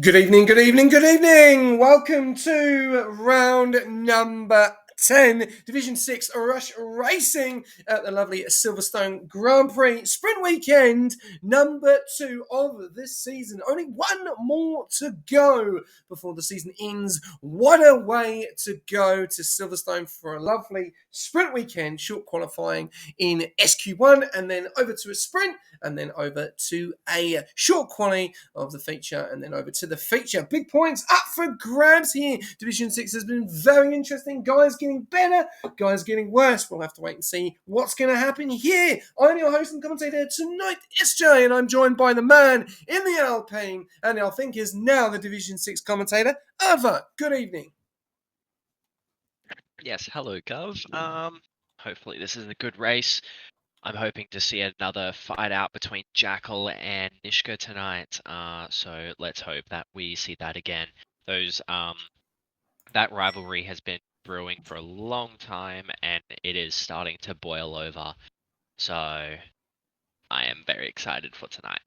Good evening, good evening, good evening. Welcome to round number 10, Division 6 Rush Racing at the lovely Silverstone Grand Prix Sprint Weekend, number 2 of this season. Only one more to go before the season ends. What a way to go to Silverstone for a lovely sprint weekend, short qualifying in SQ1 and then over to a sprint and then over to a short quality of the feature and then over to the feature. Big points up for grabs here. Division 6 has been very interesting. Guys getting better, guys getting worse. We'll have to wait and see what's going to happen here. I'm your host and commentator tonight, SJ, and I'm joined by the man in the Alpine, and I think is now the Division 6 commentator, Ava. Good evening. Yes, hello, Gov. Hopefully this is a good race. I'm hoping to see another fight out between Jackal and Nishka tonight. So let's hope that we see that again. That rivalry has been brewing for a long time, and it is starting to boil over. So I am very excited for tonight.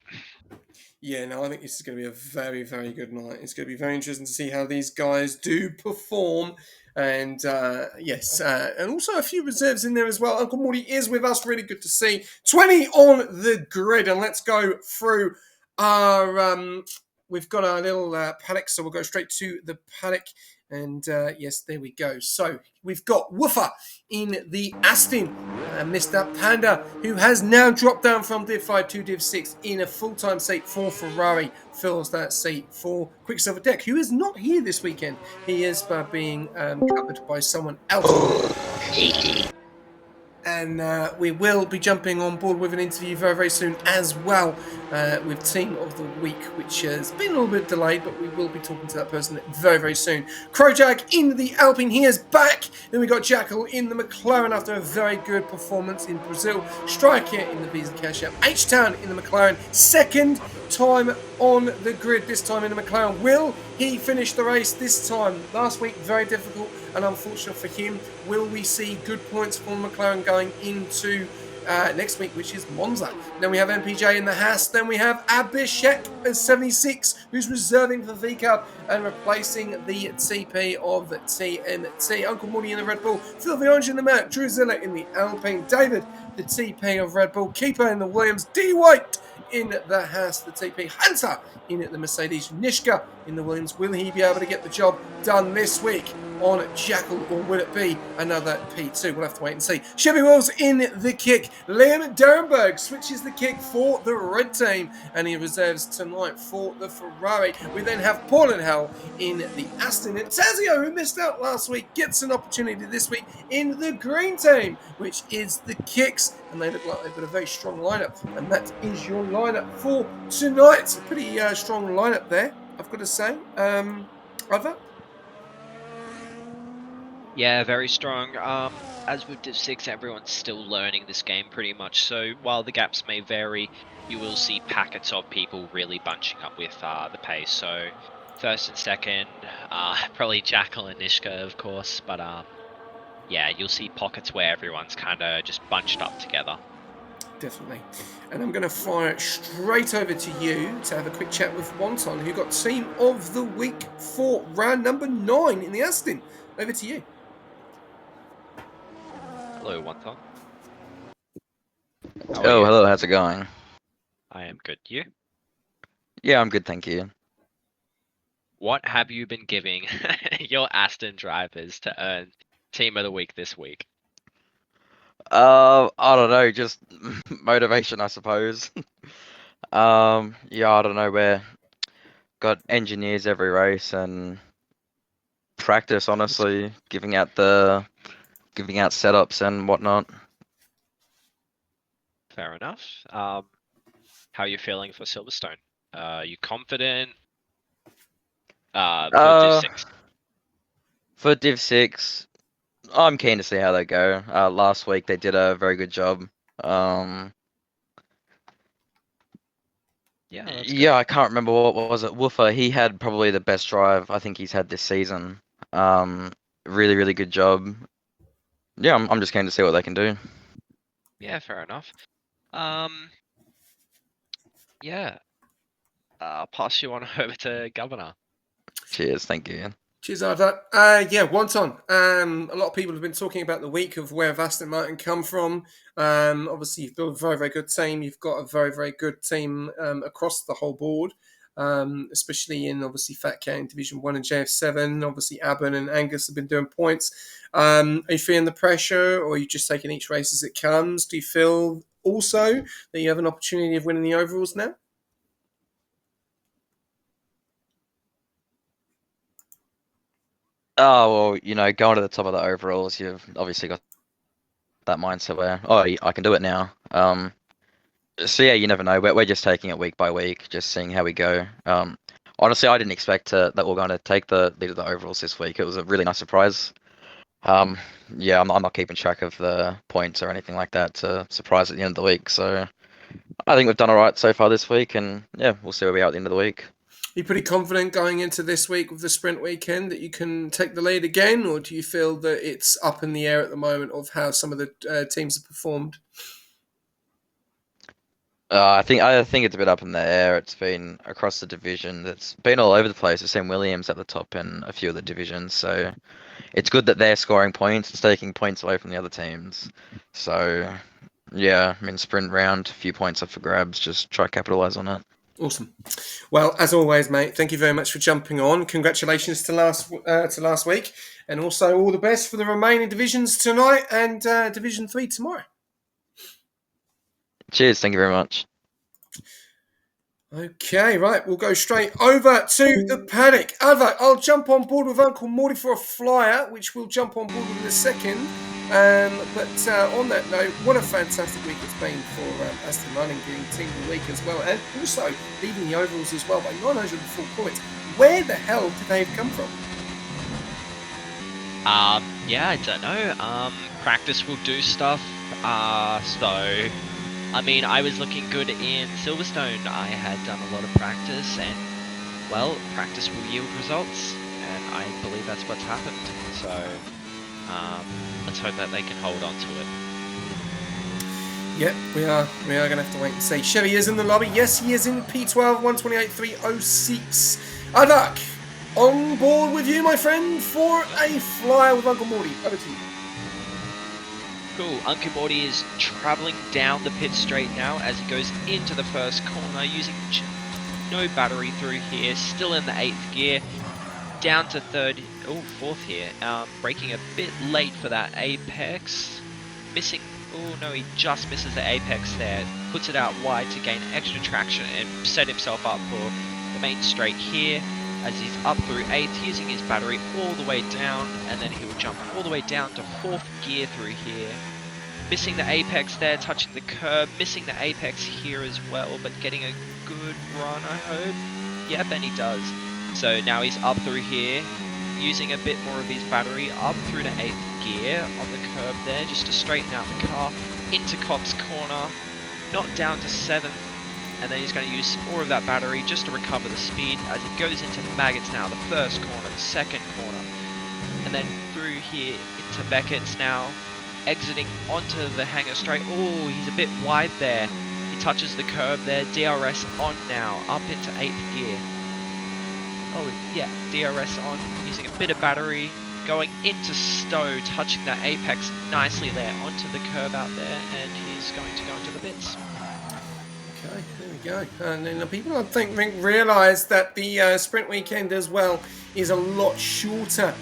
Yeah, no, I think this is going to be a very, very good night. It's going to be very interesting to see how these guys do perform. And and also a few reserves in there as well. Uncle Morty is with us. Really good to see. 20 on the grid. And let's go through our... we've got our little paddock, so we'll go straight to the paddock. And yes, there we go. So we've got Woofer in the Aston, Mr. Panda, who has now dropped down from Div 5 to Div 6 in a full-time seat for Ferrari, fills that seat for Quicksilver Deck, who is not here this weekend. He is being covered by someone else. And we will be jumping on board with an interview very, very soon as well with Team of the Week, which has been a little bit delayed, but we will be talking to that person very, very soon. Crowjack in the Alpine, he is back. Then we got Jackal in the McLaren after a very good performance in Brazil. Striker in the Visa Cash App. H-Town in the McLaren, second time on the grid, this time in the McLaren. Will he finish the race this time? Last week, very difficult and unfortunate for him. Will we see good points for McLaren going into next week, which is Monza? Then we have MPJ in the Haas. Then we have Abhishek at 76, who's reserving for V-Cup and replacing the TP of TNT. Uncle Morty in the Red Bull. Phil the Orange in the Merc. Drew Zilla in the Alpine. David, the TP of Red Bull. Keeper in the Williams. D. White in the Haas, the TP. Hunter in the Mercedes. Nishka in the Williams. Will he be able to get the job done this week on Jackal, or will it be another P2? We'll have to wait and see. Chevy Wills in the kick. Liam Derenberg switches the kick for the red team, and he reserves tonight for the Ferrari. We then have Paul and Hell in the Aston, and Tazio, who missed out last week, gets an opportunity this week in the green team, which is the Kicks, and they look like they've got a very strong lineup, and that is your lineup for tonight. It's a pretty strong lineup there, I've got to say. Other? Yeah, very strong. As with Div 6, everyone's still learning this game pretty much, so while the gaps may vary, you will see packets of people really bunching up with the pace. So first and second, probably Jackal and Nishka, of course, but yeah, you'll see pockets where everyone's kind of just bunched up together. Definitely. And I'm going to fire it straight over to you to have a quick chat with Wonton, who got Team of the Week for round number 9 in the Aston. Over to you. Hello, Wonton. Oh, hello, how's it going? I am good. You? Yeah, I'm good, thank you. What have you been giving your Aston drivers to earn Team of the Week this week? I don't know, just motivation, I suppose. Yeah, I don't know, we're got engineers every race and practice, honestly, giving out setups and whatnot. Fair enough. How are you feeling for Silverstone? Are you confident? For Div 6? For Div 6, I'm keen to see how they go. Last week they did a very good job. Yeah, I can't remember what was it. Woofer, he had probably the best drive I think he's had this season. Really, really good job. Yeah, I'm just keen to see what they can do. Yeah, fair enough. Yeah. I'll pass you on over to Governor. Cheers, thank you. Cheers, Arda. Yeah, Wonton. A lot of people have been talking about the week of where Aston Martin come from. Obviously, you've got a very, very good team. You've got a very, very good team across the whole board, especially in obviously Fat Cat in Division 1 and JF7. Obviously, Aben and Angus have been doing points. Are you feeling the pressure, or are you just taking each race as it comes? Do you feel also that you have an opportunity of winning the overalls now? Oh, well, going to the top of the overalls, you've obviously got that mindset where, oh, I can do it now. So yeah, you never know. We're just taking it week by week, just seeing how we go. Honestly, I didn't expect that we're going to take the lead of the overalls this week. It was a really nice surprise. Yeah, I'm not keeping track of the points or anything like that to surprise at the end of the week. So I think we've done all right so far this week, and yeah, we'll see where we are at the end of the week. Are you pretty confident going into this week with the sprint weekend that you can take the lead again, or do you feel that it's up in the air at the moment of how some of the teams have performed? I think it's a bit up in the air. It's been across the division. It's been all over the place. We've seen Williams at the top in a few of the divisions, so it's good that they're scoring points. It's taking points away from the other teams. So yeah, I mean sprint round, a few points up for grabs. Just try to capitalize on it. Awesome. Well, as always, mate, thank you very much for jumping on. Congratulations to last week, and also all the best for the remaining divisions tonight and Division 3 tomorrow. Cheers. Thank you very much. Okay, right, we'll go straight over to the paddock. Adva, I'll jump on board with Uncle Morty for a flyer, which we'll jump on board with in a second. But on that note, what a fantastic week it's been for Aston Martin getting Team of the Week as well, and also leading the overalls as well by 904 points. Where the hell did they have come from? Yeah, I don't know. Practice will do stuff. So I mean, I was looking good in Silverstone. I had done a lot of practice, and well, practice will yield results, and I believe that's what's happened. So let's hope that they can hold on to it. Yep, we are going to have to wait and see. Chevy is in the lobby. Yes, he is in P12 128.306. Adak, on board with you, my friend, for a flyer with Uncle Morty. Over to you. Cool. Uncle Morty is travelling down the pit straight now as he goes into the first corner using no battery through here. Still in the 8th gear. Down to fourth here. Braking a bit late for that apex. Missing. Oh no, he just misses the apex there. Puts it out wide to gain extra traction and set himself up for the main straight here. As he's up through 8th, using his battery all the way down, and then he will jump all the way down to 4th gear through here. Missing the apex there, touching the curb, missing the apex here as well, but getting a good run, I hope. Yep, and he does. So now he's up through here, using a bit more of his battery, up through to 8th gear on the curb there, just to straighten out the car, into Cops Corner, not down to 7th, and then he's going to use some more of that battery just to recover the speed as he goes into Maggots now, the first corner, the second corner, and then through here into Beckett's now, exiting onto the hangar straight. Oh, he's a bit wide there. He touches the curb there, DRS on now, up into 8th gear. Oh yeah, DRS on, using a bit of battery, going into Stowe, touching that apex nicely there, onto the curb out there, and he's going to go into the bits. Okay, there we go. And then people, I think realise that the sprint weekend as well is a lot shorter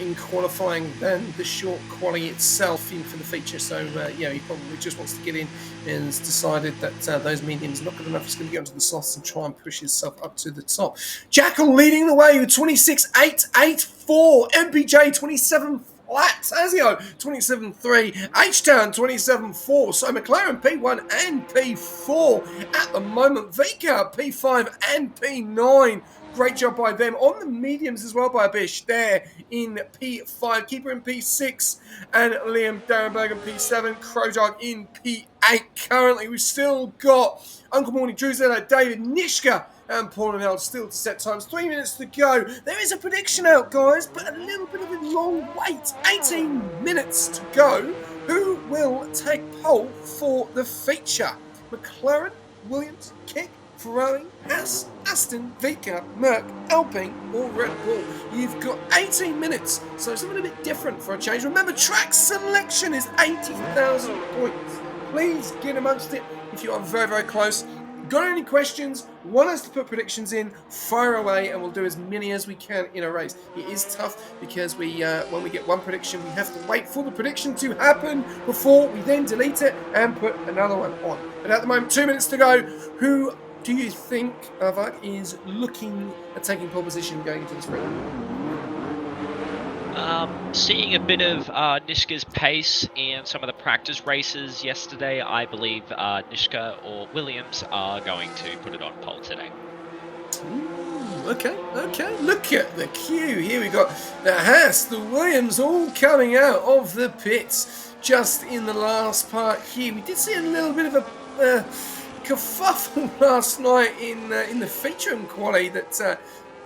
in qualifying than the short quali itself in for the feature. So, he probably just wants to get in and has decided that those mediums are not good enough. He's going to go into the softs and try and push himself up to the top. Jackal leading the way with 26.884. MPJ 27 flat. Azio 27.3. H-Town 27.4. So McLaren P1 and P4 at the moment. Vika P5 and P9. Great job by them. On the mediums as well by Bish there in P5. Keeper in P6 and Liam Darrenberg in P7. Krojak in P8 currently. We've still got Uncle Morning, Drew Zeller, David Nishka and Paul and Held still to set times. 3 minutes to go. There is a prediction out, guys, but a little bit of a long wait. 18 minutes to go. Who will take pole for the feature? McLaren, Williams, Kick, Ferrari, Haas, Aston, Vika, Merc, Alpine, or Red Bull. You've got 18 minutes, so something a bit different for a change. Remember, track selection is 80,000 points. Please get amongst it if you are very, very close. Got any questions? Want us to put predictions in? Fire away, and we'll do as many as we can in a race. It is tough because when we get one prediction, we have to wait for the prediction to happen before we then delete it and put another one on. But at the moment, 2 minutes to go. Who do you think, Avak, is looking at taking pole position going into the sprint? Seeing a bit of Nishka's pace in some of the practice races yesterday, I believe Nishka or Williams are going to put it on pole today. Okay. Look at the queue. Here we got the Haas, the Williams, all coming out of the pits just in the last part here. We did see a little bit of a kerfuffle last night in the feature and quali that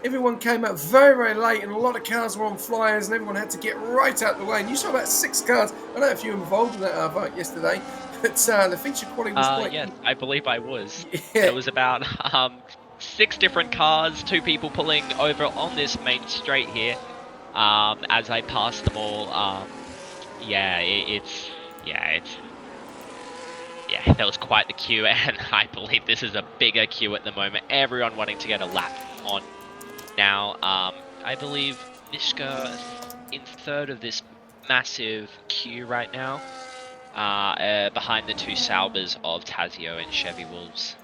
everyone came out very, very late, and a lot of cars were on flyers, and everyone had to get right out the way. And you saw about 6 cars. I don't know if you were involved in that vote yesterday, but the feature quality was quite... Yes, I believe I was. Yeah. There was about 6 different cars, 2 people pulling over on this main straight here. As I passed them all, there was quite the queue, and I believe this is a bigger queue at the moment. Everyone wanting to get a lap on. Now, I believe Nishka in third of this massive queue right now, behind the 2 Saubers of Tazio and Chevy Wolves.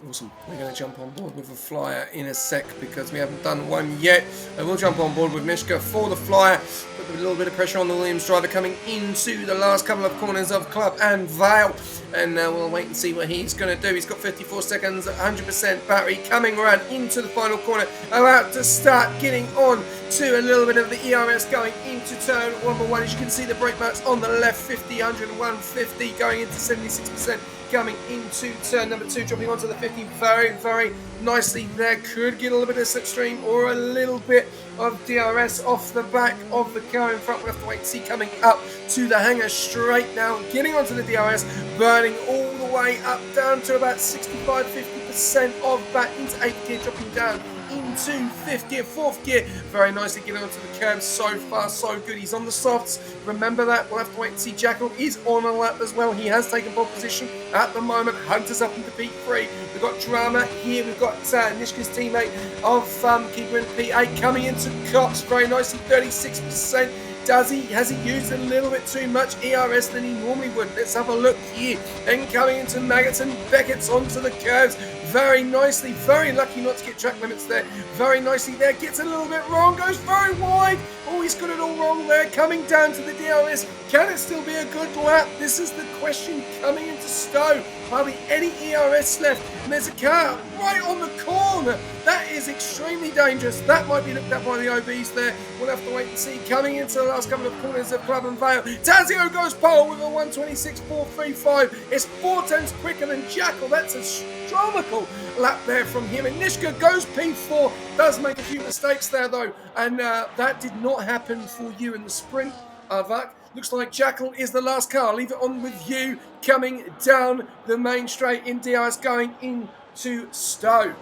Awesome. We're going to jump on board with a flyer in a sec because we haven't done one yet. I will jump on board with Mishka for the flyer. Put a little bit of pressure on the Williams driver coming into the last couple of corners of Club and Vale. And we'll wait and see what he's going to do. He's got 54 seconds, 100% battery coming around into the final corner. About to start getting on to a little bit of the ERS going into turn number 1. As you can see, the brake marks on the left, 50, 100, 150 going into 76%. Coming into turn number 2, dropping onto the 50 very, very nicely there. Could get a little bit of slipstream or a little bit of DRS off the back of the car in front. We'll have to wait and see. Coming up to the hangar straight now, getting onto the DRS, burning all the way up down to about 65-50% of that into 8th gear, dropping down into 5th gear, 4th gear, very nicely getting onto the curb. So far so good. He's on the softs, remember that. We'll have to wait and see. Jackal is on a lap as well. He has taken pole position at the moment. Hunter's up into P3. We've got drama here. We've got Nishka's teammate of Keeper in P8 coming into Cox very nicely, 36%. Has he used a little bit too much ERS than he normally would? Let's have a look here. Then coming into Maggots and Beckett's onto the curves very nicely. Very lucky not to get track limits there. Very nicely there. Gets a little bit wrong. Goes very wide. Oh, he's got it all wrong there. Coming down to the DRS. Can it still be a good lap? This is the question coming into Stowe. Hardly any ERS left. And there's a car right on the corner. That is extremely dangerous. That might be looked at by the OBs there. We'll have to wait and see. Coming into the last couple of corners of Club and Vale. Tazio goes pole with a 126.435. It's 4 tenths quicker than Jackal. That's astronomical lap there from him. And Nishka goes P4. Does make a few mistakes there though. And that did not happen for you in the sprint, Avak. Looks like Jackal is the last car. I'll leave it on with you. Coming down the main straight in DRS going into Stowe.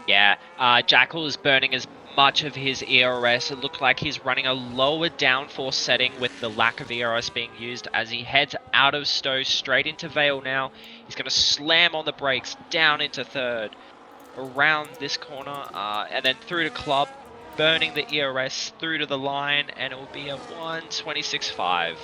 Yeah, Jackal is burning as much of his ERS. It looked like he's running a lower downforce setting with the lack of ERS being used as he heads out of Stowe straight into Vale now. He's going to slam on the brakes down into third, around this corner, and then through to Club, burning the ERS through to the line, and it will be a 126.5.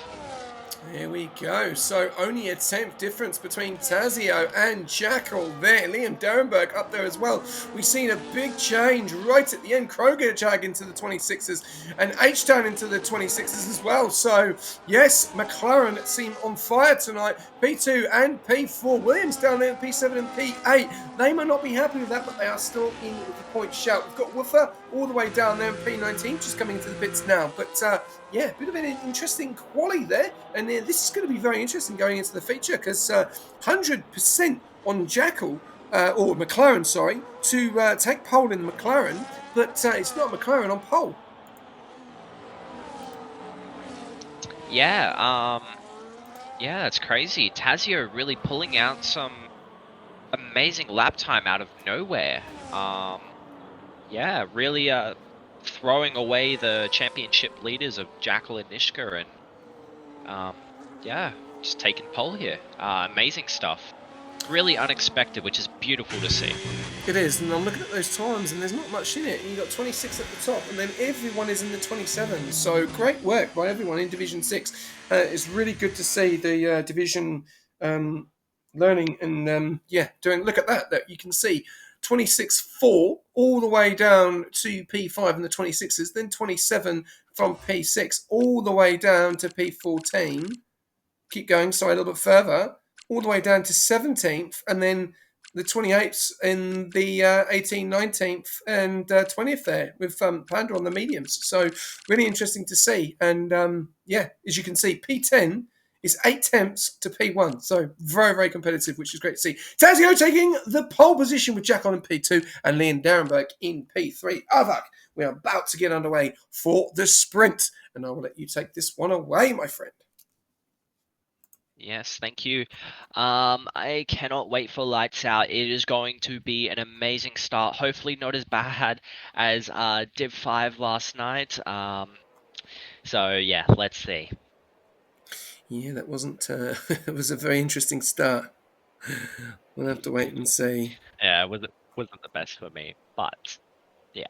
Here we go. So only a 10th difference between Tazio and Jackal there. Liam Derenberg up there as well. We've seen a big change right at the end. Kroger into the 26s and H-Town into the 26s as well. So yes, McLaren seem on fire tonight. P2 and P4. Williams down there in P7 and P8. They might not be happy with that, but they are still in with the point shout. We've got Woofer all the way down there in P19, just coming into the pits now. But yeah, a bit of an interesting quali there. And this is going to be very interesting going into the feature because 100% on Jackal, or McLaren, sorry, to take pole in the McLaren, but it's not McLaren on pole. Yeah, yeah, that's crazy. Tazio really pulling out some amazing lap time out of nowhere. Yeah, really throwing away the championship leaders of Jackal and Nishka, and yeah, just taking pole here. Amazing stuff. Really unexpected, which is beautiful to see. It is, and I'm looking at those times, and there's not much in it. You got 26 at the top, and then everyone is in the 27. So great work by everyone in Division 6. It's really good to see the division learning and doing. Look at that! That you can see 26-4 all the way down to P5 in the 26s, then 27 from P6 all the way down to P14. Keep going, sorry, a little bit further, all the way down to 17th, and then the 28th in the 18th, 19th, and 20th there with Panda on the mediums. So really interesting to see. And as you can see, P10 is 8 tenths to P1. So very, very competitive, which is great to see. Tazio taking the pole position with Jack on in P2 and Liam Darrenberg in P3. Avak, we are about to get underway for the sprint. And I will let you take this one away, my friend. Yes, thank you. I cannot wait for lights out. It is going to be an amazing start. Hopefully not as bad as Div 5 last night. So yeah, let's see. Yeah, that wasn't. It was a very interesting start. We'll have to wait and see. Yeah, it wasn't the best for me, but yeah,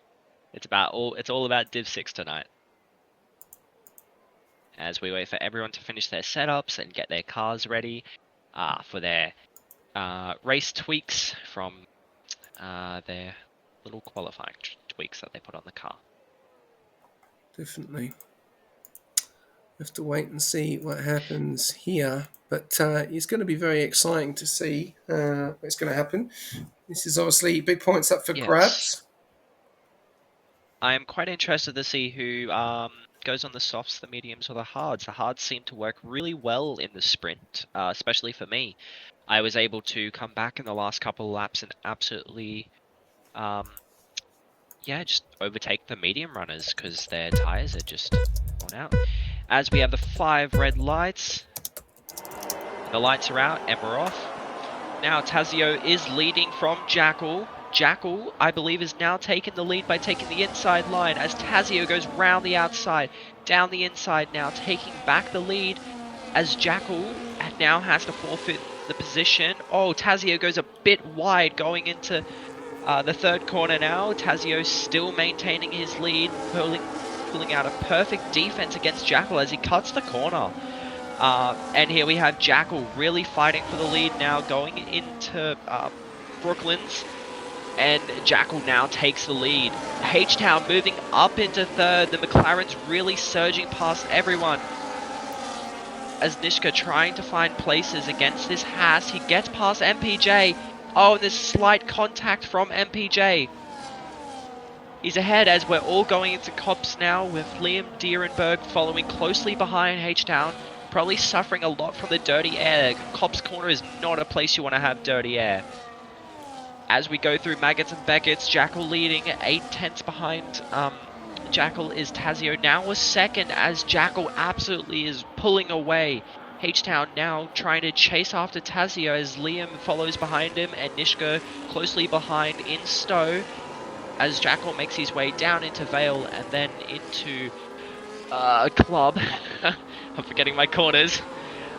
it's all about Div 6 tonight. As we wait for everyone to finish their setups and get their cars ready for their race tweaks from their little qualifying tweaks that they put on the car. Definitely. Have to wait and see what happens here. But it's going to be very exciting to see what's going to happen. This is obviously big points up for grabs. I am quite interested to see who goes on the softs, the mediums, or the hards. The hards seem to work really well in the sprint, especially for me. I was able to come back in the last couple of laps and absolutely, just overtake the medium runners because their tires are just worn out. As we have the 5 red lights, the lights are out and we're off. Now Tazio is leading from Jackal. Jackal, I believe, is now taking the lead by taking the inside line as Tazio goes round the outside, down the inside now, taking back the lead as Jackal now has to forfeit the position. Oh, Tazio goes a bit wide going into the third corner now. Tazio still maintaining his lead, pulling out a perfect defense against Jackal as he cuts the corner. And here we have Jackal really fighting for the lead now, going into Brooklands. And Jackal now takes the lead. H-Town moving up into third. The McLaren's really surging past everyone. As Nishka trying to find places against this Haas. He gets past MPJ. Oh, and there's slight contact from MPJ. He's ahead as we're all going into cops now with Liam Dierenberg following closely behind H-Town. Probably suffering a lot from the dirty air. Cops Corner is not a place you want to have dirty air. As we go through Maggots and Beckett's, Jackal leading 8 tenths behind Jackal is Tazio. Now a second as Jackal absolutely is pulling away. H-Town now trying to chase after Tazio as Liam follows behind him and Nishka closely behind in Stowe. As Jackal makes his way down into Vale and then into Club. I'm forgetting my corners.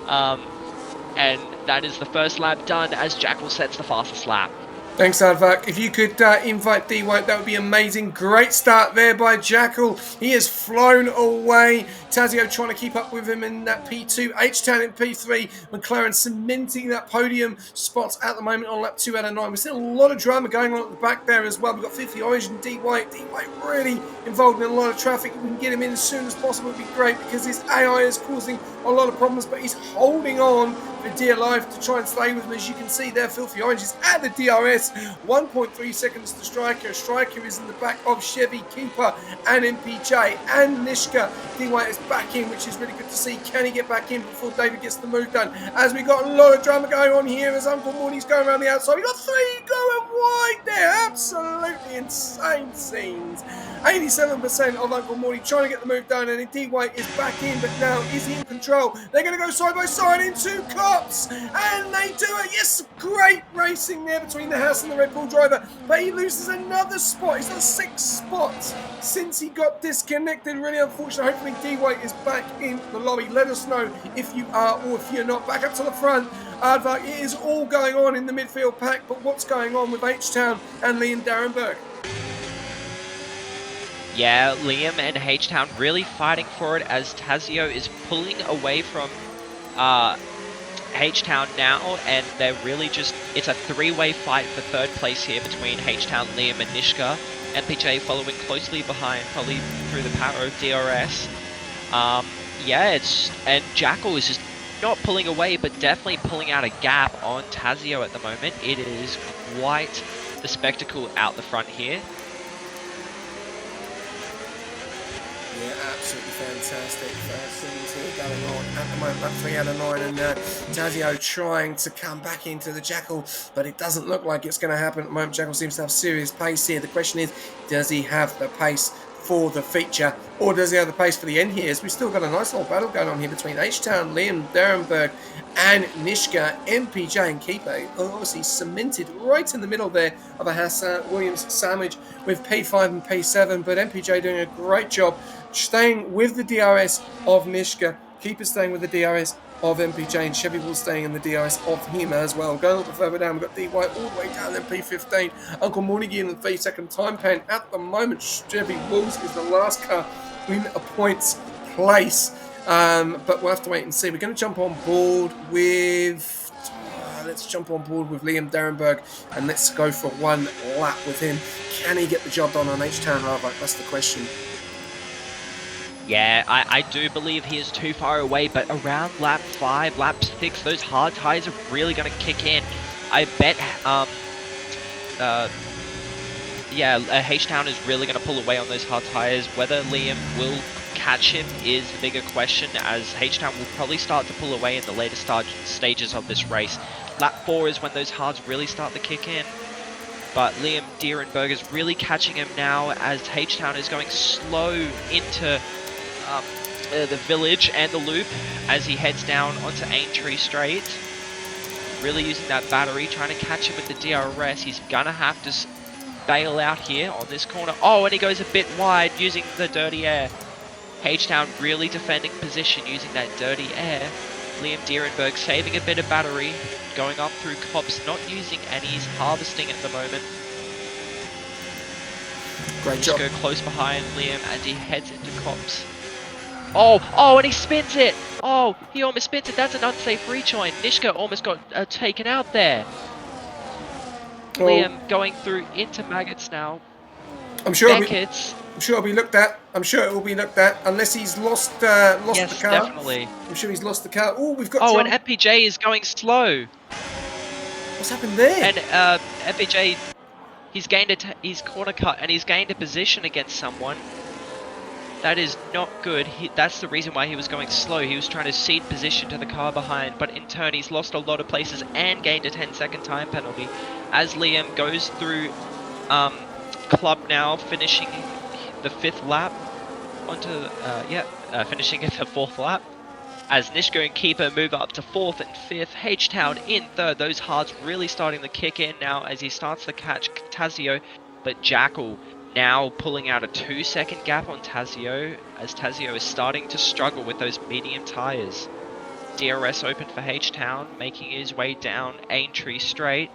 And that is the first lap done as Jackal sets the fastest lap. Thanks, Advak. If you could invite D-White, that would be amazing. Great start there by Jackal. He has flown away. Tazio trying to keep up with him in that P2. H-Town in P3. McLaren cementing that podium spot at the moment on lap 2 out of 9. We've seen a lot of drama going on at the back there as well. We've got 50 Orange and D-White. D-White really involved in a lot of traffic. If we can get him in as soon as possible, it would be great because his AI is causing a lot of problems, but he's holding on for dear life to try and stay with him. As you can see there, Filthy Orange is at the DRS. 1.3 seconds to Striker. Striker is in the back of Chevy, Keeper, and MPJ, and Nishka. D-White is back in, which is really good to see. Can he get back in before David gets the move done? As we got a lot of drama going on here as Uncle Morty's going around the outside. We got 3 going wide there. Absolutely insane scenes. 87% of Uncle Morty trying to get the move done, and D-White is back in, but now is he in control? They're going to go side by side into Cops, and they do it. Yes, great racing there between the Haas and the Red Bull driver, but he loses another spot. He's lost 6 spots since he got disconnected. Really unfortunate. Hopefully D-White is back in the lobby. Let us know if you are or if you're not. Back up to the front. Aardvark, it is all going on in the midfield pack, but what's going on with H-Town and Liam Darrenberg? Yeah, Liam and H-Town really fighting for it as Tazio is pulling away from H-Town now, and they're really just, it's a 3-way fight for 3rd place here between H-Town, Liam and Nishka. MPJ following closely behind, probably through the power of DRS. Yeah, and Jackal is just not pulling away, but definitely pulling out a gap on Tazio at the moment. It is quite the spectacle out the front here. Yeah, absolutely fantastic. Things going on at the moment, like 3 out of 9, and Tazio trying to come back into the Jackal, but it doesn't look like it's going to happen at the moment. Jackal seems to have serious pace here. The question is, does he have the pace for the feature, or does he have the pace for the end here? As we've still got a nice little battle going on here between H-Town, Liam Darrenberg, and Nishka. MPJ and Keeper obviously cemented right in the middle there of a Haas-Williams sandwich with P5 and P7, but MPJ doing a great job staying with the DRS of Nishka, Keeper staying with the DRS of MPJ, and Chevy Wall staying in the DRS of him as well. Going a little bit further down, we've got D-White all the way down in P15. Uncle Mornigy in the 3-second time pan. At the moment, Chevy Walls is the last car in a points place. But we'll have to wait and see. We're going to jump on board with... let's jump on board with Liam Darrenberg, and let's go for 1 lap with him. Can he get the job done on H-Town Harvard? That's the question. Yeah, I do believe he is too far away, but around lap 5, lap 6, those hard tires are really going to kick in. I bet, H-Town is really going to pull away on those hard tires. Whether Liam will catch him is the bigger question, as H-Town will probably start to pull away in the later stages of this race. Lap 4 is when those hards really start to kick in. But Liam Darrenberg is really catching him now, as H-Town is going slow into the village and the loop as he heads down onto Aintree Straight. Really using that battery, trying to catch him with the DRS. He's gonna have to bail out here on this corner. Oh, and he goes a bit wide using the dirty air. H-Town really defending position using that dirty air. Liam Darrenberg saving a bit of battery, going up through Cops, not using any, he's harvesting at the moment. Great job. Just go close behind Liam and he heads into Cops. Oh, and he spins it! Oh, he almost spins it. That's an unsafe rejoin. Nishka almost got taken out there. Oh. Liam going through into Maggots now. I'm sure it'll be looked at. I'm sure it will be looked at, unless he's lost the car. Yes, definitely. I'm sure he's lost the car. Oh, we've got. Oh, and MPJ is going slow. What's happened there? And MPJ, he's corner cut and he's gained a position against someone. That is not good. That's the reason why he was going slow. He was trying to cede position to the car behind, but in turn he's lost a lot of places and gained a 10-second time penalty. As Liam goes through Club now, finishing the 5th lap finishing at the 4th lap. As Nishka and Keeper move up to 4th and 5th, H-Town in 3rd. Those hards really starting to kick in now as he starts to catch Tazio, but Jackal now pulling out a 2-second gap on Tazio, as Tazio is starting to struggle with those medium tyres. DRS open for H-Town, making his way down Aintree Straight,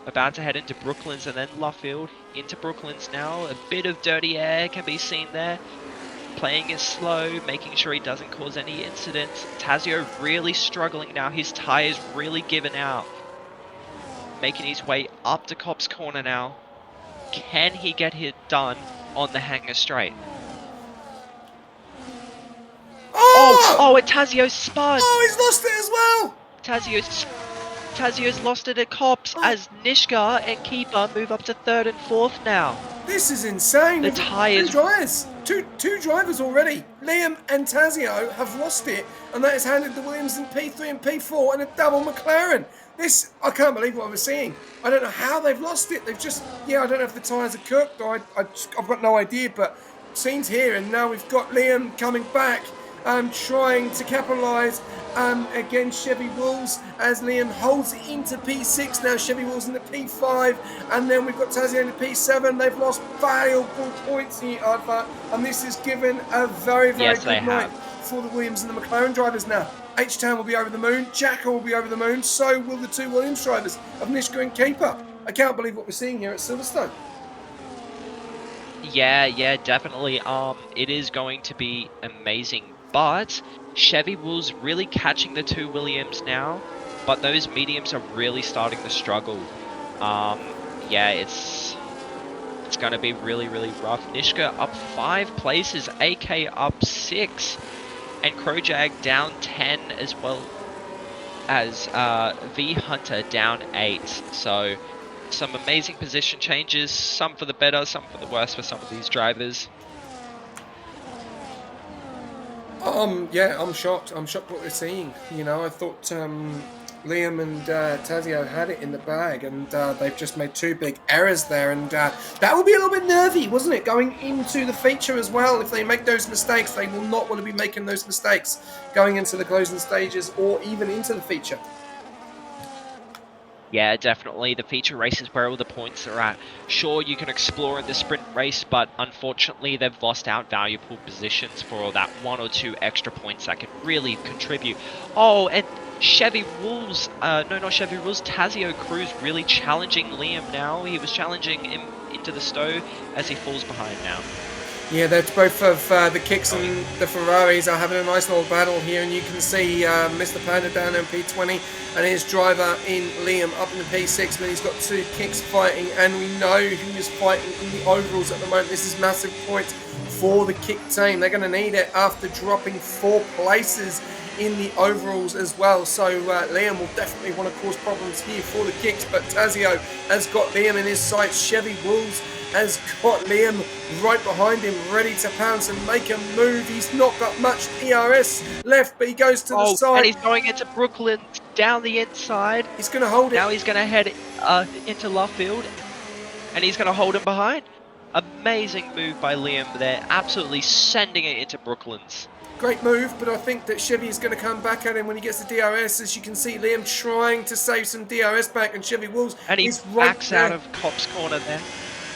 about to head into Brooklands and then Luffield. Into Brooklands now, a bit of dirty air can be seen there. Playing it slow, making sure he doesn't cause any incidents. Tazio really struggling now, his tyres really given out. Making his way up to Cops Corner now. Can he get it done on the Hangar Straight? Oh, and Tazio spun! Oh, he's lost it as well! Tazio's lost it at Cops as Nishka and Keeper move up to 3rd and 4th now. This is insane. The tyres... Two drivers already. Liam and Tazio have lost it, and that has handed the Williams in P3 and P4 and a double McLaren. I can't believe what we're seeing. I don't know how they've lost it. They've just, I don't know if the tyres are cooked or I've got no idea, but scenes here, and now we've got Liam coming back, trying to capitalise against Chevy Wolves as Liam holds it into P6 now. Chevy Wolves in the P5, and then we've got Tazio in the P7. They've lost valuable points in the advert, and this is given a very, very good night for the Williams and the McLaren drivers now. H-Town will be over the moon, Jackal will be over the moon, so will the two Williams drivers of Nishka and Keeper. I can't believe what we're seeing here at Silverstone. Yeah, definitely. It is going to be amazing, but Chevy Wolves really catching the two Williams now, but those mediums are really starting to struggle. Yeah, it's going to be really, really rough. Nishka up 5 places, AK up 6, and Krojag down 10 as well as V Hunter down 8. So some amazing position changes, some for the better, some for the worse for some of these drivers. Yeah, I'm shocked. I'm shocked what we're seeing. You know, I thought Liam and Tazio had it in the bag, and they've just made 2 big errors there, and that will be a little bit nervy, wasn't it, going into the feature as well? If they make those mistakes, they will not want to be making those mistakes going into the closing stages or even into the feature. Yeah, definitely. The feature race is where all the points are at. Sure, you can explore in the sprint race, but unfortunately they've lost out valuable positions for that 1 or 2 extra points that could really contribute. Oh, and Chevy Wolves, no, not Chevy Wolves, Tazio Cruz really challenging Liam now. He was challenging him into the stow as he falls behind now. Yeah, they're both of the Kicks and the Ferraris are having a nice little battle here, and you can see Mr. Panda down in P20 and his driver in Liam up in the P6, but he's got 2 Kicks fighting, and we know who is fighting in the overalls at the moment. This is massive points for the Kick team. They're going to need it after dropping 4 places in the overalls as well. So Liam will definitely want to cause problems here for the Kicks, but Tazio has got Liam in his sights. Chevy Wolves has got Liam right behind him, ready to pounce and make a move. He's not got much ERS left, but he goes to the side. And he's going into Brooklyn down the inside. He's going to hold it. Now he's going to head into Luffield, and he's going to hold him behind. Amazing move by Liam there, absolutely sending it into Brooklands. Great move, but I think that Chevy is going to come back at him when he gets the DRS. As you can see, Liam trying to save some DRS back, and Chevy Wolves is backs out of Cop's corner there.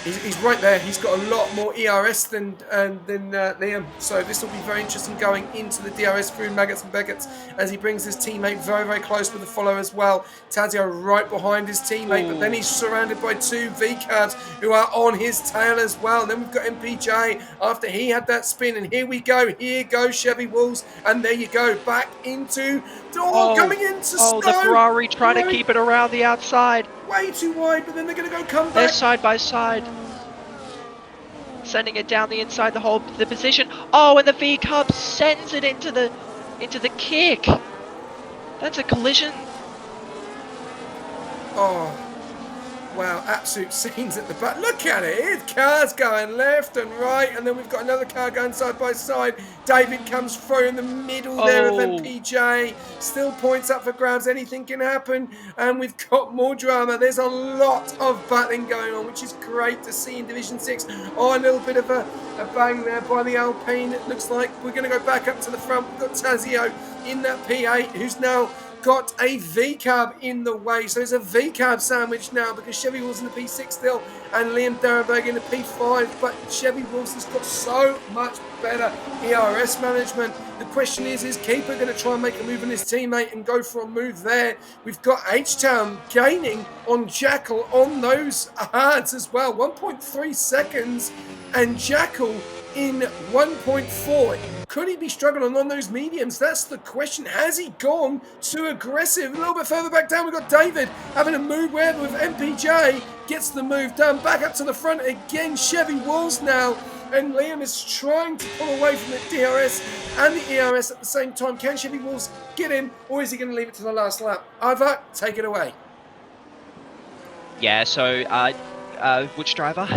He's right there. He's got a lot more ERS than Liam. So this will be very interesting going into the DRS through Maggots and Beckett's as he brings his teammate very, very close with the follow as well. Tazio right behind his teammate, but then he's surrounded by 2 V-Cabs who are on his tail as well. Then we've got MPJ after he had that spin, and here we go. Here goes Chevy Wolves, and there you go. Back into coming into Stowe. The Ferrari trying to keep it around the outside. Way too wide, but then they're going to come back. They're side by side. Sending it down the inside, the position. Oh, and the V-Cub sends it into the kick. That's a collision. Oh, wow, absolute scenes at the back. Look at it. Here's cars going left and right, and then we've got another car going side by side. David comes through in the middle there of MPJ. Still points up for grabs. Anything can happen. And we've got more drama. There's a lot of battling going on, which is great to see in Division 6. Oh, a little bit of a bang there by the Alpine. It looks like we're going to go back up to the front. We've got Tazio in that P8, who's now got a V-Cab in the way. So there's a V-Cab sandwich now because Chevy Wolves in the P6 still and Liam Darrenberg in the P5. But Chevy Wolves has got so much better ERS management. The question is Keeper going to try and make a move on his teammate and go for a move there? We've got H-Town gaining on Jackal on those hards as well. 1.3 seconds and Jackal in 1.4. Could he be struggling on those mediums? That's the question. Has he gone too aggressive? A little bit further back down, we've got David having a move where with MPJ. Gets the move done. Back up to the front again. Chevy Wolves now. And Liam is trying to pull away from the DRS and the ERS at the same time. Can Chevy Wolves get him, or is he going to leave it to the last lap? Ivar, take it away. Yeah, so, which driver?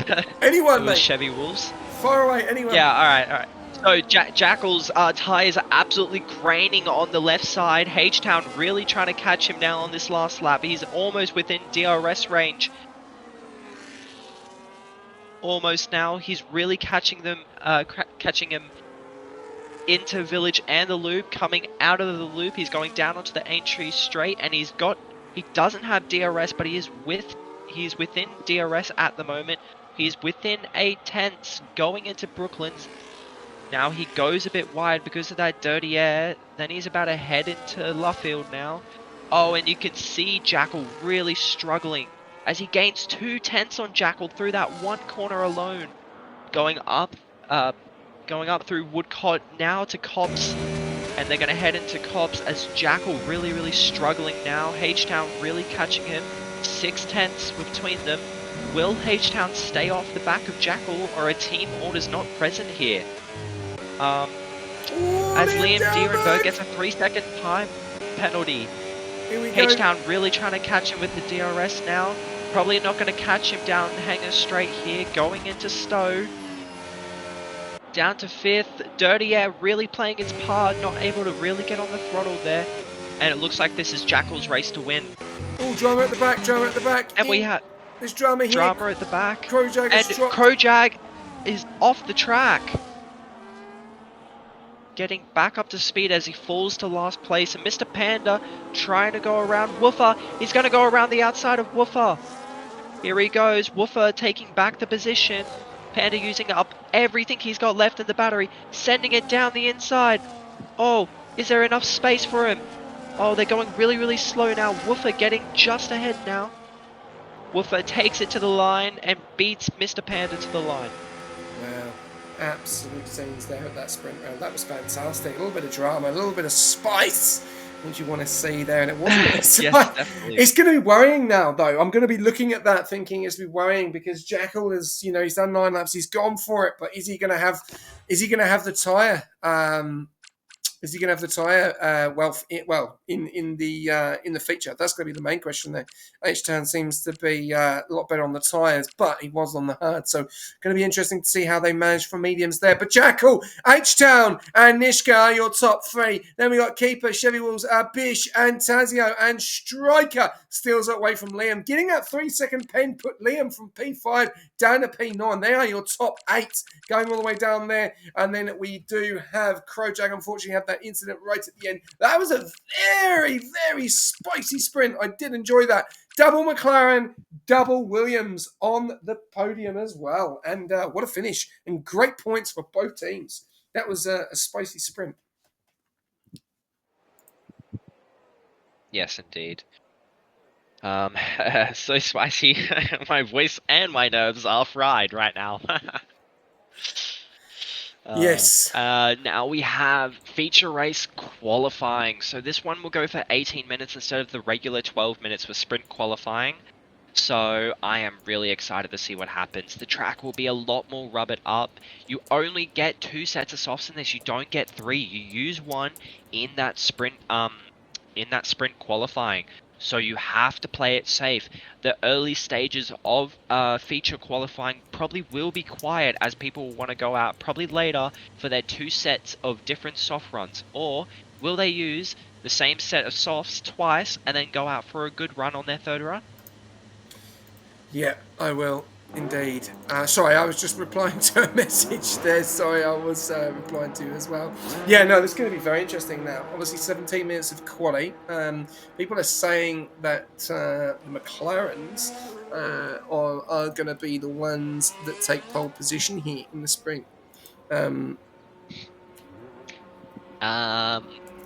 Anyone, mate. Chevy Wolves. Far away, anyone. Yeah, alright. So Jackal's tyres are absolutely craning on the left side. H-Town really trying to catch him now on this last lap. He's almost within DRS range. almost now. He's really catching them, catching him into Village and the loop. Coming out of the loop, he's going down onto the entry straight, and he doesn't have DRS, but he's within DRS at the moment. He's within 8 tenths going into Brooklyn's. Now he goes a bit wide because of that dirty air. Then he's about to head into Luffield now. Oh, and you can see Jackal really struggling as he gains 2 tenths on Jackal through that one corner alone. Going up through Woodcott now to Cops, and they're going to head into Cops as Jackal really struggling now. H-Town really catching him. 6 tenths between them. Will H-Town stay off the back of Jackal, or are team orders not present here? As Liam Dierenberg gets a 3-second time penalty. H-Town really trying to catch him with the DRS now. Probably not going to catch him down Hanger Straight here. Going into Stowe. Down to 5th. Dirty Air really playing its part. Not able to really get on the throttle there. And it looks like this is Jackal's race to win. Oh, drama at the back. And we have there's drama here. Drama at the back. Krojag is off the track. Getting back up to speed as he falls to last place, and Mr. Panda trying to go around Woofer. He's going to go around the outside of Woofer. Here he goes. Woofer taking back the position. Panda using up everything he's got left in the battery, sending it down the inside. Oh, is there enough space for him? Oh, they're going really slow now. Woofer getting just ahead now. Woofer takes it to the line and beats Mr. Panda to the line. Wow. Absolute scenes there at that sprint round. That was fantastic. A little bit of drama, a little bit of spice, which you want to see there, and it wasn't. Yes, definitely. It's going to be worrying now, though. I'm going to be looking at that, thinking it's going to be worrying because Jackal is, he's done 9 laps, he's gone for it, but is he going to have the tyre? Is he going to have the tyre? In the feature, that's going to be the main question there. H-Town seems to be a lot better on the tyres, but he was on the hard, so going to be interesting to see how they manage for mediums there. But Jackal, H-Town, and Nishka are your top 3. Then we got Keeper, Chevy Wolves, Bish, and Tazio, and Striker steals away from Liam. Getting that 3-second pen put Liam from P5 down to P9. They are your top 8 going all the way down there. And then we do have Krojag, unfortunately, have that incident right at the end. That was a very spicy sprint. I did enjoy that. Double McLaren, double Williams on the podium as well. And what a finish. And great points for both teams. That was a spicy sprint. Yes, indeed. So spicy. My voice and my nerves are fried right now. Yes. Now we have feature race qualifying. So this one will go for 18 minutes instead of the regular 12 minutes for sprint qualifying. So I am really excited to see what happens. The track will be a lot more rubbered up. You only get 2 sets of softs in this. You don't get 3. You use 1 in that sprint qualifying. So you have to play it safe. The early stages of feature qualifying probably will be quiet as people want to go out probably later for their 2 sets of different soft runs. Or will they use the same set of softs twice and then go out for a good run on their 3rd run? Yeah, I will. Indeed. Sorry, I was just replying to a message there. Sorry, I was replying to you as well. Yeah, no, this is going to be very interesting now. Obviously, 17 minutes of quali. People are saying that the McLarens are going to be the ones that take pole position here in the sprint.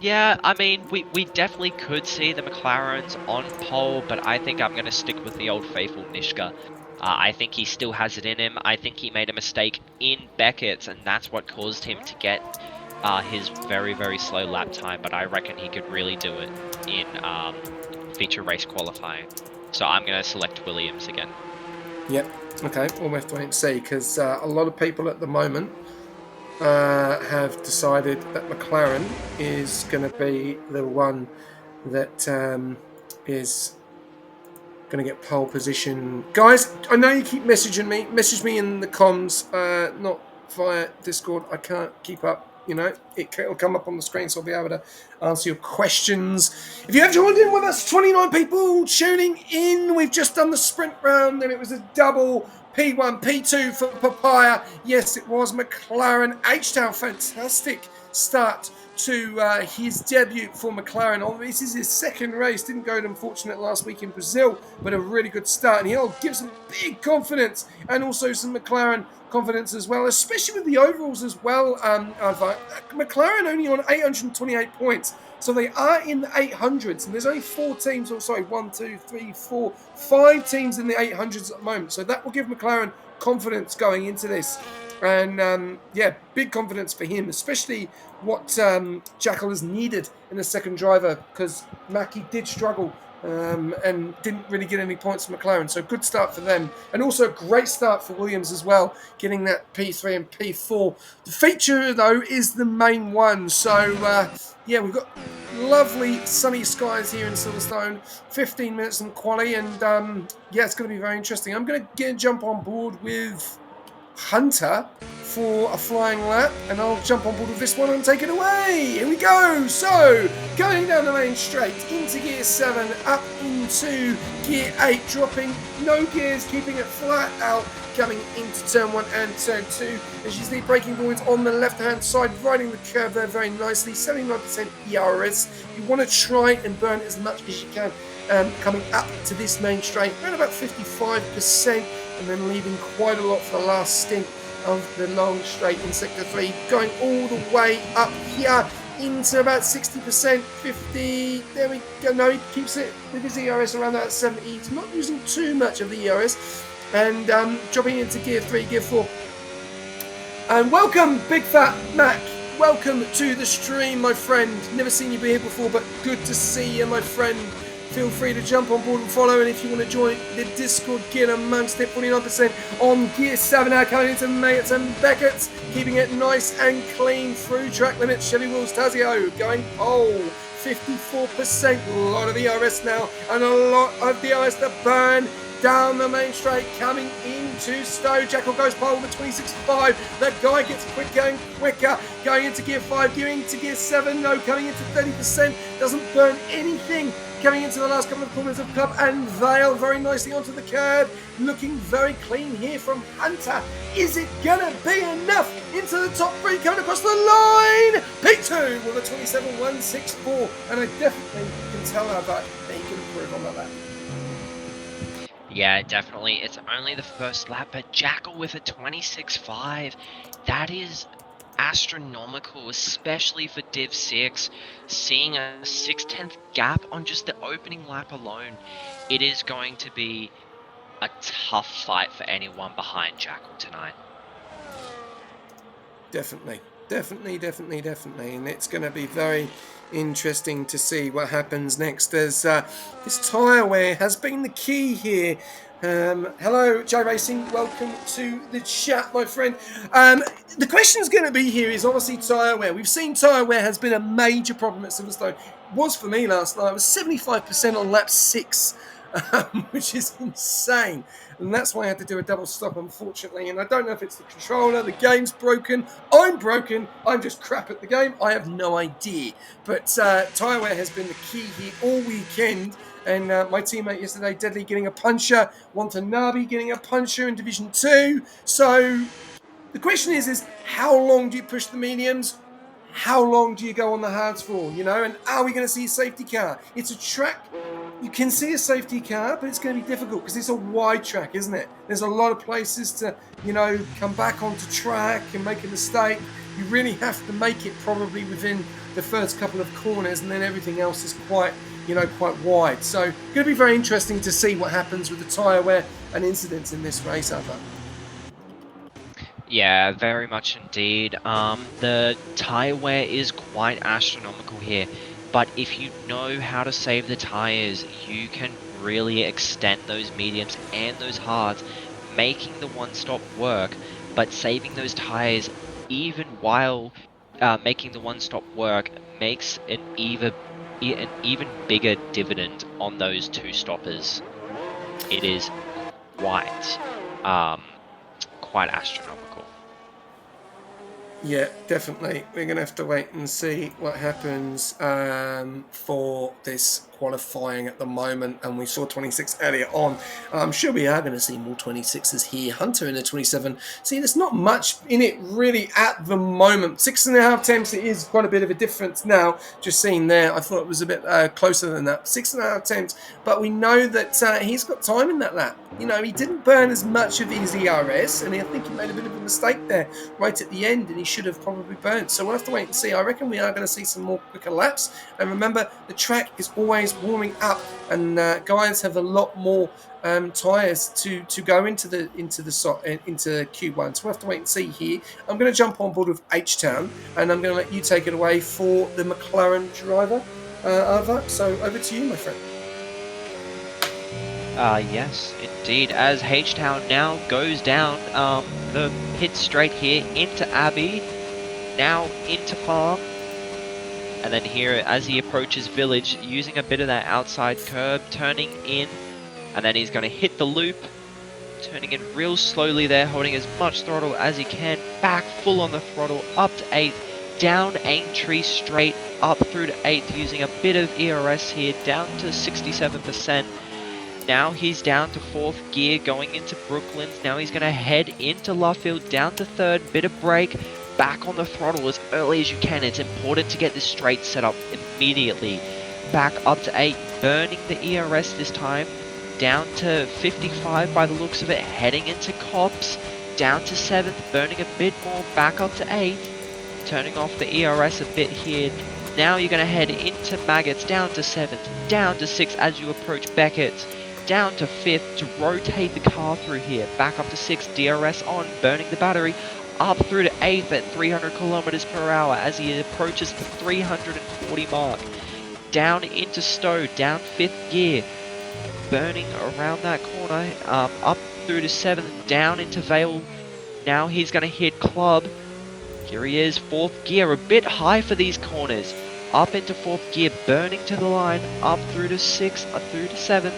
Yeah, I mean, we definitely could see the McLarens on pole, but I think I'm going to stick with the old faithful Nishka. I think he still has it in him. I think he made a mistake in Beckett's, and that's what caused him to get his very slow lap time, but I reckon he could really do it in feature race qualifying. So I'm going to select Williams again. Yep. Okay, we'll have to wait and see, because a lot of people at the moment have decided that McLaren is going to be the one that is going to get pole position. Guys, I know you keep messaging me. Message me in the comms, not via Discord. I can't keep up. It'll come up on the screen, so I'll be able to answer your questions. If you have joined in with us, 29 people tuning in. We've just done the sprint round, and it was a double P1, P2 for Papaya. Yes, it was McLaren. H-Town, fantastic start to his debut for McLaren. Oh, this is his second race. Didn't go unfortunate last week in Brazil, but a really good start. And he'll give some big confidence and also some McLaren confidence as well, especially with the overalls as well. McLaren only on 828 points. So they are in the 800s, and there's only 4 teams, or sorry, 1, 2, 3, 4, 5 teams in the 800s at the moment. So that will give McLaren confidence going into this. And yeah, big confidence for him, especially what Jackal has needed in the second driver, because Mackie did struggle and didn't really get any points from McLaren. So good start for them. And also a great start for Williams as well, getting that P3 and P4. The feature, though, is the main one. So, yeah, we've got lovely sunny skies here in Silverstone, 15 minutes in quali, and yeah, it's going to be very interesting. I'm going to jump on board with Hunter for a flying lap, and I'll jump on board with this one and take it away. Here we go. So going down the main straight into gear 7, up into gear 8, dropping no gears, keeping it flat out, coming into turn 1 and turn 2. As you see, braking points on the left hand side, riding the curve there very nicely, 79% ERS. You want to try and burn as much as you can coming up to this main straight, around about 55%, and then leaving quite a lot for the last stint of the long straight in sector 3, going all the way up here into about 60%, 50, there we go. No, he keeps it with his ERS around that 70. He's not using too much of the ERS, and dropping into gear 3, gear 4. And welcome, Big Fat Mac. Welcome to the stream, my friend. Never seen you be here before, but good to see you, my friend. Feel free to jump on board and follow, and if you want to join the Discord, get amongst it. 49% on gear 7 now, coming into Mayotte and Beckett's, keeping it nice and clean through track limits. Chevy Wills Tazio going pole, 54%, a lot of the ERS now, and a lot of the ERS to burn down the main straight, coming into Stowe. Jackal goes pole with 26.5. The guy gets quicker and quicker, going into gear 5, going into gear 7, no, coming into 30%, doesn't burn anything. Coming into the last couple of corners of Club and Vale, very nicely onto the curb, looking very clean here from Hunter. Is it gonna be enough into the top 3, coming across the line? P2 with a 27.164, and I definitely can tell her that he can improve on that lap. Yeah, definitely. It's only the first lap, but Jackal with a 26.5. That is astronomical, especially for Div 6. Seeing a 6/10 gap on just the opening lap alone, it is going to be a tough fight for anyone behind Jackal tonight. Definitely. And it's going to be very interesting to see what happens next, as this tyre wear has been the key here. Hello, Joe Racing. Welcome to the chat, my friend. The question is going to be here is obviously tyre wear. We've seen tyre wear has been a major problem at Silverstone. It was for me last night. It was 75% on lap 6, which is insane. And that's why I had to do a double stop, unfortunately. And I don't know if it's the controller, the game's broken, I'm just crap at the game. I have no idea. But tyre wear has been the key here all weekend. And my teammate yesterday, Deadly, getting a puncher. Watanabe getting a puncher in Division 2. So the question is how long do you push the mediums? How long do you go on the hards for, you know? And are we going to see a safety car? It's a track. You can see a safety car, but it's going to be difficult because it's a wide track, isn't it? There's a lot of places to, you know, come back onto track and make a mistake. You really have to make it probably within the first couple of corners, and then everything else is quite wide. So it's going to be very interesting to see what happens with the tyre wear and incidents in this race, Arthur. Yeah, very much indeed. The tyre wear is quite astronomical here, but if you know how to save the tyres, you can really extend those mediums and those hards, making the one-stop work, but saving those tyres even while making the one-stop work makes an even bigger dividend on those two stoppers. It is quite astronomical. Yeah, definitely. We're going to have to wait and see what happens for this qualifying at the moment. And we saw 26 earlier on. I'm sure we are going to see more 26s here. Hunter in a 27. See, there's not much in it really at the moment. 6.5 temps, it is quite a bit of a difference now. Just seeing there, I thought it was a bit closer than that. 6.5 temps, but we know that he's got time in that lap. You know, he didn't burn as much of his ERS, and I think he made a bit of a mistake there right at the end, and he should have probably burnt. So we'll have to wait and see. I reckon we are going to see some more quicker laps. And remember, the track is always warming up, and guys have a lot more tyres to go into Q1. So we'll have to wait and see here. I'm going to jump on board with H Town, and I'm going to let you take it away for the McLaren driver, Ava. So over to you, my friend. Yes, indeed. As H-Town now goes down the pit straight here into Abbey, now into Farm, and then here as he approaches Village, using a bit of that outside curb, turning in, and then he's going to hit the loop, turning in real slowly there, holding as much throttle as he can, back full on the throttle, up to 8th, down Aintree straight, up through to 8th, using a bit of ERS here, down to 67%. Now he's down to 4th gear, going into Brooklands. Now he's going to head into Luffield, down to 3rd, bit of brake, back on the throttle as early as you can. It's important to get this straight set up immediately. Back up to 8, burning the ERS this time, down to 55 by the looks of it, heading into Cops, down to 7th, burning a bit more, back up to 8th, turning off the ERS a bit here. Now you're going to head into Maggots, down to 7th, down to 6th as you approach Beckett's, down to 5th to rotate the car through here, back up to 6th, DRS on, burning the battery, up through to 8th at 300 kilometers per hour as he approaches the 340 mark, down into Stowe, down 5th gear, burning around that corner, up through to 7th, down into Vale. Now he's going to hit Club. Here he is, 4th gear, a bit high for these corners, up into 4th gear, burning to the line, up through to 6th, up through to 7th.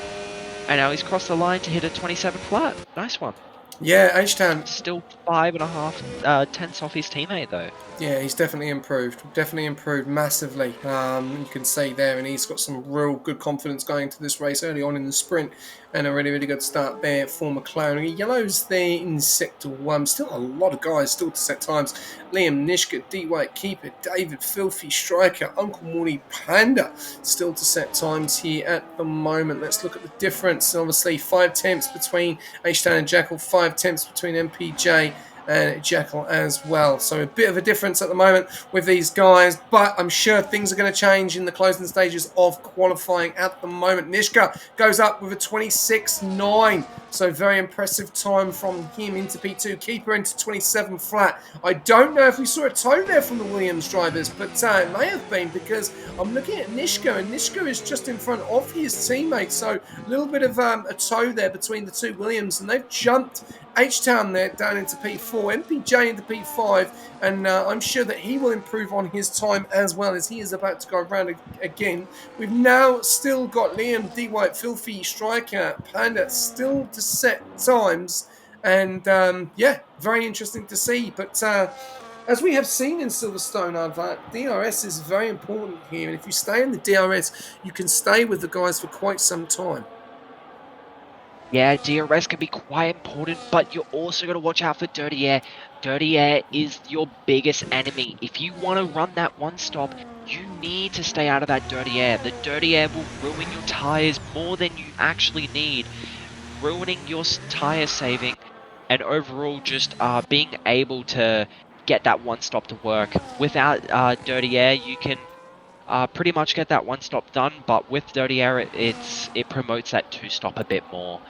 And now he's crossed the line to hit a 27 flat. Nice one. Yeah, H-Town. Still 5.5 tenths off his teammate though. Yeah, he's definitely improved. Definitely improved massively. You can see there, and he's got some real good confidence going into this race early on in the sprint, and a really, really good start there for McLaren. Yellows there in Sector 1. Still a lot of guys still to set times. Liam, Nishka, D-White, Keeper, David, Filthy, Striker, Uncle Morty, Panda still to set times here at the moment. Let's look at the difference. Obviously, 5 temps between H-Town and Jackal, 5 temps between MPJ and Jekyll as well. So a bit of a difference at the moment with these guys, but I'm sure things are going to change in the closing stages of qualifying at the moment. Nishka goes up with a 26.9, so very impressive time from him into P2. Keeper into 27 flat. I don't know if we saw a toe there from the Williams drivers, but it may have been, because I'm looking at Nishka, and Nishka is just in front of his teammate, so a little bit of a toe there between the two Williams, and they've jumped H-Town there down into P4, MPJ into P5, and I'm sure that he will improve on his time as well, as he is about to go around again. We've now still got Liam, D-White, Filthy, Striker, Panda still to set times, and yeah, very interesting to see. But as we have seen in Silverstone, DRS is very important here, and if you stay in the DRS, you can stay with the guys for quite some time. Yeah, DRS can be quite important, but you're also going to watch out for dirty air. Dirty air is your biggest enemy. If you want to run that one stop, you need to stay out of that dirty air. The dirty air will ruin your tyres more than you actually need, ruining your tyre saving, and overall just being able to get that one stop to work. Without dirty air, you can pretty much get that one stop done, but with dirty air, it promotes that two stop a bit more.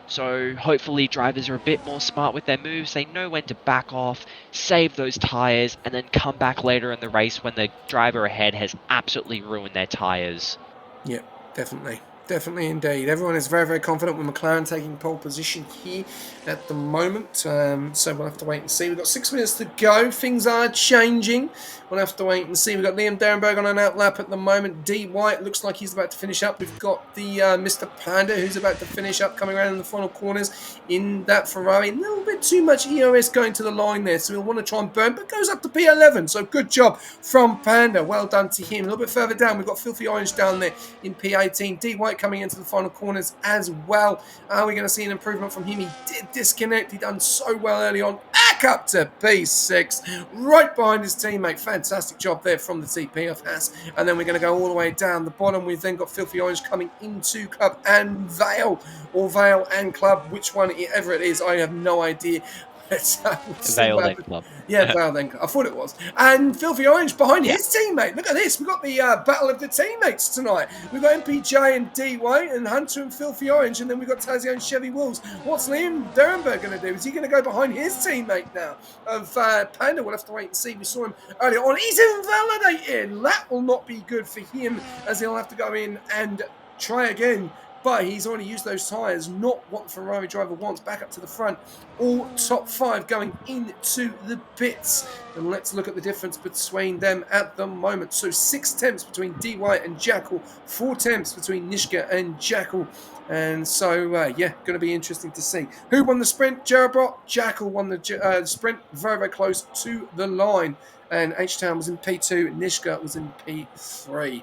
So hopefully drivers are a bit more smart with their moves. They know when to back off, save those tyres, and then come back later in the race when the driver ahead has absolutely ruined their tyres. Yeah, definitely. definitely indeed. Everyone is very, very confident with McLaren taking pole position here at the moment. So we'll have to wait and see. We've got 6 minutes to go. Things are changing. We'll have to wait and see. We've got Liam Derenberg on an outlap at the moment. D. White looks like he's about to finish up. We've got the Mr. Panda who's about to finish up, coming around in the final corners in that Ferrari. A little bit too much EOS going to the line there, so we'll want to try and burn, but goes up to P11. So good job from Panda. Well done to him. A little bit further down, we've got Filthy Orange down there in P18. D. White coming into the final corners as well. Are we going to see an improvement from him? He did disconnect. He done so well early on. Back up to P6, right behind his teammate. Fantastic job there from the TP of Haas. And then we're going to go all the way down the bottom. We've then got Filthy Orange coming into Club and Vale, or Vale and Club, which one ever it is, I have no idea. Vale then Club. Yeah, Vale then Club. I thought it was. And Filthy Orange behind Yeah. his teammate. Look at this. We've got the battle of the teammates tonight. We've got MPJ and D White and Hunter and Filthy Orange, and then we've got Tazio and Chevy Wolves. What's Liam Derenberg going to do? Is he going to go behind his teammate now of Panda? We'll have to wait and see. We saw him earlier on. He's invalidated. That will not be good for him, as he'll have to go in and try again. But he's already used those tyres, not what the Ferrari driver wants. Back up to the front, all top 5 going into the pits. And let's look at the difference between them at the moment. So 6 tenths between D White and Jackal, 4 tenths between Nishka and Jackal. And so, yeah, going to be interesting to see. Who won the sprint? Jerabot. Jackal won the sprint, very, very close to the line. And H-Town was in P2, Nishka was in P3.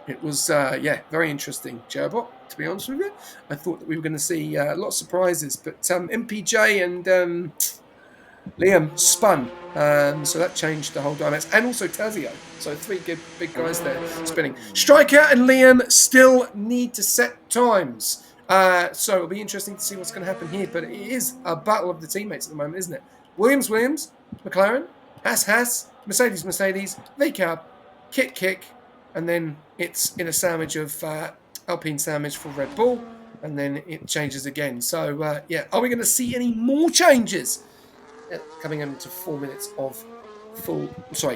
It was, yeah, very interesting, Jerabot, to be honest with you. I thought that we were going to see a lot of surprises, but MPJ and Liam spun, so that changed the whole dynamics. And also Tazio, so 3 good big guys there spinning. Striker and Liam still need to set times. So it'll be interesting to see what's going to happen here, but it is a battle of the teammates at the moment, isn't it? Williams, McLaren, Haas, Mercedes, VCAB, Kick, and then it's in a sandwich of Alpine sandwich for Red Bull, and then it changes again. So, yeah, are we going to see any more changes coming into 4 minutes of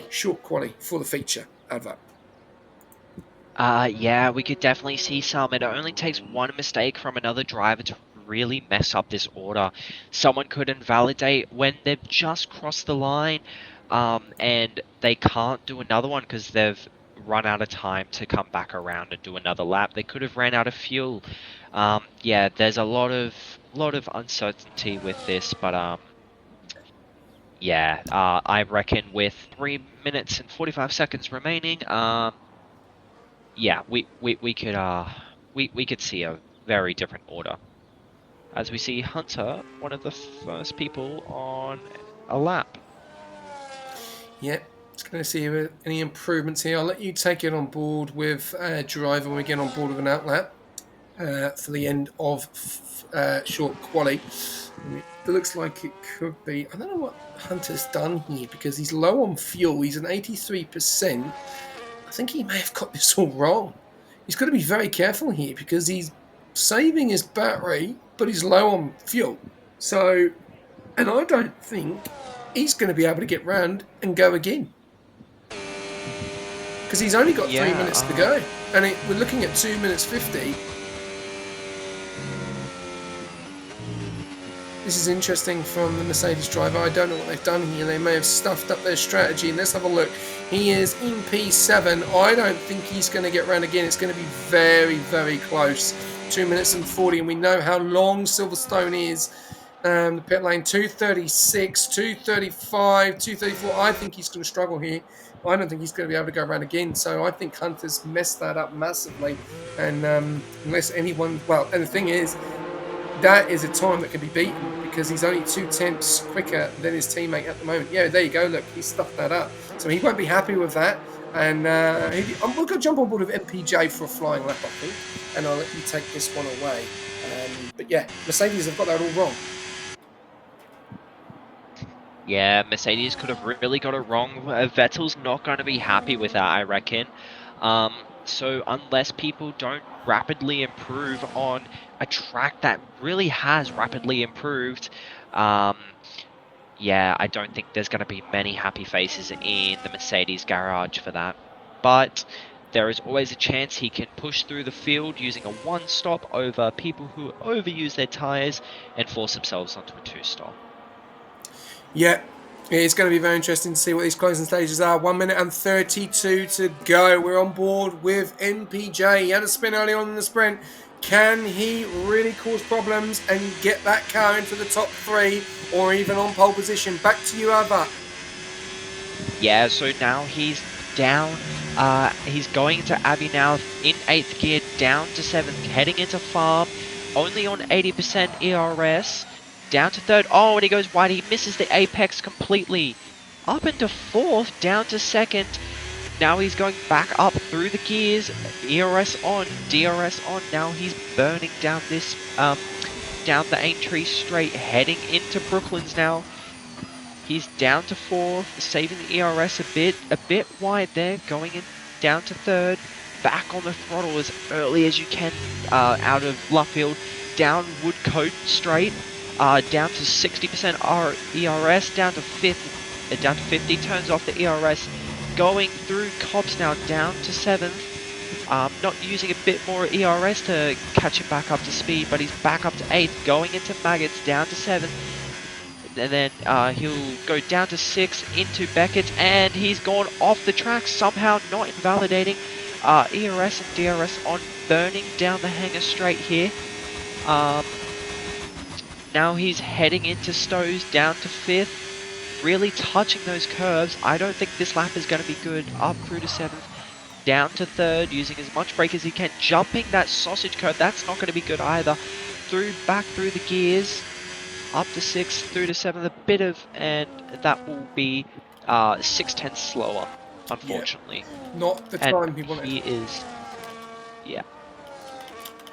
short quality for the feature advert? Yeah, we could definitely see some. It only takes one mistake from another driver to really mess up this order. Someone could invalidate when they've just crossed the line, and they can't do another one because they've run out of time to come back around and do another lap. They could have ran out of fuel. Yeah, there's a lot of uncertainty with this, but yeah, I reckon with 3 minutes and 45 seconds remaining, yeah, we could see a very different order. As we see Hunter, one of the first people on a lap. Yeah, it's going to see any improvements here. I'll let you take it on board with driver when we get on board with an outlap for the end of short quali. It looks like it could be. I don't know what Hunter's done here because he's low on fuel. He's an 83%. I think he may have got this all wrong. He's got to be very careful here because he's saving his battery, but he's low on fuel. So, and I don't think he's going to be able to get round and go again. Because he's only got 3 minutes to go. And we're looking at 2 minutes 50. This is interesting from the Mercedes driver. I don't know what they've done here. They may have stuffed up their strategy. Let's have a look. He is in P7. I don't think he's going to get round again. It's going to be very, very close. 2 minutes and 40. And we know how long Silverstone is. The pit lane, 2:36, 2:35, 2:34. I think he's going to struggle here. I don't think he's going to be able to go around again. So I think Hunter's messed that up massively. And unless anyone... Well, and the thing is, that is a time that can be beaten because he's only 2 tenths quicker than his teammate at the moment. Yeah, there you go. Look, he stuffed that up. So he won't be happy with that. And we're going to jump on board with MPJ for a flying lap, I think. And I'll let you take this one away. But yeah, Mercedes have got that all wrong. Yeah, Mercedes could have really got it wrong. Vettel's not going to be happy with that, I reckon. So unless people don't rapidly improve on a track that really has rapidly improved, yeah, I don't think there's going to be many happy faces in the Mercedes garage for that. But there is always a chance he can push through the field using a 1-stop over people who overuse their tyres and force themselves onto a 2-stop. Yeah, it's going to be very interesting to see what these closing stages are. 1 minute and 32 to go. We're on board with MPJ. He had a spin early on in the sprint. Can he really cause problems and get that car into the top 3 or even on pole position? Back to you, Ava. Yeah, so now he's down. He's going to Abbey now in 8th gear, down to 7th, heading into farm, only on 80% ERS, down to 3rd. Oh, and he goes wide. He misses the apex completely. Up into 4th, down to 2nd. Now he's going back up through the gears. ERS on, DRS on. Now he's burning down this, down the Aintree straight, heading into Brooklands now. He's down to 4th, saving the ERS a bit wide there, going in down to 3rd, back on the throttle as early as you can out of Luffield, down Woodcote straight, down to 60% ERS, down to 5th, down to 50, turns off the ERS, going through Cobbs now, down to 7th, not using a bit more ERS to catch him back up to speed, but he's back up to 8th, going into Maggots, down to 7th, and then he'll go down to 6 into Beckett, and he's gone off the track somehow, not invalidating. ERS and DRS on, burning down the hanger straight here. Now he's heading into Stows, down to 5th, really touching those curves. I don't think this lap is going to be good. Up through to 7th, down to 3rd, using as much brake as he can, jumping that sausage curve. That's not going to be good either. Back through the gears. Up to 6th, through to 7th, a bit of, and that will be 6/10 slower, unfortunately. Yeah, not the time he wanted. He is, yeah.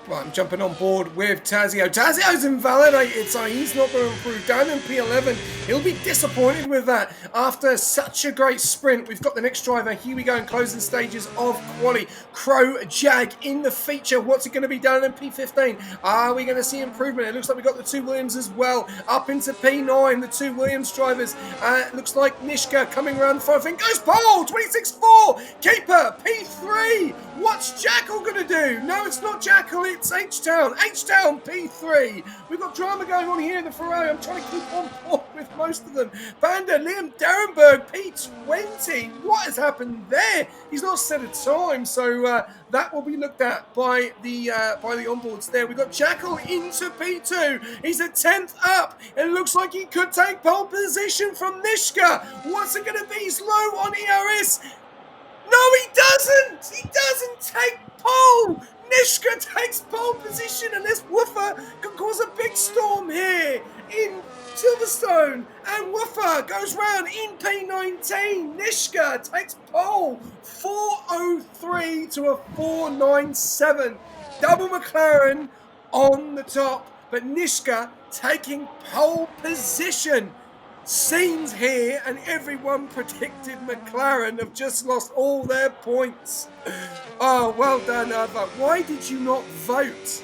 Right, I'm jumping on board with Tazio. Tazio's invalidated, so he's not going to improve. Down in P11, he'll be disappointed with that. After such a great sprint, we've got the next driver. Here we go in closing stages of quali. Crow Jag in the feature. What's it going to be down in P15? Are we going to see improvement? It looks like we've got the 2 Williams as well. Up into P9, the 2 Williams drivers. Looks like Nishka coming around the front. Thing goes pole, 26.4. Keeper, P3. What's Jackal going to do? No, it's not Jackal. It's H-Town. H-Town, P3. We've got drama going on here in the Ferrari. I'm trying to keep on board with most of them. Banda, Liam Derenberg, P20. What has happened there? He's not set a time, so that will be looked at by the onboards there. We've got Jackal into P2. He's a 10th up. It looks like he could take pole position from Nishka. What's it going to be? He's low on ERS. No, he doesn't! He doesn't take pole! Nishka takes pole position, and this woofer can cause a big storm here in Silverstone. And woofer goes round in P19. Nishka takes pole, 403 to a 497. Double McLaren on the top, but Nishka taking pole position. Scenes here, and everyone predicted McLaren have just lost all their points. Oh, well done, Ava. Why did you not vote?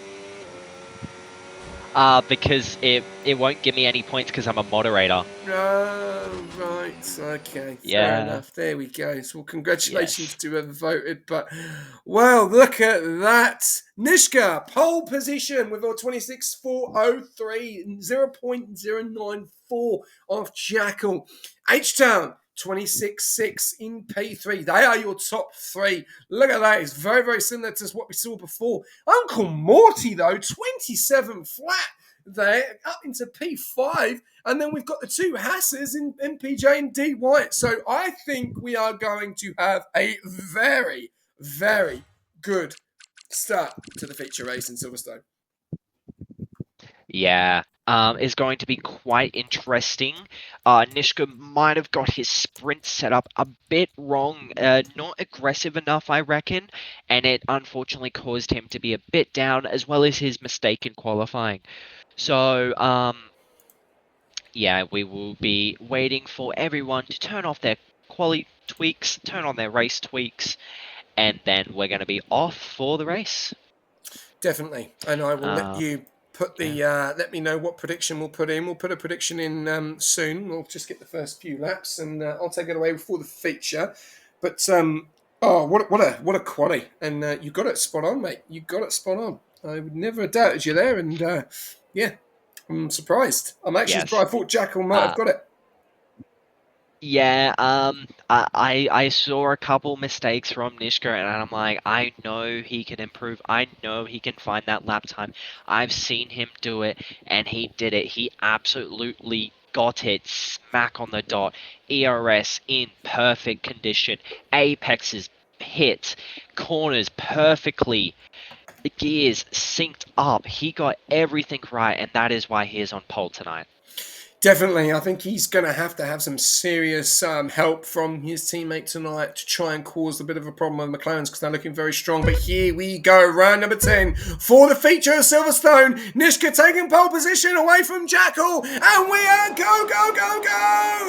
Because it won't give me any points because I'm a moderator. Oh, right. Okay. Yeah. Fair enough. There we go. So, well, congratulations to whoever voted. But, well, look at that. Nishka, pole position with a 26.403, 0.094 of Jackal. H-Town, 26.6 in P3. They are your top 3. Look at that. It's very, very similar to what we saw before. Uncle Morty, though, 27 flat there, up into P5. And then we've got the 2 Hasses in MPJ and D White. So I think we are going to have a very, very good start to the feature race in Silverstone. Yeah, is going to be quite interesting. Nishka might have got his sprint set up a bit wrong, not aggressive enough, I reckon, and it unfortunately caused him to be a bit down, as well as his mistake in qualifying. So, yeah, we will be waiting for everyone to turn off their quali tweaks, turn on their race tweaks, and then we're going to be off for the race. Definitely, and I will let you put the let me know what prediction we'll put in. We'll put a prediction in soon. We'll just get the first few laps, and I'll take it away before the feature. But Oh, what a quality! And you got it spot on, mate. You got it spot on. I would never have doubted you there, and yeah, I'm surprised. I'm actually Yes. surprised. I thought Jackal might have Uh, got it. Yeah, I saw a couple mistakes from Nishka, and I'm like, I know he can improve. I know he can find that lap time. I've seen him do it, and he did it. He absolutely got it smack on the dot. ERS in perfect condition. Apexes hit. Corners perfectly. The gears synced up. He got everything right, and that is why he is on pole tonight. Definitely, I think he's going to have some serious help from his teammate tonight to try and cause a bit of a problem with McLaren's because they're looking very strong. But here we go, round number 10 for the feature of Silverstone. Nishka taking pole position away from Jackal, and we are go.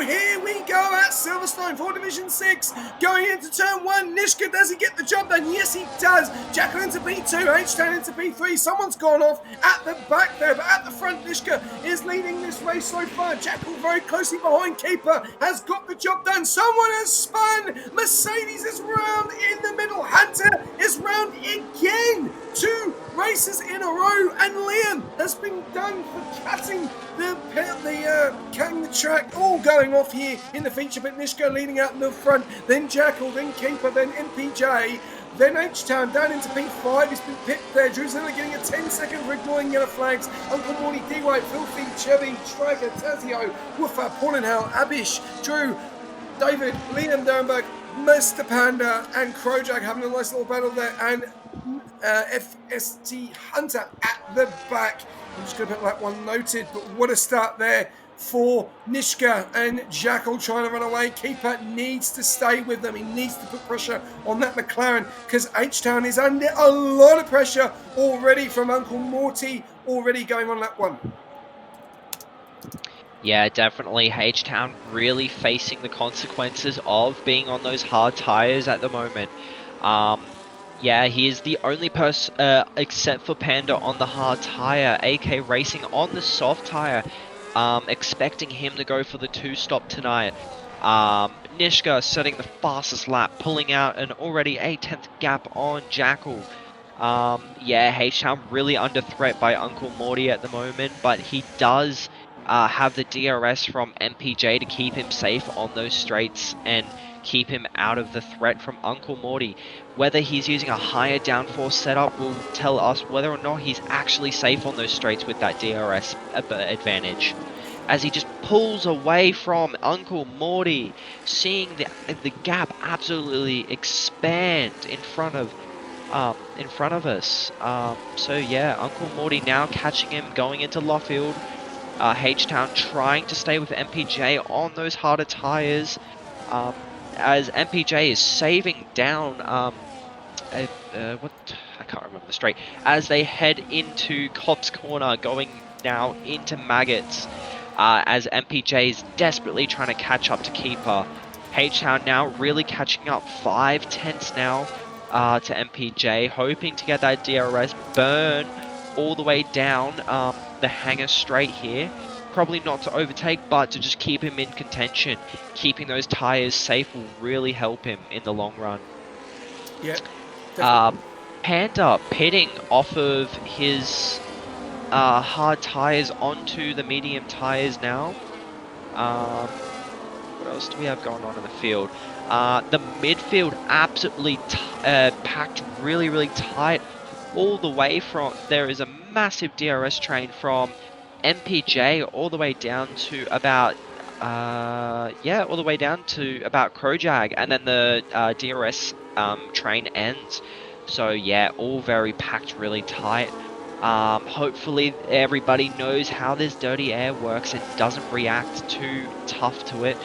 Here we go at Silverstone for Division 6, going into turn 1. Nishka, does he get the job done? Yes, he does. Jackal into P2, H-Town into P3. Someone's gone off at the back there, but at the front, Nishka is leading this race so far. Jackal very closely behind. Keeper has got the job done. Someone has spun. Mercedes is round in the middle. Hunter is round again. 2 races in a row, and Liam has been done for cutting the track. All going off here in the feature, but Nishka leading out in the front. Then Jackal, then Keeper, then MPJ. Then H-Town down into P5. He's been pipped there. Drew's only getting a 10-second for ignoring yellow flags. Uncle Morty, D-White, Filthy, Chevy, Striker, Tazio, Woofer, Paulinhau, Abish, Drew, David, Liam Dernberg, Mr. Panda, and Krojak having a nice little battle there. And FST Hunter at the back. I'm just going to put that one noted, but what a start there for Nishka, and Jackal trying to run away. Keeper needs to stay with them. He needs to put pressure on that McLaren because H-Town is under a lot of pressure already from Uncle Morty, already going on that one. Yeah, definitely. H-Town really facing the consequences of being on those hard tires at the moment. Yeah, he is the only person, except for Panda, on the hard tire. AK Racing on the soft tire. Expecting him to go for the 2-stop tonight. Nishka setting the fastest lap, pulling out an already 8/10 gap on Jackal. Yeah, H-Town really under threat by Uncle Morty at the moment, but he does have the DRS from MPJ to keep him safe on those straights and keep him out of the threat from Uncle Morty. Whether he's using a higher downforce setup will tell us whether or not he's actually safe on those straights with that DRS advantage. As he just pulls away from Uncle Morty, seeing the gap absolutely expand in front of us. So yeah, Uncle Morty now catching him going into Luffield. H-Town trying to stay with MPJ on those harder tires. As MPJ is saving down, I can't remember the straight, as they head into Cops Corner, going now into Maggots, as MPJ is desperately trying to catch up to Keeper. H-Town now really catching up, 5/10 now to MPJ, hoping to get that DRS burn all the way down the hangar straight here. Probably not to overtake, but to just keep him in contention. Keeping those tires safe will really help him in the long run. Yeah. Panda pitting off of his hard tires onto the medium tires now. What else do we have going on in the field? The midfield absolutely packed really tight all the way from... There is a massive DRS train from MPJ all the way down to about... all the way down to about Krojag, and then the DRS train ends. So yeah, all very packed really tight. Hopefully everybody knows how this dirty air works and doesn't react too tough to it.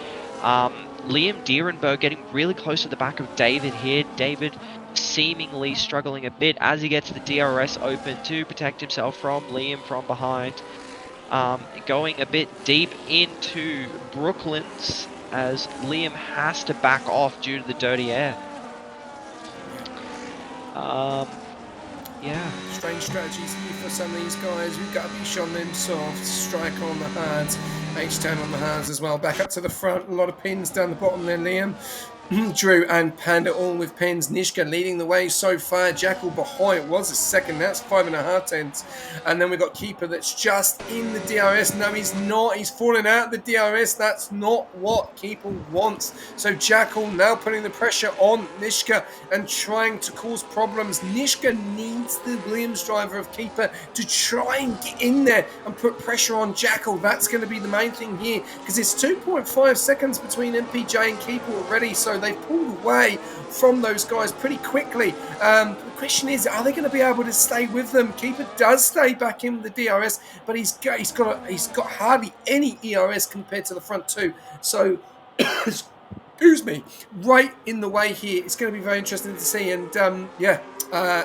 Liam Dierenberg getting really close to the back of David here. David seemingly struggling a bit as he gets the DRS open to protect himself from Liam from behind. Going a bit deep into Brooklands as Liam has to back off due to the dirty air. Yeah. Strange strategies here for some of these guys. We've got Abish on them soft, Striker on the hards, H-Town on the hards as well. Back up to the front, a lot of pins down the bottom there, Liam. Drew and Panda all with pins. Nishka leading the way so far. Jackal behind. It was a second. That's 5.5 tenths. And then we've got Keeper that's just in the DRS. No, he's not. He's falling out the DRS. That's not what Keeper wants. So Jackal now putting the pressure on Nishka and trying to cause problems. Nishka needs the Williams driver of Keeper to try and get in there and put pressure on Jackal. That's going to be the main thing here because it's 2.5 seconds between MPJ and Keeper already. So they've pulled away from those guys pretty quickly. The question is, are they going to be able to stay with them? Keeper does stay back in the DRS, but he's got hardly any ERS compared to the front two. So, excuse me, right in the way here. It's going to be very interesting to see. And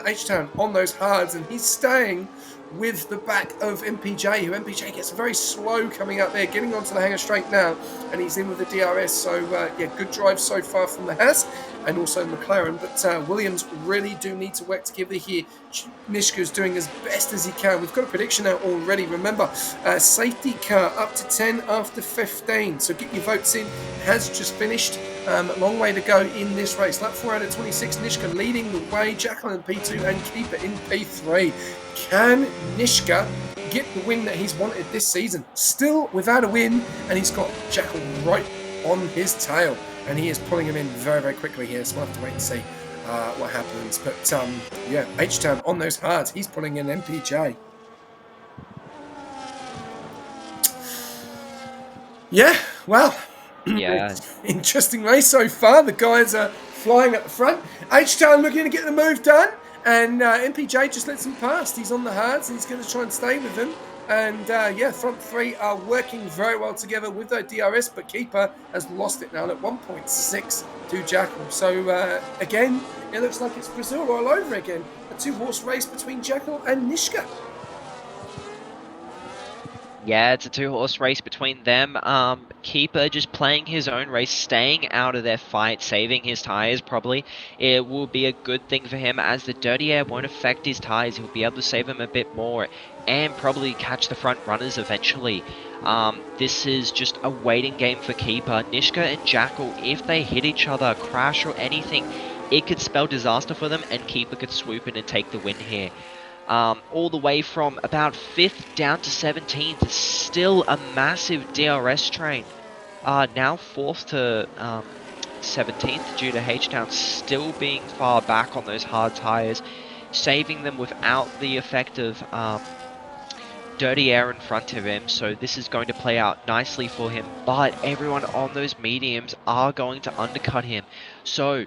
H-Town on those hards, and he's staying with the back of MPJ, who MPJ gets very slow coming out there, getting onto the hanger straight now, and he's in with the DRS. So, good drive so far from the Haas and also McLaren. But Williams really do need to work together here. Nishka's doing as best as he can. We've got a prediction out already. Remember, safety car up to 10 after 15. So get your votes in. Has just finished. A long way to go in this race. Lap 4 out of 26. Nishka leading the way. Jacqueline in P2 and Keeper in P3. Can Nishka get the win that he's wanted this season? Still without a win, and he's got Jackal right on his tail, and he is pulling him in very, very quickly here. So we'll have to wait and see what happens. But H-Town on those hards, he's pulling in MPJ. Yeah, well, Yeah. interesting race so far. The guys are flying at the front. H-Town looking to get the move done. And MPJ just lets him past. He's on the hards and he's going to try and stay with them. And front three are working very well together with their DRS, but Keeper has lost it now at 1.6 to Jackal. So again, it looks like it's Brazil all over again. A two-horse race between Jackal and Nishka. Yeah, it's a two-horse race between them. Keeper just playing his own race, staying out of their fight, saving his tyres probably. It will be a good thing for him as the dirty air won't affect his tyres. He'll be able to save them a bit more and probably catch the front runners eventually. This is just a waiting game for Keeper. Nishka and Jackal, if they hit each other, crash or anything, it could spell disaster for them and Keeper could swoop in and take the win here. All the way from about 5th down to 17th. It's still a massive DRS train. Now 4th to 17th due to H-Town still being far back on those hard tyres, saving them without the effect of dirty air in front of him. So this is going to play out nicely for him, but everyone on those mediums are going to undercut him. So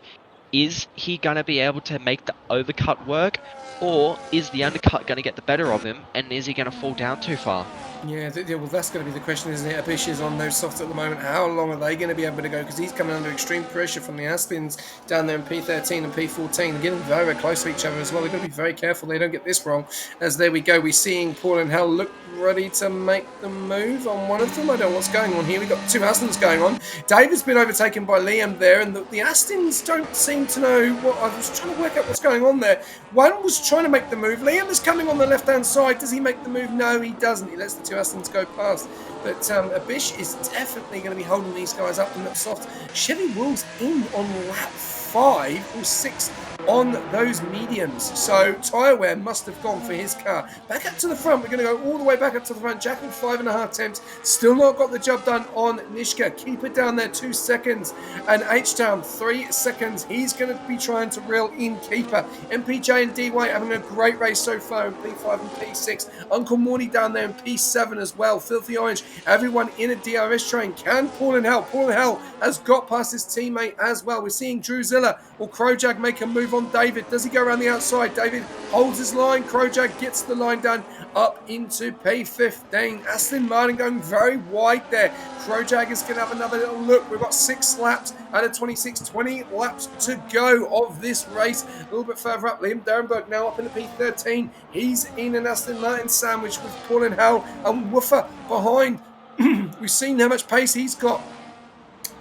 is he going to be able to make the overcut work? Or is the undercut going to get the better of him, and is he going to fall down too far? Yeah, well, that's going to be the question, isn't it? Abish is on those softs at the moment. How long are they going to be able to go? Because he's coming under extreme pressure from the Aspins down there in P13 and P14. They're getting very, very close to each other as well. They've got to be very careful they don't get this wrong. As there we go, we're seeing Paul and Hal look ready to make the move on one of them. I don't know what's going on here. We've got two Astons going on. David's been overtaken by Liam there, and the Astons don't seem to know what... I was trying to work out what's going on there. One was trying to make the move. Liam is coming on the left-hand side. Does he make the move? No, he doesn't. He lets the two Astons go past. But Abish is definitely going to be holding these guys up in the soft. Chevy Wolves in on lap 5 or 6 on those mediums. So tyre wear must have gone for his car. Back up to the front. We're going to go all the way back up to the front. Jackal 5.5 temps. Still not got the job done on Nishka. Keep it down there 2 seconds. And H-Town 3 seconds. He's going to be trying to reel in Keeper. MPJ and D-White having a great race so far in P5 and P6. Uncle Morty down there in P7 as well. Filthy Orange. Everyone in a DRS train. Can Paul and Hell. Paul and Hell has got past his teammate as well. We're seeing Drew Zilla or Crowjag make a move on David. Does he go around the outside? David holds his line. Crowjag gets the line done up into P15. Aston Martin going very wide there. Crowjag is going to have another little look. We've got 6 laps out of 26, 20 laps to go of this race. A little bit further up, Liam Derenberg now up in the P13. He's in an Aston Martin sandwich with Paul and Hal and Woofer behind. We've seen how much pace he's got.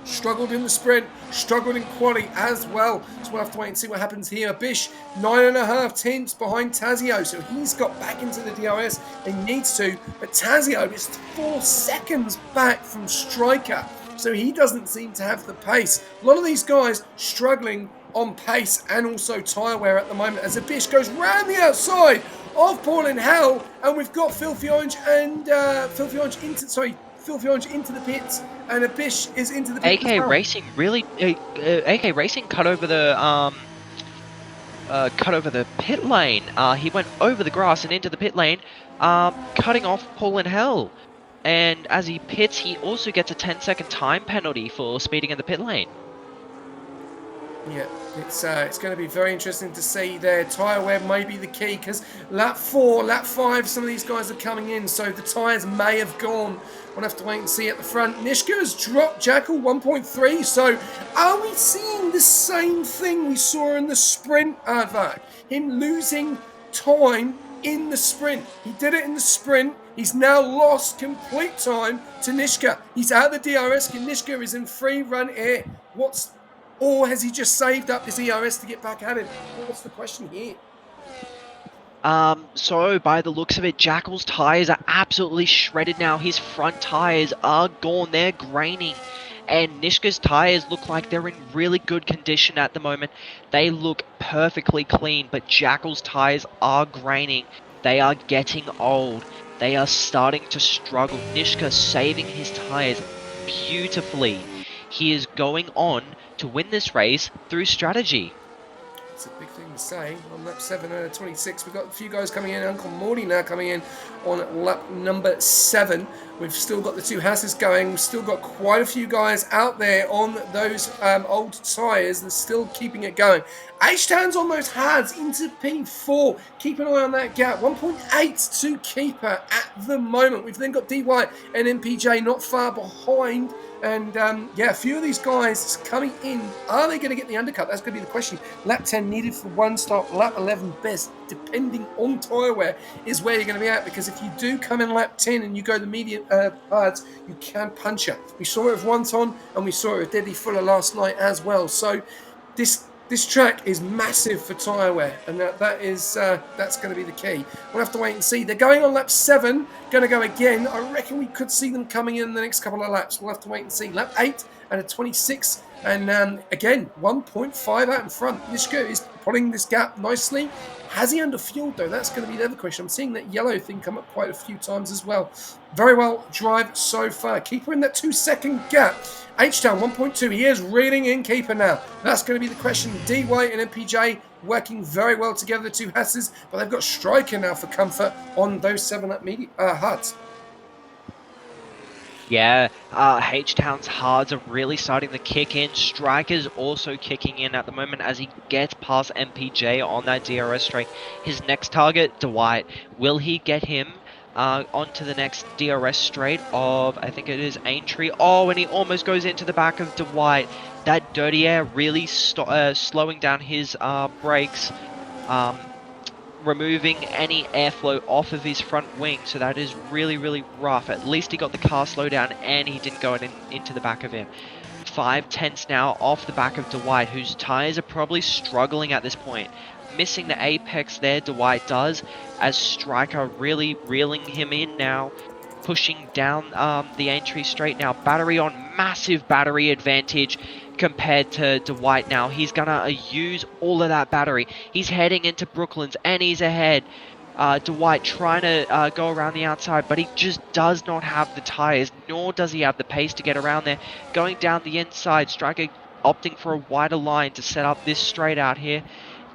Struggled in the sprint, struggled in quali as well. So we'll have to wait and see what happens here. Bish, 9.5 tenths behind Tazio. So he's got back into the DRS. He needs to. But Tazio is 4 seconds back from Striker. so he doesn't seem to have the pace. A lot of these guys struggling on pace and also tyre wear at the moment as Abish goes round the outside of Paul in Hell, and we've got Filthy Orange and Filthy Orange into the pits, and Abish is into the pit as AK well. Racing really, AK Racing cut over the pit lane. He went over the grass and into the pit lane, cutting off Paul in Hell. And as he pits, he also gets a 10-second time penalty for speeding in the pit lane. Yeah, it's going to be very interesting to see there. Tyre wear may be the key, because lap 4, lap 5, some of these guys are coming in, so the tyres may have gone. We'll have to wait and see at the front. Nishka has dropped Jackal 1.3, so are we seeing the same thing we saw in the sprint, Advak? Him losing time in the sprint. He did it in the sprint. He's now lost complete time to Nishka. He's out of the DRS, and Nishka is in free run air. Or has he just saved up his ERS to get back at him? What's the question here? So by the looks of it, Jackal's tyres are absolutely shredded now. His front tyres are gone. They're graining. And Nishka's tyres look like they're in really good condition at the moment. They look perfectly clean, but Jackal's tyres are graining. They are getting old. They are starting to struggle. Nishka saving his tyres beautifully. He is going on to win this race through strategy. It's a big thing to say. On lap 7 out of 26, we've got a few guys coming in. Uncle Morty now coming in on lap number 7. We've still got the two Hasses going. We've still got quite a few guys out there on those old tyres and still keeping it going. H-Town's on those hards into P4. Keep an eye on that gap. 1.8 to Keeper at the moment. We've then got DY and MPJ not far behind. And a few of these guys coming in. Are they going to get the undercut? That's going to be the question. Lap 10 needed for one stop. Lap 11 best, depending on tyre wear, is where you're going to be at. Because if you do come in lap 10 and you go the medium parts, you can puncture. We saw it with Wonton, and we saw it with Deadly Fuller last night as well. So this track is massive for tyre wear, and that's going to be the key. We'll have to wait and see. They're going on lap 7, going to go again. I reckon we could see them coming in the next couple of laps. We'll have to wait and see. Lap 8 and a 26, and again, 1.5 out in front. Nishka is pulling this gap nicely. Has he underfueled though? That's going to be the other question. I'm seeing that yellow thing come up quite a few times as well. Very well drive so far. Keeper in that 2-second gap. H-Town 1.2. He is reeling in Keeper now. That's going to be the question. DY and MPJ working very well together, the two Hasses, but they've got Striker now for comfort on those 7-up huts. Yeah, H-Town's hards are really starting to kick in. Striker's also kicking in at the moment as he gets past MPJ on that DRS straight. His next target, Dwight. Will he get him onto the next DRS straight of, I think it is Aintree? Oh, and he almost goes into the back of Dwight. That dirty air really slowing down his brakes. Removing any airflow off of his front wing, so that is really, really rough. At least he got the car slowed down and he didn't go into the back of him. 5 tenths now off the back of Dwight, whose tyres are probably struggling at this point. Missing the apex there, Dwight does, as Striker really reeling him in now. Pushing down the entry straight now. Battery on, massive battery advantage compared to Dwight now. He's gonna use all of that battery. He's heading into Brooklands and he's ahead. Dwight trying to go around the outside, but he just does not have the tyres, nor does he have the pace to get around there. Going down the inside, Striker opting for a wider line to set up this straight out here.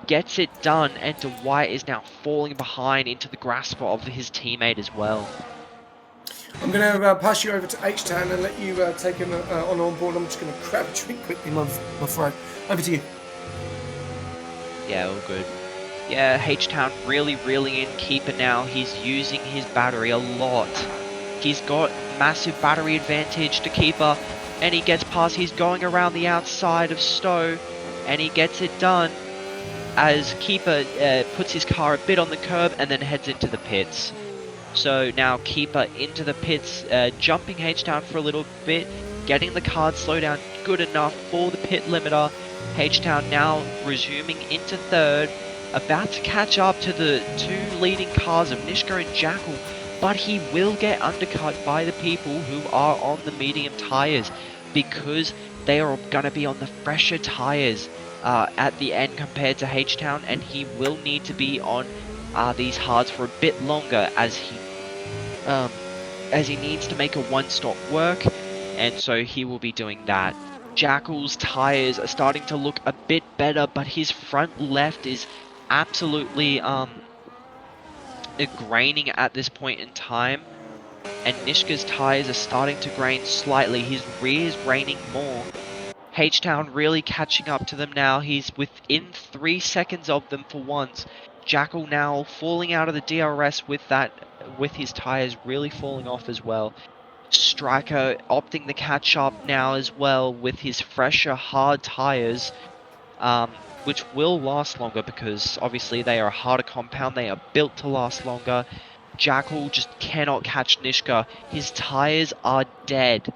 Gets it done, and Dwight is now falling behind into the grasp of his teammate as well. I'm going to pass you over to H-Town and let you take him on board. I'm just going to grab a drink quickly, my friend. Over to you. Yeah, all good. Yeah, H-Town really reeling in Keeper now. He's using his battery a lot. He's got massive battery advantage to Keeper, and he gets past. He's going around the outside of Stowe, and he gets it done as Keeper puts his car a bit on the curb and then heads into the pits. So now Keeper into the pits, jumping H-Town for a little bit, getting the car slow down good enough for the pit limiter. H-Town now resuming into third, about to catch up to the two leading cars of Nishka and Jackal, but he will get undercut by the people who are on the medium tyres. because they are going to be on the fresher tyres at the end compared to H-Town, and he will need to be on these hards for a bit longer as he needs to make a one-stop work, and so he will be doing that. Jackal's tyres are starting to look a bit better, but his front left is absolutely graining at this point in time, and Nishka's tyres are starting to grain slightly. His rear is graining more. H-Town really catching up to them now. He's within 3 seconds of them for once. Jackal now falling out of the DRS with his tyres really falling off as well. Striker opting to catch up now as well with his fresher hard tyres, which will last longer because obviously they are a harder compound. They are built to last longer. Jackal just cannot catch Nishka. His tyres are dead.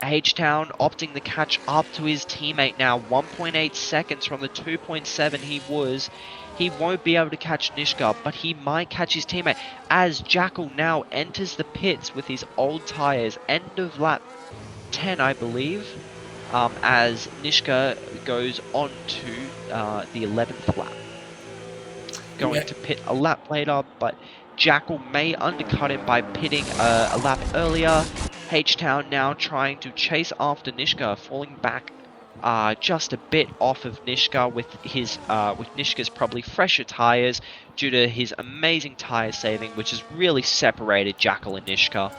H-Town opting to catch up to his teammate now. 1.8 seconds from the 2.7 he was. He won't be able to catch Nishka, but he might catch his teammate as Jackal now enters the pits with his old tyres. End of lap 10, I believe, as Nishka goes on to the 11th lap. Going to pit a lap later, but Jackal may undercut him by pitting a lap earlier. H-Town now trying to chase after Nishka, falling back just a bit off of Nishka with Nishka's probably fresher tyres due to his amazing tyre saving, which has really separated Jackal and Nishka.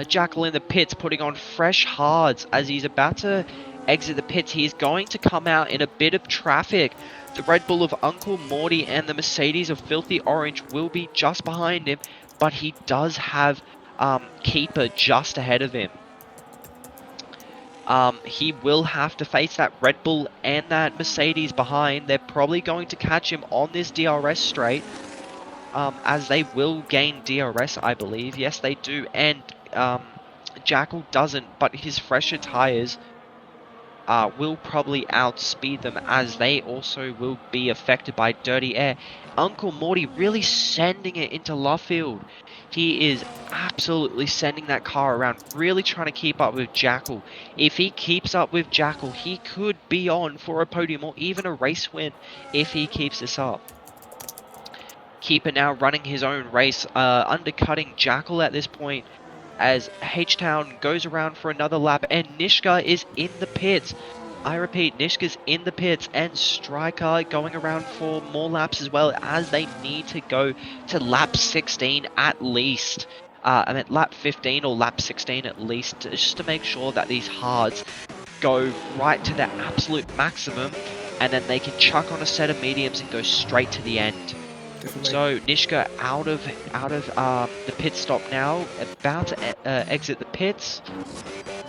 Jackal in the pits putting on fresh hards as he's about to exit the pits. He's going to come out in a bit of traffic. The Red Bull of Uncle Morty and the Mercedes of Filthy Orange will be just behind him, but he does have Keeper just ahead of him. He will have to face that Red Bull and that Mercedes behind. They're probably going to catch him on this DRS straight, as they will gain DRS, I believe. Yes, they do, and Jackal doesn't, but his fresher tyres will probably outspeed them as they also will be affected by dirty air. Uncle Morty really sending it into Luffield. He is absolutely sending that car around, really trying to keep up with Jackal. If he keeps up with Jackal, he could be on for a podium or even a race win if he keeps this up. Keeper now running his own race, undercutting Jackal at this point as H-Town goes around for another lap, and Nishka is in the pits. I repeat, Nishka's in the pits, and Striker going around for more laps as well, as they need to go to lap 16 at least. I meant lap 15 or lap 16 at least, just to make sure that these hards go right to their absolute maximum, and then they can chuck on a set of mediums and go straight to the end. Definitely. So Nishka out of the pit stop now, about to exit the pits.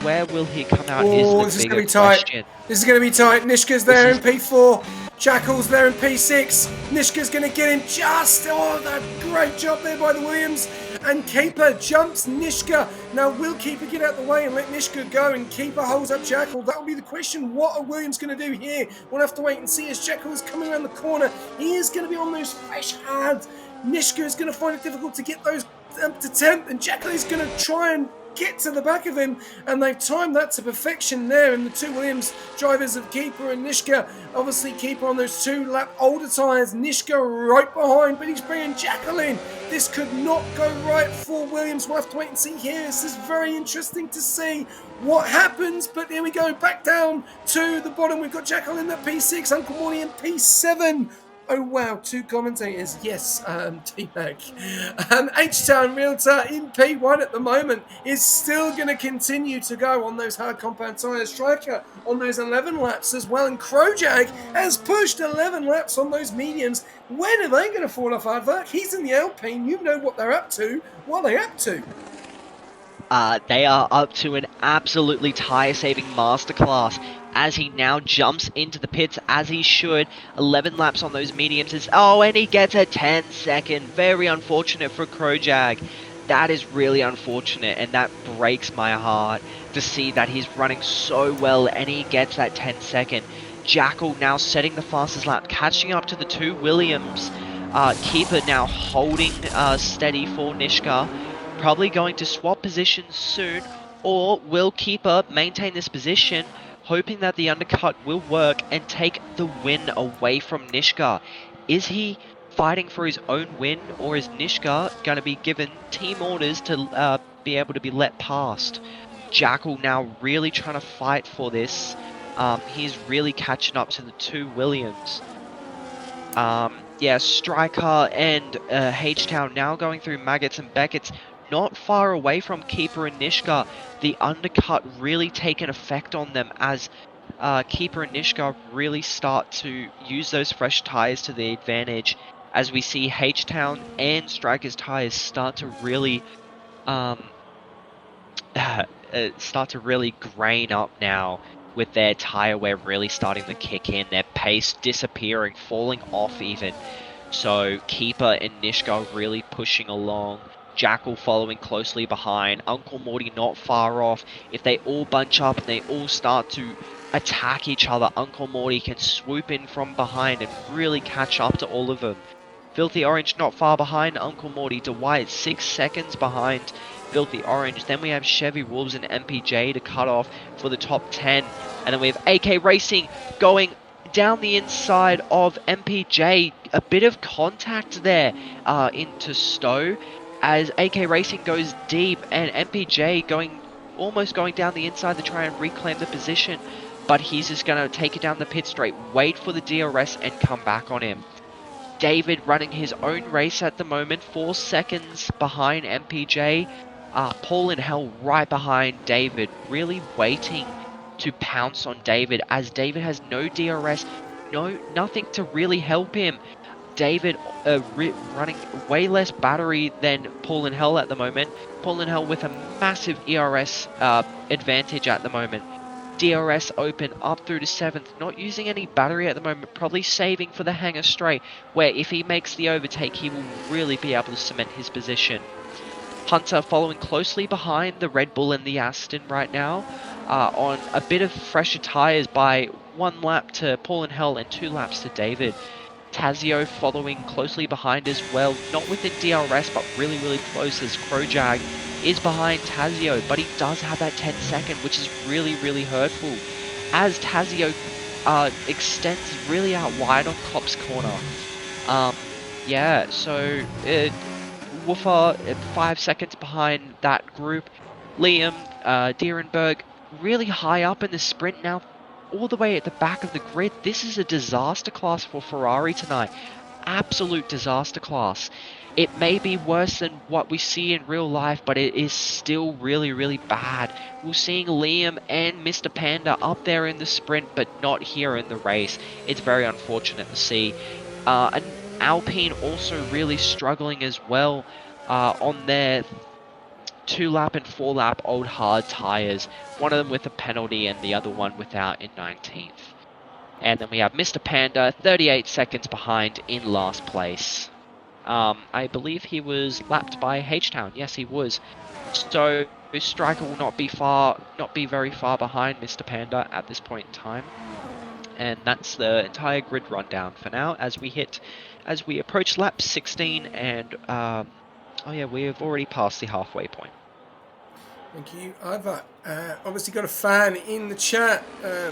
Where will he come out? This is going to be tight. This is going to be tight. Nishka's there in P4. Jackal's there in P6. Nishka's going to get him just. Oh, that great job there by the Williams. And Keeper jumps Nishka. Now, will Keeper get out the way and let Nishka go? And Keeper holds up Jackal. That'll be the question. What are Williams going to do here? We'll have to wait and see as Jackal is coming around the corner. He is going to be on those fresh hards. Nishka is going to find it difficult to get those up to 10th. And Jackal is going to try and get to the back of him, and they've timed that to perfection there. And the two Williams drivers of Keeper and Nishka, obviously Keeper on those 2 lap older tyres, Nishka right behind, but he's bringing Jackal in. This could not go right for Williams. We'll have to wait and see here. This is very interesting to see what happens, but here we go, back down to the bottom. We've got Jackal in that P6, Uncle Morty in P7. Oh wow, 2 commentators. Yes, T-Mac. H-Town Realtor in P1 at the moment is still going to continue to go on those hard compound tyres. Striker on those 11 laps as well. And Krojak has pushed 11 laps on those mediums. When are they going to fall off Aardvark? He's in the Alpine. You know what they're up to. What are they up to? They are up to an absolutely tyre-saving masterclass as he now jumps into the pits as he should. 11 laps on those mediums. And he gets a 10-second. Very unfortunate for Krojak. That is really unfortunate, and that breaks my heart to see that he's running so well and he gets that 10-second. Jackal now setting the fastest lap, catching up to the 2 Williams. Keeper now holding steady for Nishka. probably going to swap positions soon, or will Keeper maintain this position, hoping that the undercut will work and take the win away from Nishka? Is he fighting for his own win, or is Nishka going to be given team orders to be able to be let past? Jackal now really trying to fight for this. He's really catching up to the two Williams. Yeah, Striker and H-Town now going through Maggots and Beckett's, not far away from Keeper and Nishka. The undercut really taking effect on them as Keeper and Nishka really start to use those fresh tyres to their advantage, as we see H-Town and Striker's tyres start to really grain up now, with their tyre wear really starting to kick in, their pace disappearing, falling off even. So Keeper and Nishka really pushing along. Jackal following closely behind. Uncle Morty not far off. If they all bunch up and they all start to attack each other, Uncle Morty can swoop in from behind and really catch up to all of them. Filthy Orange not far behind Uncle Morty. Dwight 6 seconds behind Filthy Orange. Then we have Chevy Wolves and MPJ to cut off for the top 10. And then we have AK Racing going down the inside of MPJ. A bit of contact there into Stowe, as AK Racing goes deep and MPJ almost going down the inside to try and reclaim the position. But he's just going to take it down the pit straight, wait for the DRS and come back on him. David running his own race at the moment, 4 seconds behind MPJ. Paul and Hell right behind David, really waiting to pounce on David, as David has no DRS, nothing to really help him. David running way less battery than Paul and Hell at the moment. Paul and Hell with a massive ERS advantage at the moment. DRS open up through to 7th, not using any battery at the moment, probably saving for the hangar straight, where if he makes the overtake, he will really be able to cement his position. Hunter following closely behind the Red Bull and the Aston right now, on a bit of fresher tyres by 1 lap to Paul and Hell and 2 laps to David. Tazio following closely behind as well, not within DRS, but really, really close, as Crowjag is behind Tazio, but he does have that 10 second, which is really, really hurtful, as Tazio extends really out wide on Cop's corner. Yeah, so Woofer 5 seconds behind that group. Liam, Dierenberg really high up in the sprint now, all the way at the back of the grid. This is a disaster class for Ferrari tonight. Absolute disaster class. It may be worse than what we see in real life, but it is still really, really bad. We're seeing Liam and Mr. Panda up there in the sprint, but not here in the race. It's very unfortunate to see. And Alpine also really struggling as well on their 2-lap and 4-lap old hard tyres. One of them with a penalty and the other one without in 19th. And then we have Mr. Panda, 38 seconds behind in last place. I believe he was lapped by H-Town. Yes, he was. So Striker will not be very far behind Mr. Panda at this point in time. And that's the entire grid rundown for now, as we approach lap 16, and oh yeah, we have already passed the halfway point. Thank you, Ivor. Obviously got a fan in the chat.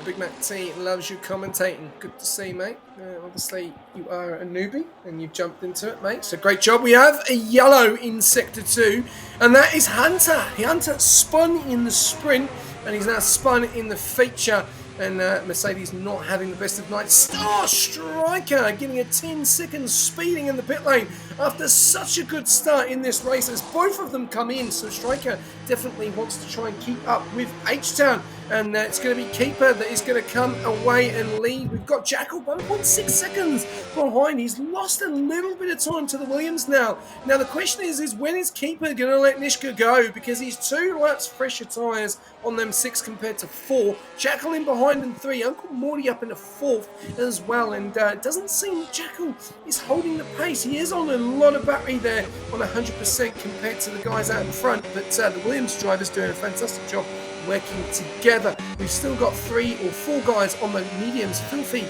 Big Mac T loves you commentating. Good to see, mate. Obviously, you are a newbie and you've jumped into it, mate. So great job. We have a yellow in Sector 2, and that is Hunter. Hunter spun in the sprint, and he's now spun in the feature. And Mercedes not having the best of nights. Oh, Striker getting a 10 seconds speeding in the pit lane after such a good start in this race, as both of them come in. So Striker definitely wants to try and keep up with H-Town. And it's going to be Keeper that is going to come away and lead. We've got Jackal 1.6 seconds behind. He's lost a little bit of time to the Williams now. Now the question is when is Keeper going to let Nishka go? Because he's 2 laps fresher tyres on them 6 compared to 4. Jackal in behind in 3. Uncle Morty up in a 4th as well. And it doesn't seem Jackal is holding the pace. He is on a lot of battery there, on 100% compared to the guys out in front. But the Williams driver's doing a fantastic job working together. We've still got 3 or 4 guys on the mediums. Filthy,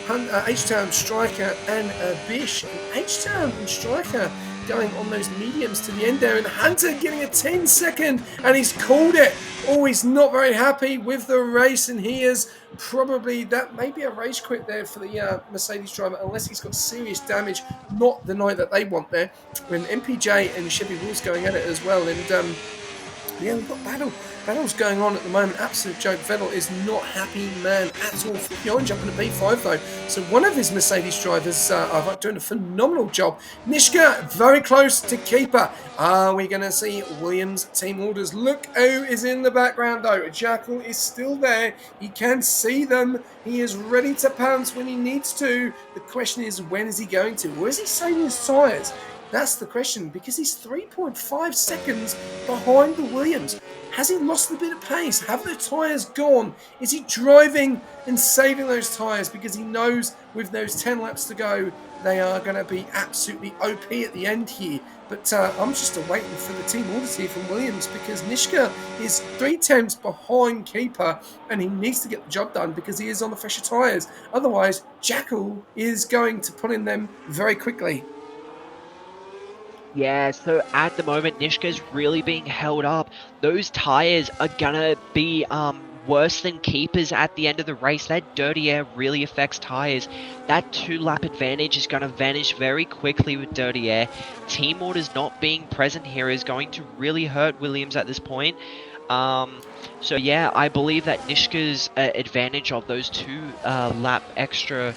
H-Town, Striker and Bish. And H-Town and Striker going on those mediums to the end there, and Hunter getting a 10-second, and he's called it. Oh, he's not very happy with the race, and he is probably, that may be a race quit there for the Mercedes driver, unless he's got serious damage, not the night that they want there. When MPJ and Chevy Wolves going at it as well, and yeah, we've got battles going on at the moment. Absolute joke. Vettel is not happy man at all. Behind jumping to P5 though. So one of his Mercedes drivers are doing a phenomenal job. Nishka very close to keeper. Are we going to see Williams team orders? Look who is in the background though. Jackal is still there. He can see them. He is ready to pounce when he needs to. The question is, when is he going to? Or is he saving his tyres? That's the question, because he's 3.5 seconds behind the Williams. Has he lost a bit of pace? Have the tyres gone? Is he driving and saving those tyres because he knows with those 10 laps to go, they are going to be absolutely OP at the end here? But I'm just waiting for the team orders here from Williams, because Nishka is 3 tenths behind keeper and he needs to get the job done because he is on the fresher tyres. Otherwise, Jackal is going to put in them very quickly. Yeah, so at the moment, Nishka's really being held up. Those tyres are gonna be worse than keepers at the end of the race. That dirty air really affects tyres. That 2-lap advantage is gonna vanish very quickly with dirty air. Team orders not being present here is going to really hurt Williams at this point. So yeah, I believe that Nishka's advantage of those 2-lap extra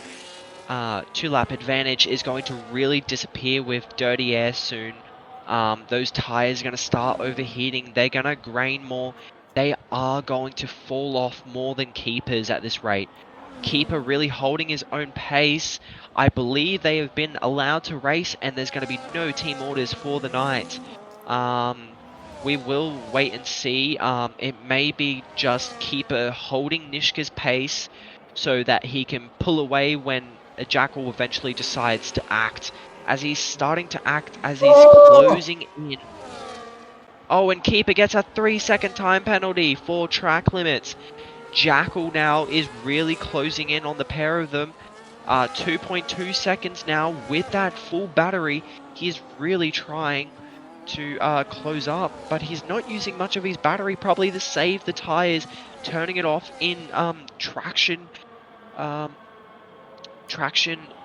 2-lap advantage is going to really disappear with dirty air soon. Those tires are going to start overheating. They're going to grain more. They are going to fall off more than keepers at this rate. Keeper really holding his own pace. I believe they have been allowed to race, and there's going to be no team orders for the night. We will wait and see. It may be just Keeper holding Nishka's pace so that he can pull away when Jackal eventually decides to act. As he's starting to act, as he's closing in. Oh, and Keeper gets a 3-second time penalty for track limits. Jackal now is really closing in on the pair of them. 2.2 seconds now with that full battery. He is really trying to close up, but he's not using much of his battery, probably to save the tires, turning it off in traction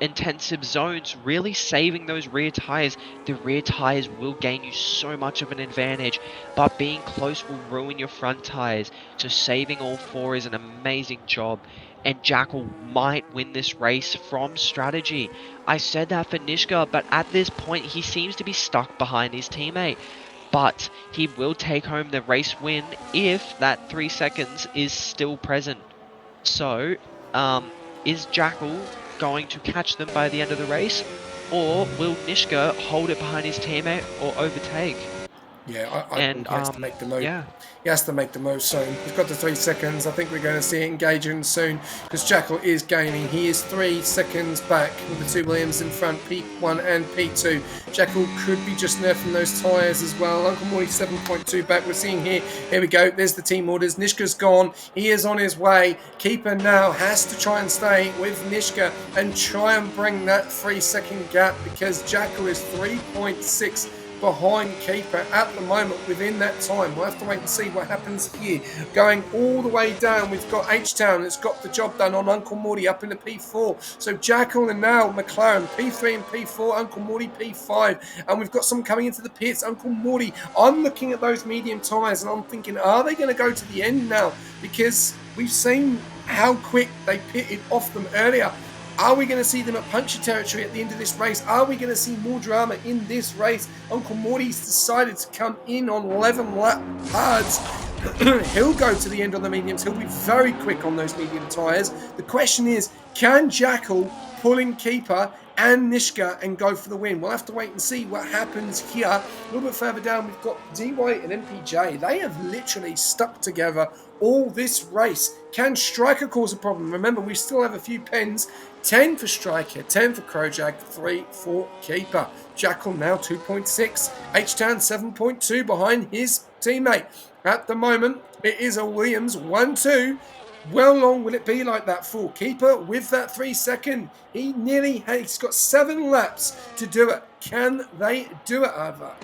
intensive zones, really saving those rear tires. The rear tires will gain you so much of an advantage, but being close will ruin your front tires. So saving all 4 is an amazing job, and Jackal might win this race from strategy. I said that for Nishka, but at this point he seems to be stuck behind his teammate. But he will take home the race win if that 3 seconds is still present. So, is Jackal going to catch them by the end of the race, or will Nishka hold it behind his teammate or overtake? Yeah, I think he has to make the move. Yeah. He has to make the move soon. He's got the 3 seconds. I think we're going to see it engaging soon, because Jackal is gaining. He is 3 seconds back with the 2 Williams in front, P1 and P2. Jackal could be just nerfing those tyres as well. Uncle Morty 7.2 back. We're seeing here. Here we go. There's the team orders. Nishka's gone. He is on his way. Keeper now has to try and stay with Nishka and try and bring that 3-second gap, because Jackal is 3.6 behind keeper at the moment within that time. We'll have to wait and see what happens here. Going all the way down, we've got H-Town that's got the job done on Uncle Morty up into P4. So Jackal and now McLaren, P3 and P4, Uncle Morty P5. And we've got some coming into the pits. Uncle Morty, I'm looking at those medium tyres and I'm thinking, are they going to go to the end now? Because we've seen how quick they pitted off them earlier. Are we going to see them at puncture territory at the end of this race? Are we going to see more drama in this race? Uncle Morty's decided to come in on 11 lap hards. He'll go to the end on the mediums. He'll be very quick on those medium tyres. The question is, can Jackal pull in keeper and Nishka and go for the win? We'll have to wait and see what happens here. A little bit further down, we've got D-White and MPJ. They have literally stuck together all this race. Can Striker cause a problem? Remember, we still have a few pens. 10 for Striker, 10 for Krojak, 3 for Keeper. Jackal now 2.6. H-Town 7.2 behind his teammate. At the moment, it is a Williams 1-2. How long will it be like that for Keeper with that 3 second? He's got 7 laps to do it. Can they do it, Ava?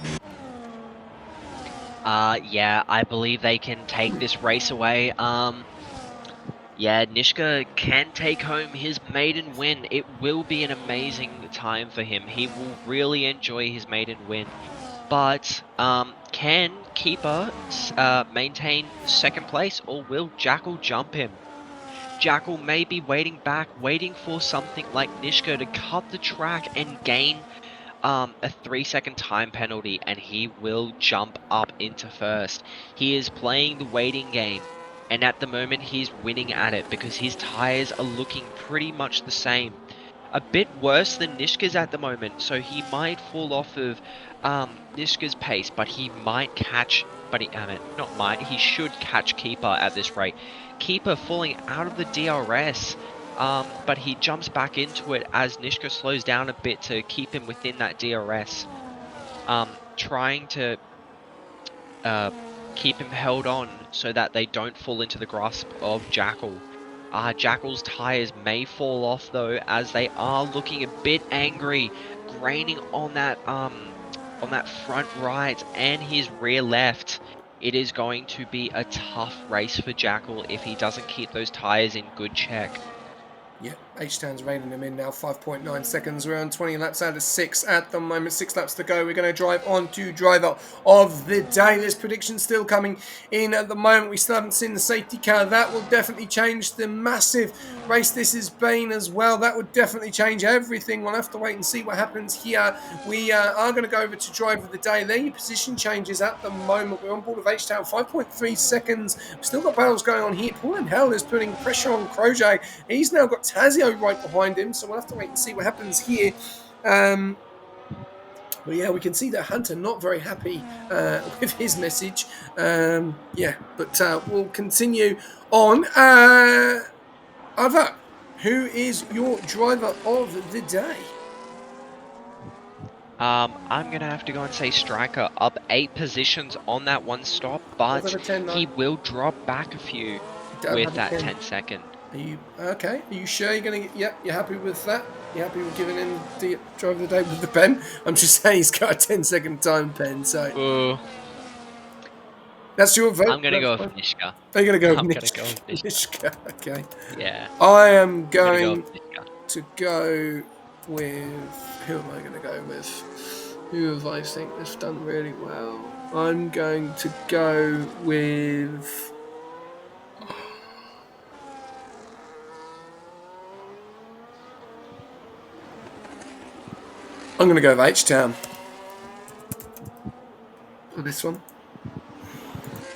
Yeah, I believe they can take this race away. Yeah, Nishka can take home his maiden win. It will be an amazing time for him. He will really enjoy his maiden win. But can Keeper maintain second place, or will Jackal jump him? Jackal may be waiting back, waiting for something like Nishka to cut the track and gain a 3-second time penalty, and he will jump up into first. He is playing the waiting game, and at the moment he's winning at it because his tires are looking pretty much the same. A bit worse than Nishka's at the moment, so he might fall off of Nishka's pace, but he might catch, he should catch Keeper at this rate. Keeper falling out of the DRS, but he jumps back into it as Nishka slows down a bit to keep him within that DRS, trying to keep him held on so that they don't fall into the grasp of Jackal. Jackal's tires may fall off though, as they are looking a bit angry, graining on that front right and his rear left. It is going to be a tough race for Jackal if he doesn't keep those tires in good check. Yeah, H-Town's reining him in now, 5.9 seconds. We're on 20 laps out of 6 at the moment. 6 laps to go. We're going to drive on to driver of the day. There's predictions still coming in at the moment. We still haven't seen the safety car. That will definitely change the massive race this has been as well. That would definitely change everything. We'll have to wait and see what happens here. We are going to go over to driver of the day. There are your position changes at the moment. We're on board of H-Town, 5.3 seconds. We've still got battles going on here. Paul and Hell is putting pressure on Krojak. He's now got Tazio right behind him, so we'll have to wait and see what happens here. But yeah, we can see that Hunter not very happy with his message. But we'll continue on. Ava, who is your driver of the day? I'm going to have to go and say Striker, up 8 positions on that one stop, but he will drop back a few with that 10 second. Are you okay? Are you sure you're going to get... Yep, you're happy with that? You're happy with giving him the driver of the day with the pen? I'm just saying he's got a 10-second time pen, so... That's your vote? I'm going to go with Nishka. Are you going to go with Nishka? Okay. Yeah. I am going to go with... Who am I going to go with? Who have I think has done really well? I'm going to go with... I'm going to go with H-Town for this one.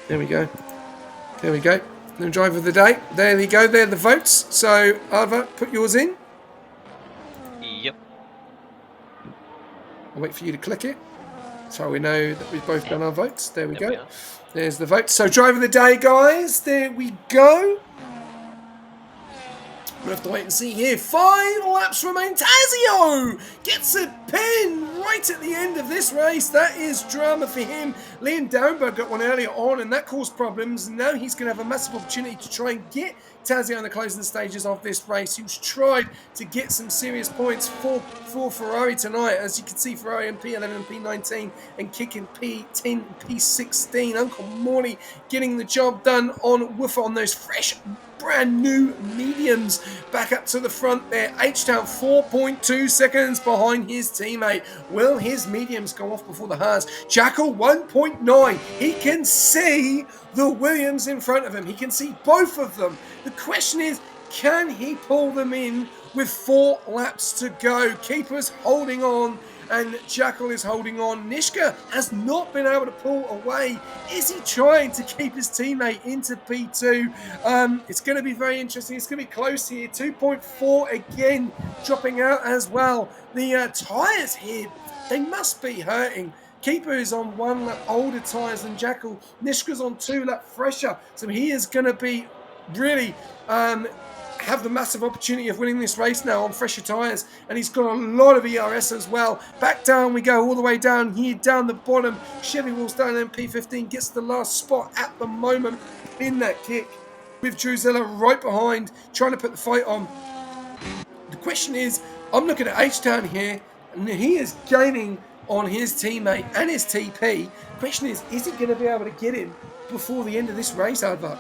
There we go. There we go. The driver of the day. There we go. There are the votes. So, Ava, put yours in. Yep. I'll wait for you to click it. So we know that we've both done our votes. There we go. There's the vote. So, driver of the day, guys. There we go. We'll have to wait and see here. 5 laps remain. Tazio gets a pin right at the end of this race. That is drama for him. Liam Downberg got one earlier on, and that caused problems. Now he's going to have a massive opportunity to try and get Tazio in the closing stages of this race. He's tried to get some serious points for Ferrari tonight. As you can see, Ferrari in P11 and P19 and kicking P10 and P16. Uncle Morty getting the job done on Woofer on those fresh brand new mediums. Back up to the front there. H-Town 4.2 seconds behind his teammate. Will his mediums go off before the hards? Jackal 1.9. He can see the Williams in front of him. He can see both of them. The question is, can he pull them in with 4 laps to go? Keeper's holding on and Jackal is holding on. Nishka has not been able to pull away. Is he trying to keep his teammate into P2? It's going to be very interesting. It's going to be close here. 2.4 again, dropping out as well. The tyres here, they must be hurting. Keeper is on 1 lap older tyres than Jackal. Nishka's on 2 lap fresher. So he is going to be really... have the massive opportunity of winning this race now on fresher tyres, and he's got a lot of ERS as well. Back down we go, all the way down here, down the bottom. Chevy Walls down in P15 gets the last spot at the moment in that kick. with Drusilla right behind, trying to put the fight on. The question is, I'm looking at H-Town here, and he is gaining on his teammate and his TP. Question is he going to be able to get him before the end of this race, Adva?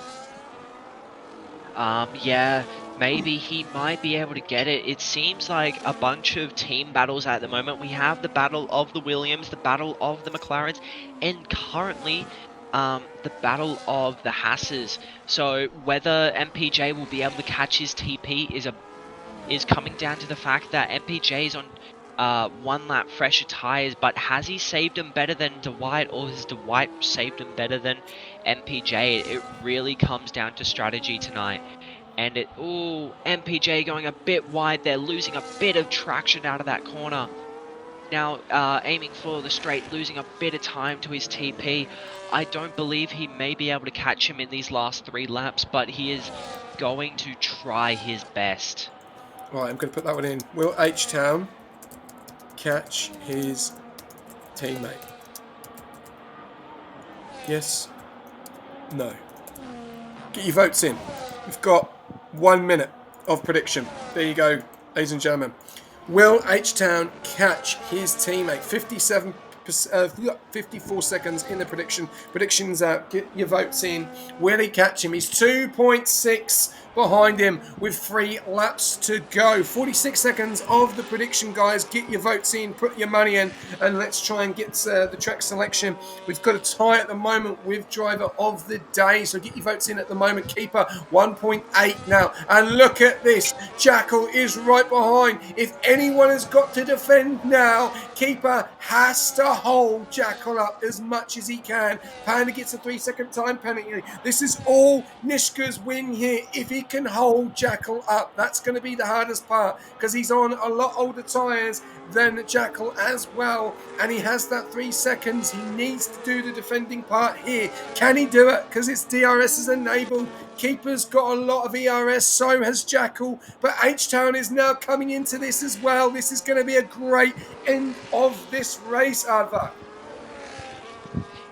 Yeah, maybe he might be able to get it. It seems like a bunch of team battles at the moment. We have the battle of the Williams, the battle of the McLarens, and currently the battle of the Hasses. So whether MPJ will be able to catch his TP is coming down to the fact that MPJ is on 1 lap fresher tyres, but has he saved him better than Dwight, or has Dwight saved him better than MPJ? It really comes down to strategy tonight. And MPJ going a bit wide there, losing a bit of traction out of that corner. Now aiming for the straight, losing a bit of time to his TP. I don't believe he may be able to catch him in these last 3 laps, but he is going to try his best. Right, I'm going to put that one in. Will H-Town catch his teammate? Yes? No? Get your votes in. We've got 1 minute of prediction. There you go, ladies and gentlemen. Will H-Town catch his teammate? 54 seconds in the prediction. Predictions out. Get your votes in. Will he catch him? He's 2.6 behind him with 3 laps to go. 46 seconds of the prediction, guys. Get your votes in, put your money in, and let's try and get the track selection. We've got a tie at the moment with driver of the day, so get your votes in at the moment. Keeper 1.8 now, and look at this. Jackal is right behind. If anyone has got to defend now, Keeper has to hold Jackal up as much as he can. Panda gets a 3-second time penalty. This is all Nishka's win here. If he can hold Jackal up, that's going to be the hardest part, because he's on a lot older tyres than Jackal as well, and he has that 3 seconds. He needs to do the defending part here. Can he do it? Because it's DRS is enabled. Keeper's got a lot of ERS, so has Jackal, but H-Town is now coming into this as well. This is going to be a great end of this race, Adva.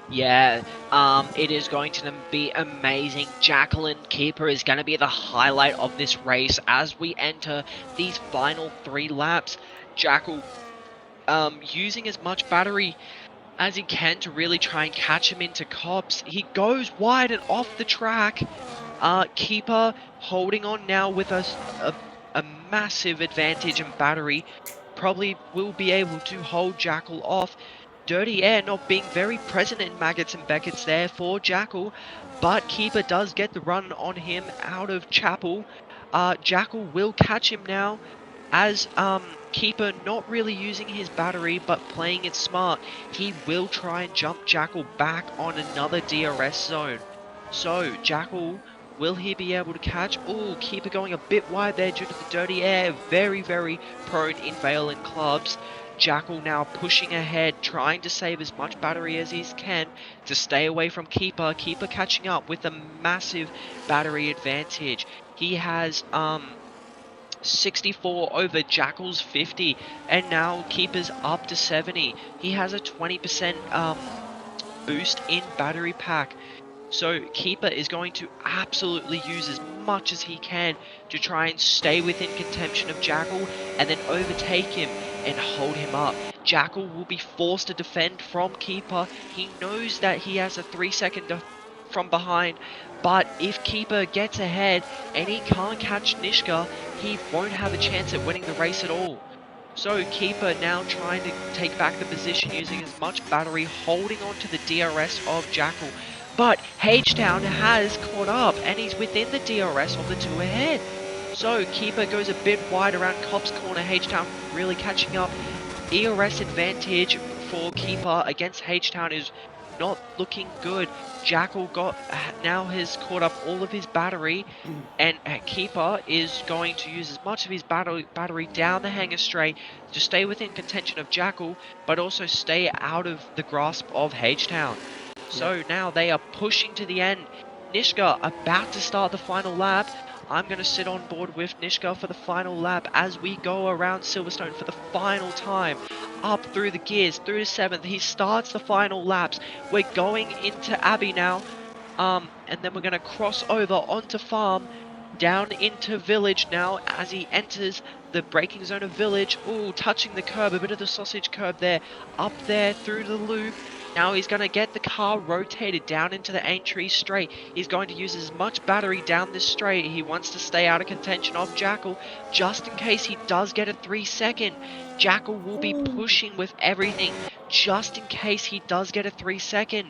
Yeah, it is going to be amazing. Jackal and Keeper is going to be the highlight of this race as we enter these final 3 laps. Jackal using as much battery as he can to really try and catch him into cops. He goes wide and off the track. Keeper holding on now with a massive advantage in battery. Probably will be able to hold Jackal off. Dirty Air not being very present in Maggots and Beckett's there for Jackal, but Keeper does get the run on him out of Chapel. Jackal will catch him now, as Keeper not really using his battery but playing it smart. He will try and jump Jackal back on another DRS zone. So Jackal, will he be able to catch? Oh, Keeper going a bit wide there due to the Dirty Air. Very, very prone in Vale and Clubs. Jackal now pushing ahead, trying to save as much battery as he can to stay away from Keeper. Keeper catching up with a massive battery advantage. He has 64 over Jackal's 50, and now Keeper's up to 70. He has a 20% boost in battery pack. So Keeper is going to absolutely use as much as he can to try and stay within contention of Jackal and then overtake him and hold him up. Jackal will be forced to defend from Keeper. He knows that he has a 3-second from behind, but if Keeper gets ahead and he can't catch Nishka, he won't have a chance at winning the race at all. So Keeper now trying to take back the position using as much battery, holding on to the DRS of Jackal. But H-Town has caught up and he's within the DRS of the 2 ahead. So Keeper goes a bit wide around Cobb's corner. H-Town really catching up. ERS advantage for Keeper against H-Town is not looking good. Jackal now has caught up all of his battery, and Keeper is going to use as much of his battery down the hanger straight to stay within contention of Jackal, but also stay out of the grasp of H-Town. So now they are pushing to the end. Nishka about to start the final lap. I'm going to sit on board with Nishka for the final lap as we go around Silverstone for the final time. Up through the gears, through to 7th. He starts the final laps. We're going into Abbey now. And then we're going to cross over onto farm, down into village now as he enters the braking zone of village. Oh, touching the curb, a bit of the sausage curb there, up there through the loop. Now he's going to get the car rotated down into the Aintree straight. He's going to use as much battery down this straight. He wants to stay out of contention of Jackal, just in case he does get a 3-second. Jackal will be pushing with everything, just in case he does get a 3-second.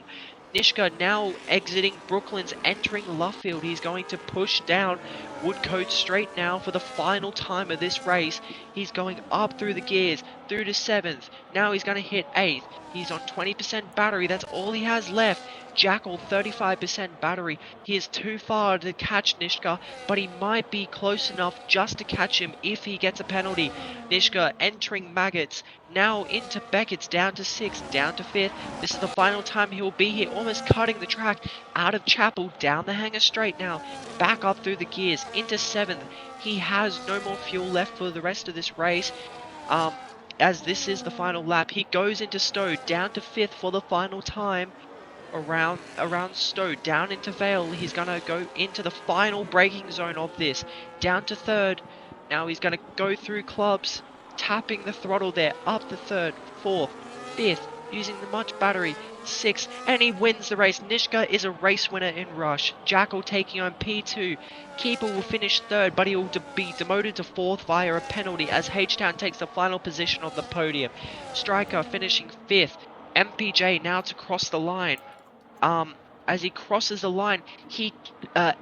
Nishka now exiting Brooklands, entering Luffield. He's going to push down Woodcote straight now for the final time of this race. He's going up through the gears, through to 7th. Now he's going to hit 8th. He's on 20% battery. That's all he has left. Jackal, 35% battery. He is too far to catch Nishka, but he might be close enough just to catch him if he gets a penalty. Nishka entering Maggots. Now into Beckett's, down to 6th, down to 5th. This is the final time he will be here, almost cutting the track out of Chapel, down the hanger straight now, back up through the gears, into 7th. He has no more fuel left for the rest of this race. As this is the final lap, he goes into Stowe, down to 5th for the final time. Around Stowe, down into Vale. He's going to go into the final braking zone of this, down to 3rd. Now he's going to go through clubs, tapping the throttle there, up to 3rd, 4th, 5th, using the much battery, 6th, and he wins the race. Nishka is a race winner in Rush. Jackal taking on P2. Keeper will finish 3rd, but he will be demoted to 4th via a penalty as H-Town takes the final position of the podium. Striker finishing 5th. MPJ now to cross the line. As he crosses the line,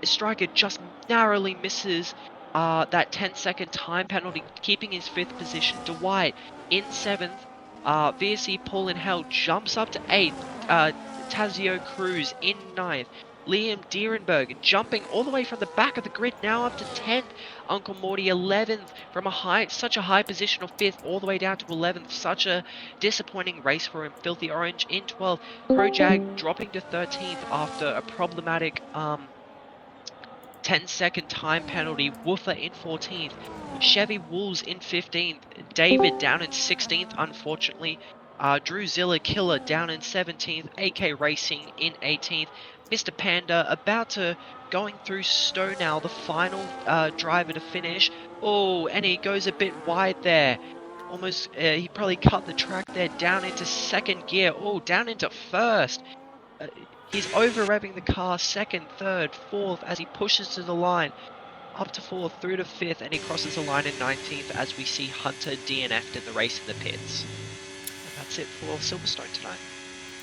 Striker just narrowly misses that 10-second time penalty, keeping his 5th position. Dwight in 7th. VSC Paul and Hell jumps up to 8th. Tazio Cruz in 9th. Liam Dierenberg jumping all the way from the back of the grid, now up to 10th. Uncle Morty 11th from such a high position of 5th all the way down to 11th. Such a disappointing race for him. Filthy Orange in 12th. Crowjag dropping to 13th after a problematic 10-second time penalty. Woofer in 14th. Chevy Wolves in 15th. David down in 16th, unfortunately. Drew Zilla Killer down in 17th. AK Racing in 18th. Mr. Panda about to going through Stowe now, the final driver to finish. Oh, and he goes a bit wide there. Almost, he probably cut the track there, down into 2nd gear. Oh, down into 1st. He's over-revving the car, 2nd, 3rd, 4th as he pushes to the line. Up to 4th, through to 5th, and he crosses the line in 19th as we see Hunter DNF'd in the race in the pits. And that's it for Silverstone tonight.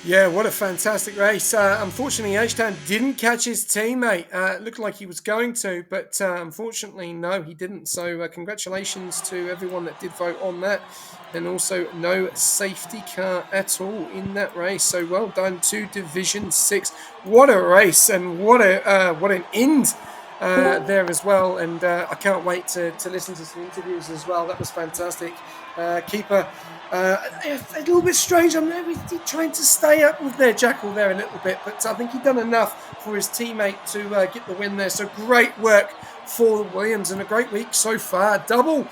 Yeah, what a fantastic race. Unfortunately, H-Town didn't catch his teammate. It looked like he was going to, but unfortunately, no, he didn't. So congratulations to everyone that did vote on that. And also no safety car at all in that race. So well done to Division 6. What a race and what an end there as well. And I can't wait to listen to some interviews as well. That was fantastic. Keeper... a little bit strange. I'm trying to stay up with their Jackal there a little bit, but I think he'd done enough for his teammate to get the win there. So great work for Williams and a great week so far. Double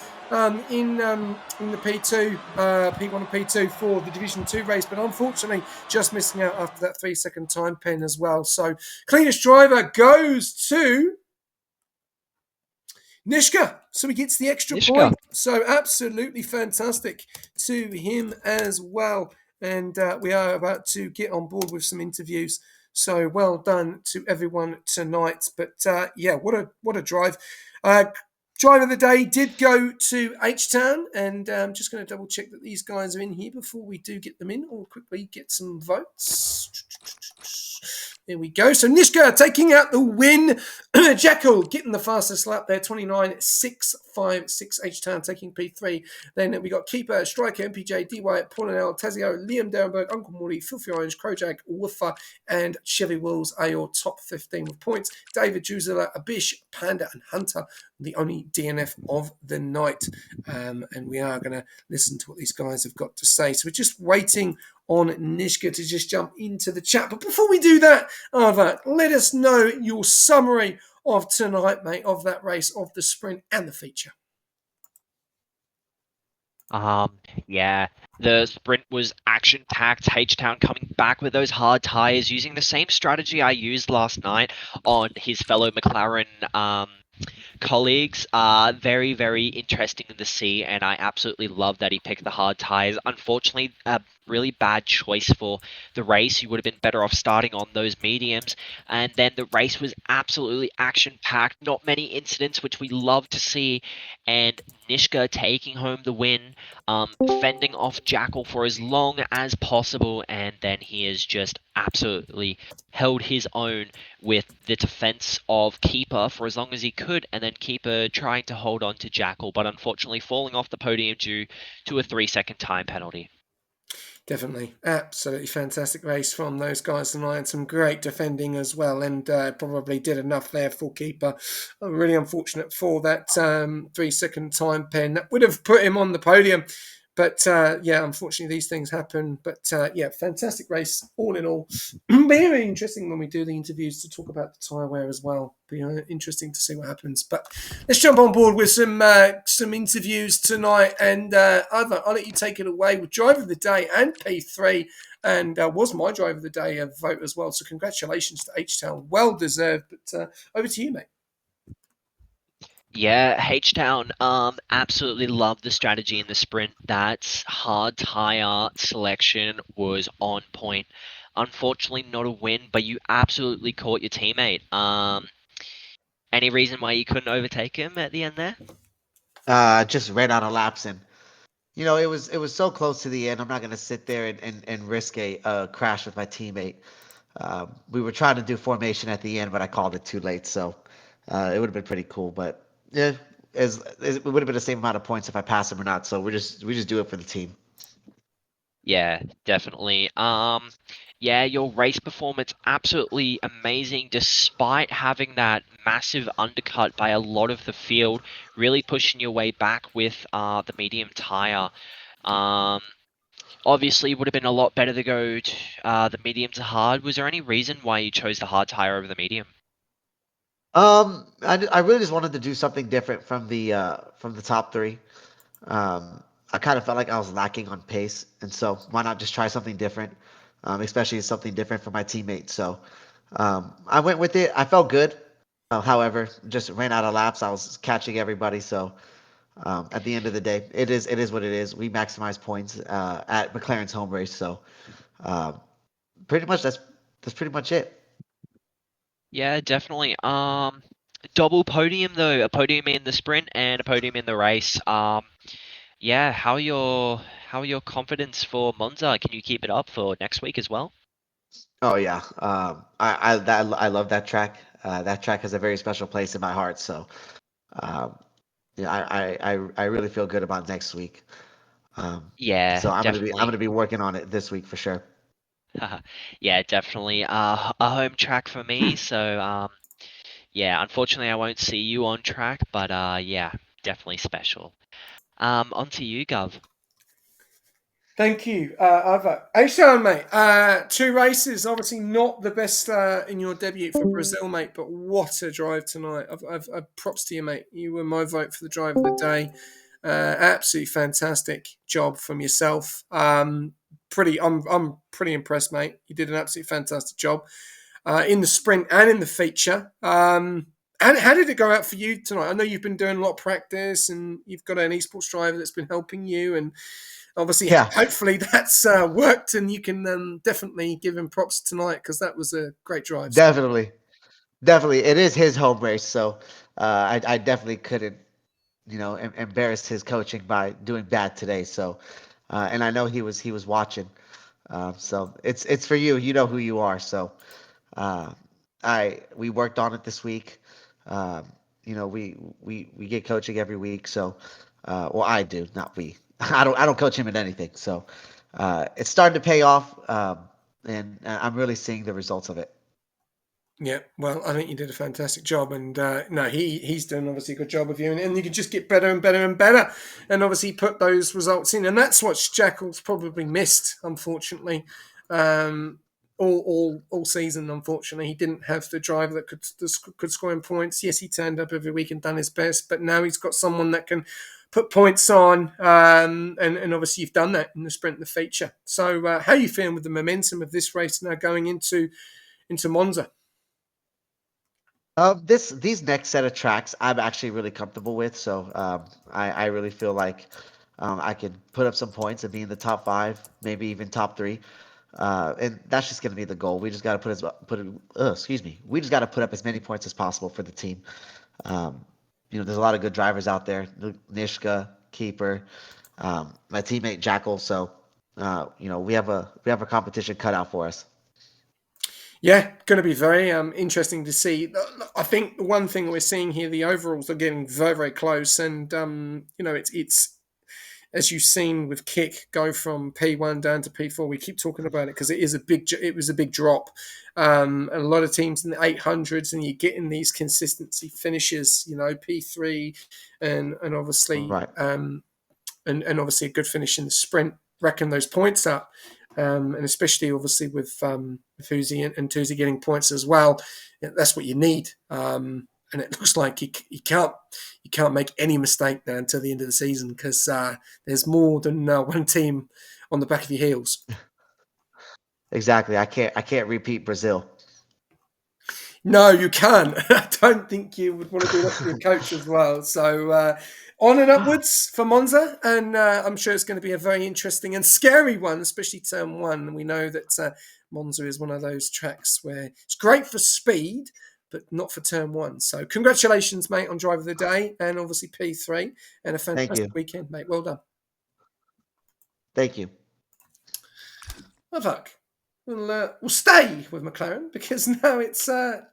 in the P2, P1 and P2 for the Division 2 race, but unfortunately just missing out after that 3-second time pen as well. So cleanest driver goes to Nishka, so he gets the extra point. So absolutely fantastic to him as well. And we are about to get on board with some interviews. So well done to everyone tonight. But yeah, what a drive. Driver of the day did go to H-Town, and I'm just going to double check that these guys are in here before we do get them in, or quickly get some votes. There we go. So Nishka taking out the win. Jackal getting the fastest lap there, 29.656. H-Town taking P3. Then we got Keeper, Striker, MPJ, DY, Paul and L, Tazio, Liam Derenberg, Uncle Morty, Filthy Orange, Crowjag, Woofer, and Chevy Wills are your top 15 with points. David, Juzilla, Abish, Panda, and Hunter, the only DNF of the night. And we are going to listen to what these guys have got to say. So we're just waiting on Nishka to just jump into the chat. But before we do that, Arva, let us know your summary of tonight, mate, of that race, of the sprint and the feature. Um, yeah, the sprint was action-packed. H-Town coming back with those hard tires, using the same strategy I used last night on his fellow McLaren colleagues are very, very interesting to see, and I absolutely love that he picked the hard tires. Unfortunately, a really bad choice for the race. You would have been better off starting on those mediums. And then the race was absolutely action packed. Not many incidents, which we love to see. And Nishka taking home the win, fending off Jackal for as long as possible, and then he has just absolutely held his own with the defense of Keeper for as long as he could, and then Keeper trying to hold on to Jackal, but unfortunately falling off the podium due to a 3-second time penalty. Definitely, absolutely fantastic race from those guys tonight, and some great defending as well, and probably did enough there for keeper. Really unfortunate for that 3-second time pen that would have put him on the podium, but yeah, unfortunately these things happen. But yeah, fantastic race all in all. Very interesting when we do the interviews to talk about the tyre wear as well. Be interesting to see what happens. But let's jump on board with some interviews tonight. And Ivor, I'll let you take it away with Driver of the Day and P3, and was my Driver of the Day vote as well. So congratulations to H-Town. Well deserved. But over to you, mate. Yeah, H-Town, absolutely love the strategy in the sprint. That hard tire selection was on point. Unfortunately, not a win, but you absolutely caught your teammate. Any reason why you couldn't overtake him at the end there? Just ran out of laps, and it was so close to the end. I'm not gonna sit there and risk a crash with my teammate. We were trying to do formation at the end, but I called it too late, so it would have been pretty cool. But yeah, it would have been the same amount of points if I passed him or not. So we just do it for the team. Yeah, definitely. Yeah, your race performance absolutely amazing despite having that massive undercut by a lot of the field, really pushing your way back with the medium tire. Um, Obviously it would have been a lot better to go to, the medium to hard. Was there any reason why you chose the hard tire over the medium? I really just wanted to do something different from the top three. I kind of felt like I was lacking on pace, and so why not just try something different, especially something different for my teammates. So I went with it. I felt good. However, just ran out of laps. I was catching everybody. So at the end of the day, it is what it is. We maximize points at McLaren's home race. So um, pretty much that's pretty much it. Yeah, definitely. Double podium though, a podium in the sprint and a podium in the race. Yeah, how are your confidence for Monza? Can you keep it up for next week as well? Oh yeah, I love that track. That track has a very special place in my heart. So um, yeah, I really feel good about next week. Um, Yeah, so I'm definitely. gonna be working on it this week for sure. Yeah, definitely. A home track for me. So, yeah, unfortunately, I won't see you on track, but yeah, definitely special. On to you, Gov. Thank you, Ivor. H-Town, mate. Two races, obviously not the best in your debut for Brazil, mate, but what a drive tonight. I've props to you, mate. You were my vote for the drive of the day. Absolutely fantastic job from yourself. I'm pretty impressed, mate. You did an absolutely fantastic job in the sprint and in the feature. And how did it go out for you tonight? I know you've been doing a lot of practice, and you've got an esports driver that's been helping you, and obviously, Yeah, hopefully that's worked, and you can definitely give him props tonight because that was a great drive. So. definitely, definitely. It is his home race, so I definitely couldn't embarrass his coaching by doing bad today. So, and I know he was watching. So it's for you. You know who you are. So uh, we worked on it this week. Um, we get coaching every week. So well, I do, not we. I don't coach him in anything. So it's starting to pay off, and I'm really seeing the results of it. Yeah, well, I think you did a fantastic job, and no, he's done obviously a good job of you, and you can just get better and better and better, and obviously put those results in, and that's what Jackal's probably missed, unfortunately, um, all season. Unfortunately, he didn't have the driver that could score in points. Yes, he turned up every week and done his best, but now he's got someone that can put points on, and obviously you've done that in the sprint and the feature. So how are you feeling with the momentum of this race now going into Monza? These next set of tracks I'm actually really comfortable with. So I really feel like I can put up some points and be in the top five, maybe even top three. And that's just going to be the goal. We just got to excuse me. We just got to put up as many points as possible for the team. Um, there's a lot of good drivers out there. Nishka, Keeper, my teammate Jackal. So, we have a competition cut out for us. Yeah, going to be very interesting to see. I think the one thing we're seeing here, the overalls are getting very, very close, and it's as you've seen with Kick go from P1 down to P4. We keep talking about it because it was a big drop. A lot of teams in the 800s, and you're getting these consistency finishes. P3, and obviously Right. and obviously a good finish in the sprint, racking those points up, and especially obviously with Fuzi and Tuzi getting points as well. That's what you need. And it looks like you can't make any mistake now until the end of the season because there's more than one team on the back of your heels. Exactly. I can't repeat Brazil. No, you can't. I don't think you would want to do that for your coach as well. So on and upwards for Monza, and I'm sure it's going to be a very interesting and scary one, especially turn one. We know that Monza is one of those tracks where it's great for speed, but not for turn one. So congratulations, mate, on driver of the day, and obviously P3, and a Thank fantastic you. weekend, mate. Well done. Thank you. Well, fuck. We'll stay with McLaren because now it's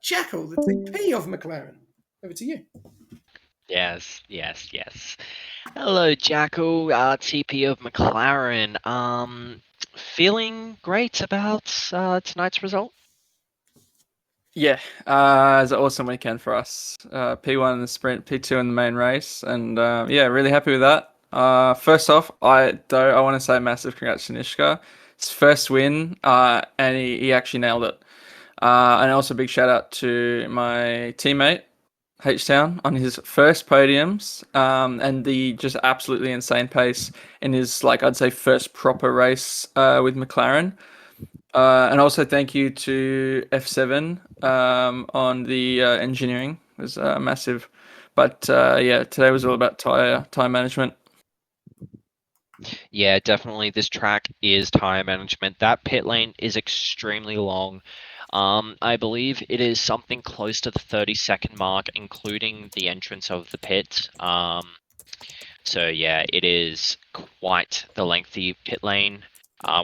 Jackal, the TP of McLaren. Over to you. Yes, yes, yes. Hello, Jackal, TP of McLaren. Feeling great about tonight's result? Yeah, it's an awesome weekend for us. P1 in the sprint, P2 in the main race, and yeah, really happy with that. First off, I want to say massive congrats to Nishka. His first win, and he actually nailed it. And also big shout out to my teammate H-Town on his first podiums, and the just absolutely insane pace in his I'd say first proper race with McLaren. And also thank you to F7 on the engineering. It was massive. But yeah, today was all about tire management. Yeah, definitely. This track is tire management. That pit lane is extremely long. I believe it is something close to the 30-second mark, including the entrance of the pit. So yeah, it is quite the lengthy pit lane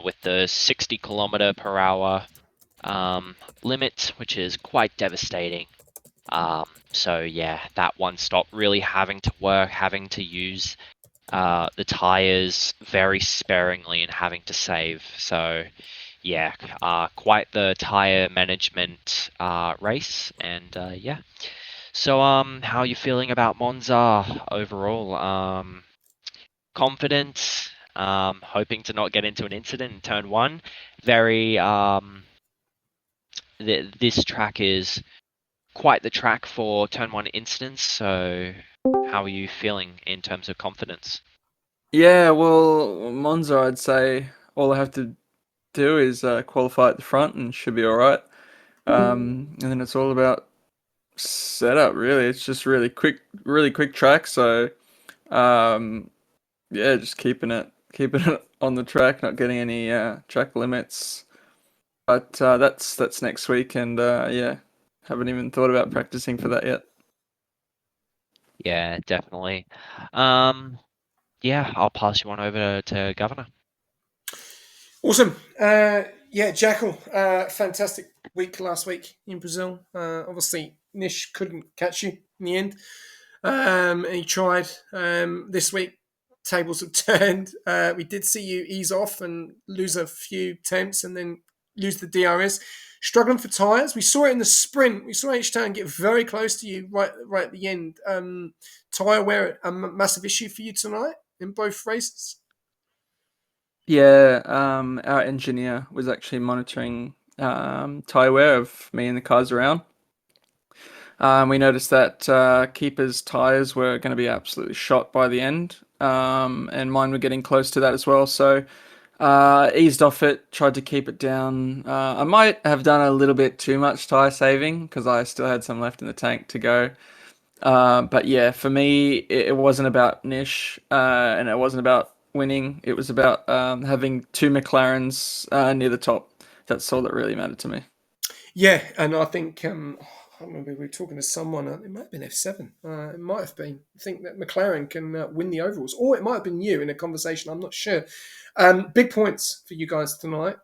with the 60 km/h limit, which is quite devastating. So yeah, that one stop really having to work, having to use the tires very sparingly and having to save. So yeah, quite the tire management race, and yeah. So how are you feeling about Monza overall? Confident, hoping to not get into an incident in turn one. Very this track is quite the track for turn one incidents. So how are you feeling in terms of confidence? Yeah, well, Monza, I'd say all I have to do is qualify at the front and should be all right. And then it's all about setup, really. It's just really quick track. So um, yeah, just keeping it on the track, not getting any track limits. But that's next week, and yeah, haven't even thought about practicing for that yet. Yeah, definitely. Yeah, I'll pass you on over to Governor. Awesome. Yeah, Jackal, fantastic week last week in Brazil. Obviously, Nish couldn't catch you in the end. And he tried. This week, tables have turned. We did see you ease off and lose a few temps and then lose the DRS. Struggling for tyres. We saw it in the sprint. We saw H-Town get very close to you right at the end. Tyre wear a massive issue for you tonight in both races? Yeah, our engineer was actually monitoring tire wear of me and the cars around. We noticed that Keeper's tyres were going to be absolutely shot by the end, and mine were getting close to that as well. So eased off it, tried to keep it down. I might have done a little bit too much tyre saving because I still had some left in the tank to go. But yeah, for me, it wasn't about niche, and it wasn't about winning. It was about having two McLarens near the top. That's all that really mattered to me. Yeah, and I think I remember we were talking to someone. It might have been F7. It might have been. I think that McLaren can win the overalls, or it might have been you in a conversation. I'm not sure. Big points for you guys tonight.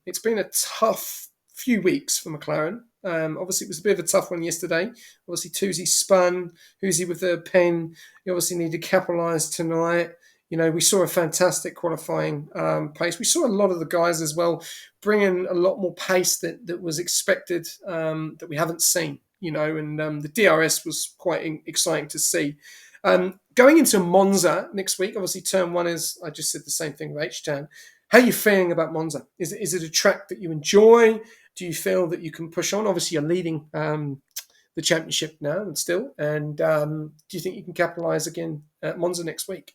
It's been a tough few weeks for McLaren. Obviously, it was a bit of a tough one yesterday. Obviously, Tuesday spun. Huzi with the pen. You obviously need to capitalise tonight. You know, we saw a fantastic qualifying pace. We saw a lot of the guys as well bringing a lot more pace that was expected that we haven't seen. You know, and the DRS was quite exciting to see. Going into Monza next week, obviously turn one is, I just said the same thing with H-Town. How are you feeling about Monza? Is it a track that you enjoy? Do you feel that you can push on? Obviously, you're leading the championship now and still. And do you think you can capitalise again at Monza next week?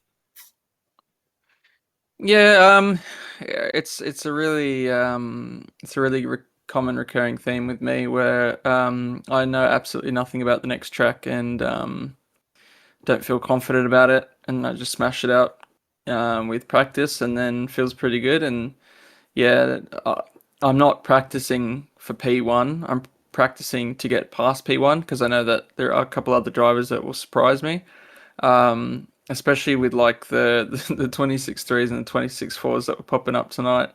Yeah, it's a really common recurring theme with me where I know absolutely nothing about the next track and don't feel confident about it, and I just smash it out with practice, and then feels pretty good. And yeah, I'm not practicing for P1. I'm practicing to get past P1 because I know that there are a couple other drivers that will surprise me. Especially with like the 26 threes and the 26 fours that were popping up tonight,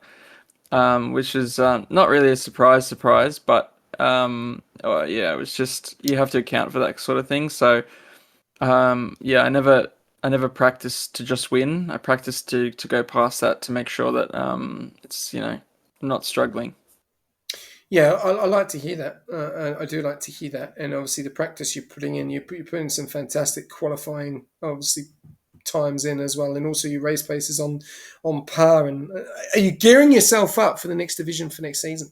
which is not really a surprise, but yeah, it was just you have to account for that sort of thing. So yeah, I never practice to just win. I practice to go past that to make sure that it's not struggling. Yeah, I like to hear that. I do like to hear that, and obviously the practice you're putting in, you're putting some fantastic qualifying, obviously times in as well, and also your race paces on par. And are you gearing yourself up for the next division for next season?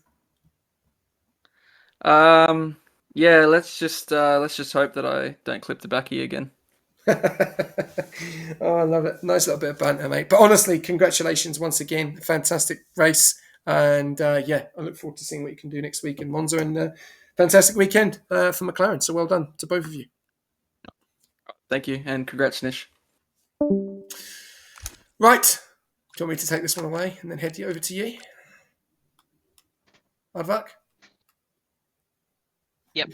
Yeah, let's just hope that I don't clip the backy again. Oh, I love it. Nice little bit of banter, mate. But honestly, congratulations once again. Fantastic race. And yeah, I look forward to seeing what you can do next week in Monza, and fantastic weekend for McLaren. So well done to both of you. Thank you, and congrats, Nish. Right. Do you want me to take this one away and then head you over to you? Advak? Yep.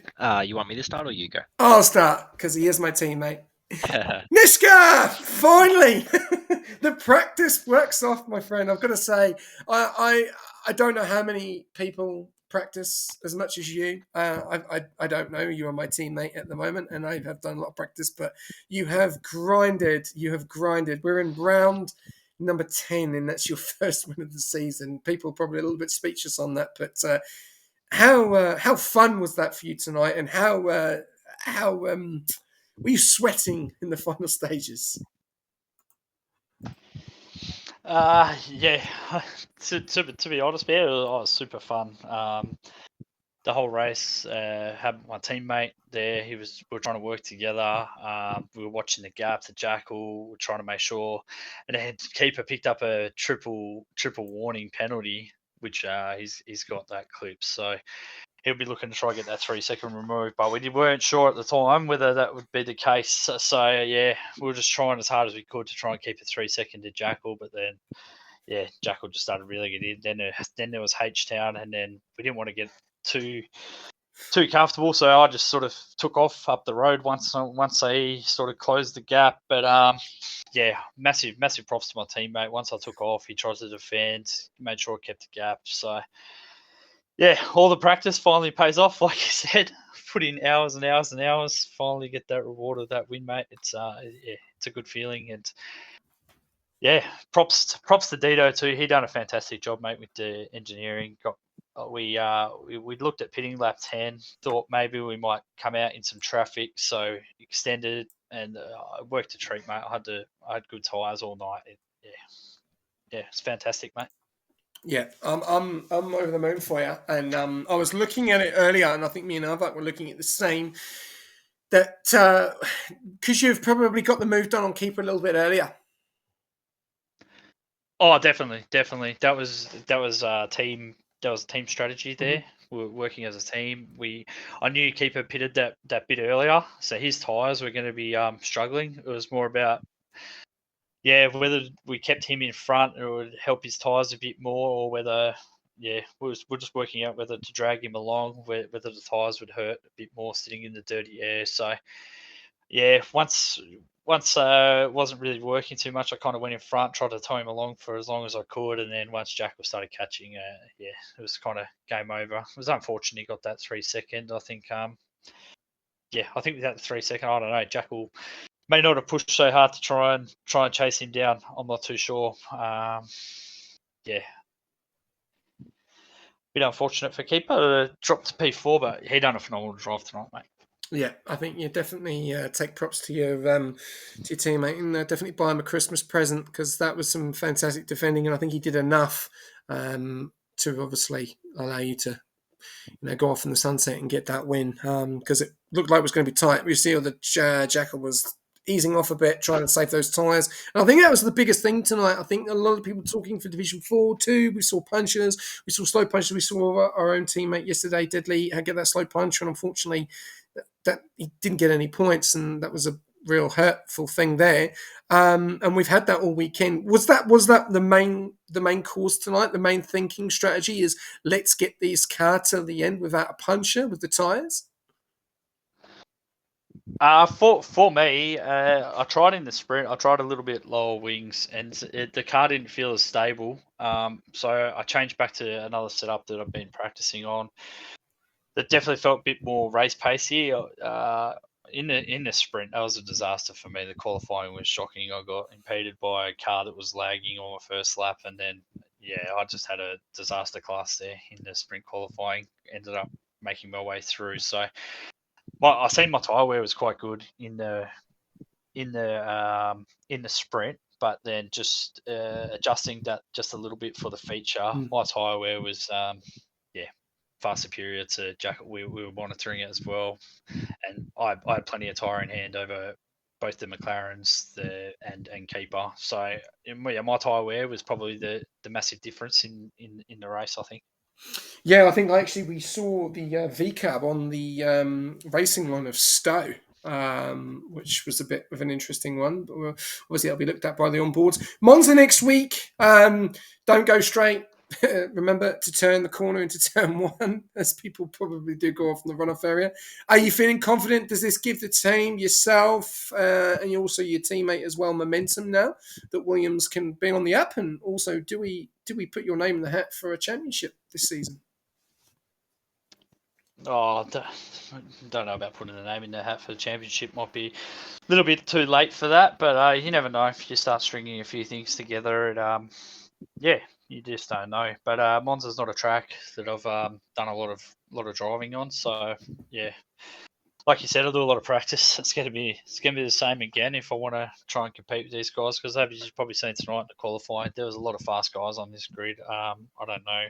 You want me to start or you go? I'll start because he is my teammate. Nishka! Finally! The practice works off, my friend. I've got to say, I don't know how many people practice as much as you. I don't know. You are my teammate at the moment, and I have done a lot of practice, but you have grinded. You have grinded. We're in round number 10, and that's your first win of the season. People are probably a little bit speechless on that, but how fun was that for you tonight, and how were you sweating in the final stages? Yeah, to be honest, man, it was super fun. The whole race, had my teammate there. We were trying to work together. We were watching the gap, the jackal. We were trying to make sure, and then keeper picked up a triple warning penalty, which he's got that clip. So he'll be looking to try and get that 3-second removed, but we weren't sure at the time whether that would be the case. So yeah, we were just trying as hard as we could to try and keep it 3-second to Jackal, but then yeah, Jackal just started reeling it in. Then there was H Town, and then we didn't want to get too comfortable, so I just sort of took off up the road once they sort of closed the gap. But yeah, massive props to my teammate. Once I took off, he tried to defend, made sure I kept the gap. So yeah, all the practice finally pays off, like you said. Put in hours and hours and hours, finally get that reward of that win, mate. It's yeah, it's a good feeling, and yeah, props to Dito too. He done a fantastic job, mate, with the engineering. We looked at pitting lap 10, thought maybe we might come out in some traffic, so extended, and worked a treat, mate. I had good tyres all night. Yeah, it's fantastic, mate. Yeah, I'm over the moon for you. And I was looking at it earlier, and I think me and Avak were looking at the same. That because you've probably got the move done on keeper a little bit earlier. Oh, definitely. That was team. That was team strategy there. We were working as a team. I knew keeper pitted that bit earlier, so his tyres were going to be struggling. It was more about whether we kept him in front, it would help his tyres a bit more, or whether we're just working out whether to drag him along, whether the tyres would hurt a bit more sitting in the dirty air. So once wasn't really working too much, I kind of went in front, tried to tow him along for as long as I could, and then once Jackal started catching, it was kind of game over. It was unfortunate he got that 3 second. I think I think without the 3 second, I don't know, Jackal may not have pushed so hard to try and chase him down. I'm not too sure. Bit unfortunate for keeper. Dropped to P4, but he done a phenomenal drive tonight, mate. Yeah, I think you definitely take props to your teammate and definitely buy him a Christmas present, because that was some fantastic defending, and I think he did enough to obviously allow you to go off in the sunset and get that win, because it looked like it was going to be tight. We see the Jackal was easing off a bit, trying to save those tyres. And I think that was the biggest thing tonight. I think a lot of people talking for Division 4 too. We saw punchers, we saw slow punchers, we saw our own teammate yesterday, Deadly, get that slow puncher, and unfortunately that he didn't get any points, and that was a real hurtful thing there. And we've had that all weekend. Was that the main cause tonight? The main thinking strategy is let's get this car to the end without a puncher with the tyres? For me, I tried in the sprint. I tried a little bit lower wings, and the car didn't feel as stable. So I changed back to another setup that I've been practicing on. That definitely felt a bit more race pacey. In the sprint, that was a disaster for me. The qualifying was shocking. I got impeded by a car that was lagging on my first lap, and then I just had a disaster class there in the sprint qualifying. Ended up making my way through. So I seen my tyre wear was quite good in the sprint, but then just adjusting that just a little bit for the feature, my tyre wear was far superior to Jackal. We were monitoring it as well, and I had plenty of tyre in hand over both the McLarens and keeper. So my tyre wear was probably the massive difference in the race, I think. Yeah, I think actually we saw the VCAB on the racing line of Stowe, which was a bit of an interesting one. But obviously, that'll be looked at by the onboards. Monza next week. Don't go straight. Remember to turn the corner into turn one, as people probably do go off in the runoff area. Are you feeling confident? Does this give the team, yourself, and also your teammate as well, momentum now that Williams can be on the up? And also, do we put your name in the hat for a championship this season? Oh, don't know about putting the name in the hat for the championship. Might be a little bit too late for that, but you never know. If you start stringing a few things together, you just don't know. But Monza's not a track that I've done a lot of driving on, so like you said, I'll do a lot of practice. It's gonna be the same again if I want to try and compete with these guys, because you've probably seen tonight in the qualifying, there was a lot of fast guys on this grid. I don't know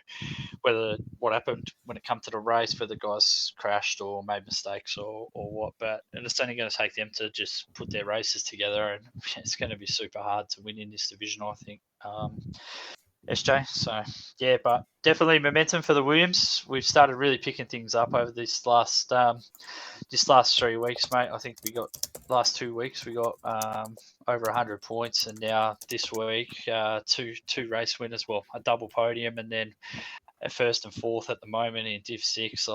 whether what happened when it come to the race, whether guys crashed or made mistakes or what, but it's only going to take them to just put their races together, and it's going to be super hard to win in this division, I think. SJ, so but definitely momentum for the Williams. We've started really picking things up over this last 3 weeks, mate. I think we got last 2 weeks we got over 100 points, and now this week two race winners, well, a double podium, and then at first and fourth at the moment in Div 6,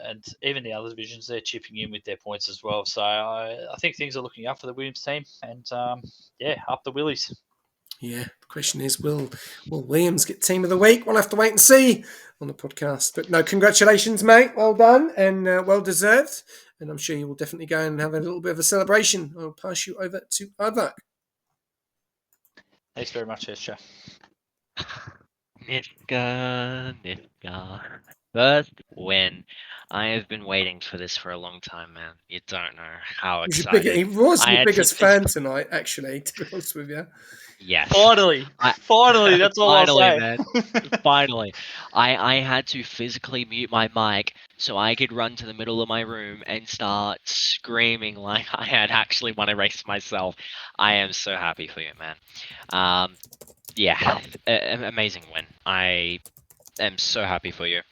and even the other divisions, they're chipping in with their points as well. So I think things are looking up for the Williams team, and up the Willies. Yeah, the question is, will Williams get Team of the Week? We'll have to wait and see on the podcast. But no, congratulations, mate. Well done and well deserved. And I'm sure you will definitely go and have a little bit of a celebration. I'll pass you over to Avak. Thanks very much, SJ. Nifka. First win. I have been waiting for this for a long time, man. You don't know how He excited was I your had to biggest fan tonight, actually, to be honest with you. Yes. Finally, finally, that's all I'll Finally, say. man. Finally. I had to physically mute my mic so I could run to the middle of my room and start screaming like I had actually won a race myself. I am so happy for you, man. Yeah, amazing win. I am so happy for you.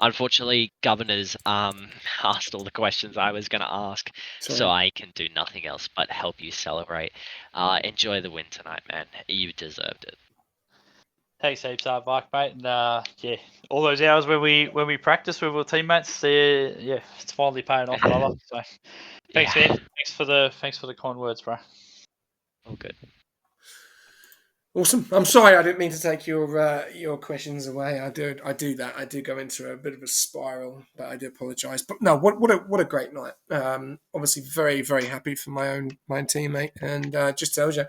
Unfortunately, Governors asked all the questions I was going to ask, so Sorry. I can do nothing else but help you celebrate. Enjoy the win tonight, man. You deserved it. Thanks heaps, Mike, mate. And yeah, all those hours when we practice with our teammates, yeah, it's finally paying off, brother. So thanks, Yeah. man. Thanks for the kind words, bro. All good. Awesome. I'm sorry, I didn't mean to take your questions away. I do that. I do go into a bit of a spiral, but I do apologise. But no, what a great night. Obviously, very very happy for my own teammate, and just tells you,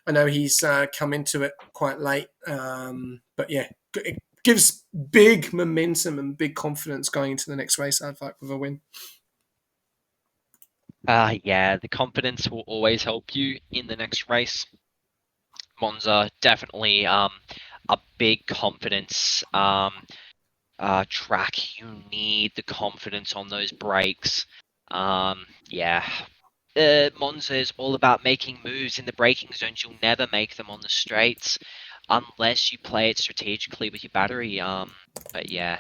I know he's come into it quite late, but yeah, it gives big momentum and big confidence going into the next race. I'd like with a win. Yeah, the confidence will always help you in the next race. Monza, definitely a big confidence track. You need the confidence on those brakes. Yeah. Monza is all about making moves in the braking zones. You'll never make them on the straights unless you play it strategically with your battery. But yeah,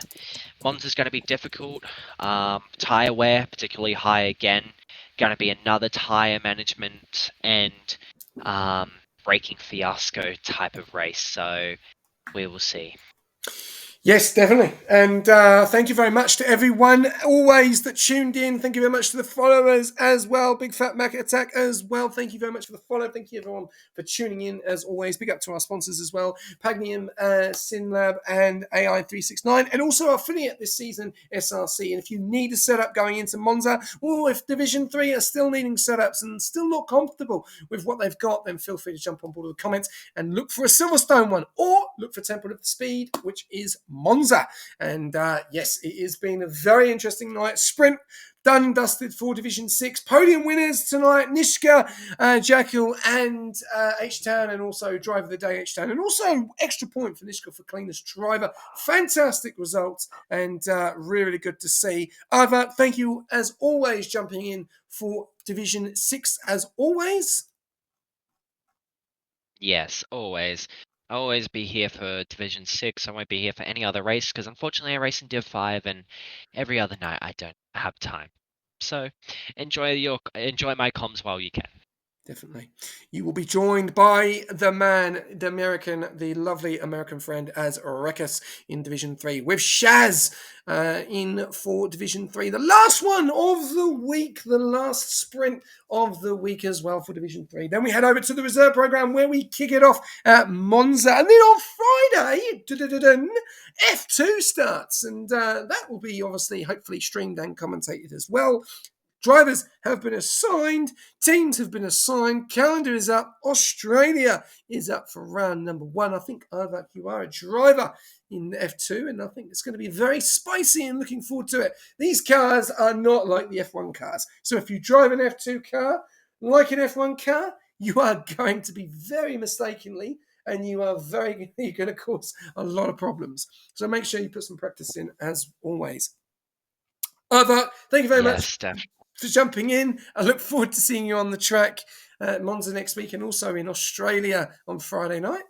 Monza's going to be difficult. Tire wear, particularly high again, going to be another tire management and braking fiasco type of race. So we will see. Yes, definitely. And thank you very much to everyone always that tuned in. Thank you very much to the followers as well. Big Fat Mac Attack as well. Thank you very much for the follow. Thank you everyone for tuning in as always. Big up to our sponsors as well. Pagnium, SynLab and AI369. And also our affiliate this season, SRC. And if you need a setup going into Monza, or if Division 3 are still needing setups and still not comfortable with what they've got, then feel free to jump on board with the comments and look for a Silverstone one or look for Temple of the Speed, which is Monza. And yes, it has been a very interesting night. Sprint done and dusted for Division 6. Podium winners tonight, Nishka, Jackal and H-Town, and also Driver of the Day H-Town. And also extra point for Nishka for cleanest driver. Fantastic results and really good to see. Ava, thank you as always jumping in for Division 6 as always. Yes, always. I'll always be here for Division 6. I won't be here for any other race because unfortunately I race in Div 5 and every other night I don't have time. So enjoy my comms while you can. Definitely. You will be joined by the man, the American, the lovely American friend as Rekus in Division 3 with Shaz in for Division 3. The last one of the week, the last sprint of the week as well for Division 3. Then we head over to the reserve program where we kick it off at Monza. And then on Friday, F2 starts. And that will be obviously, hopefully streamed and commentated as well. Drivers have been assigned, teams have been assigned, calendar is up, Australia is up for round number 1. I think, Ivak, you are a driver in F2, and I think it's going to be very spicy and looking forward to it. These cars are not like the F1 cars. So if you drive an F2 car, like an F1 car, you are going to be very mistakenly, and you're going to cause a lot of problems. So make sure you put some practice in as always. Ivak, thank you very much for jumping in. I look forward to seeing you on the track at Monza next week and also in Australia on Friday night.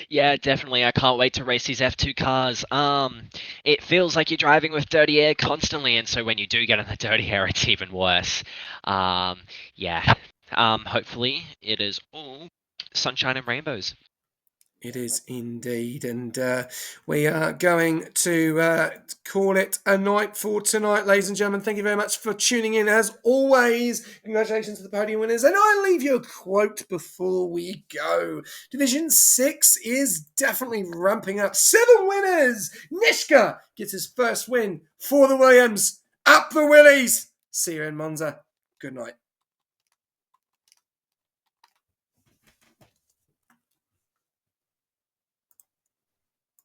Yeah, definitely. I can't wait to race these F2 cars. It feels like you're driving with dirty air constantly, and so when you do get in the dirty air, it's even worse. Yeah. Hopefully it is all sunshine and rainbows. It is indeed. And we are going to call it a night for tonight, ladies and gentlemen. Thank you very much for tuning in. As always, congratulations to the podium winners. And I leave you a quote before we go. Division 6 is definitely ramping up. 7 winners. Nishka gets his first win for the Williams. Up the Willies. See you in Monza. Good night.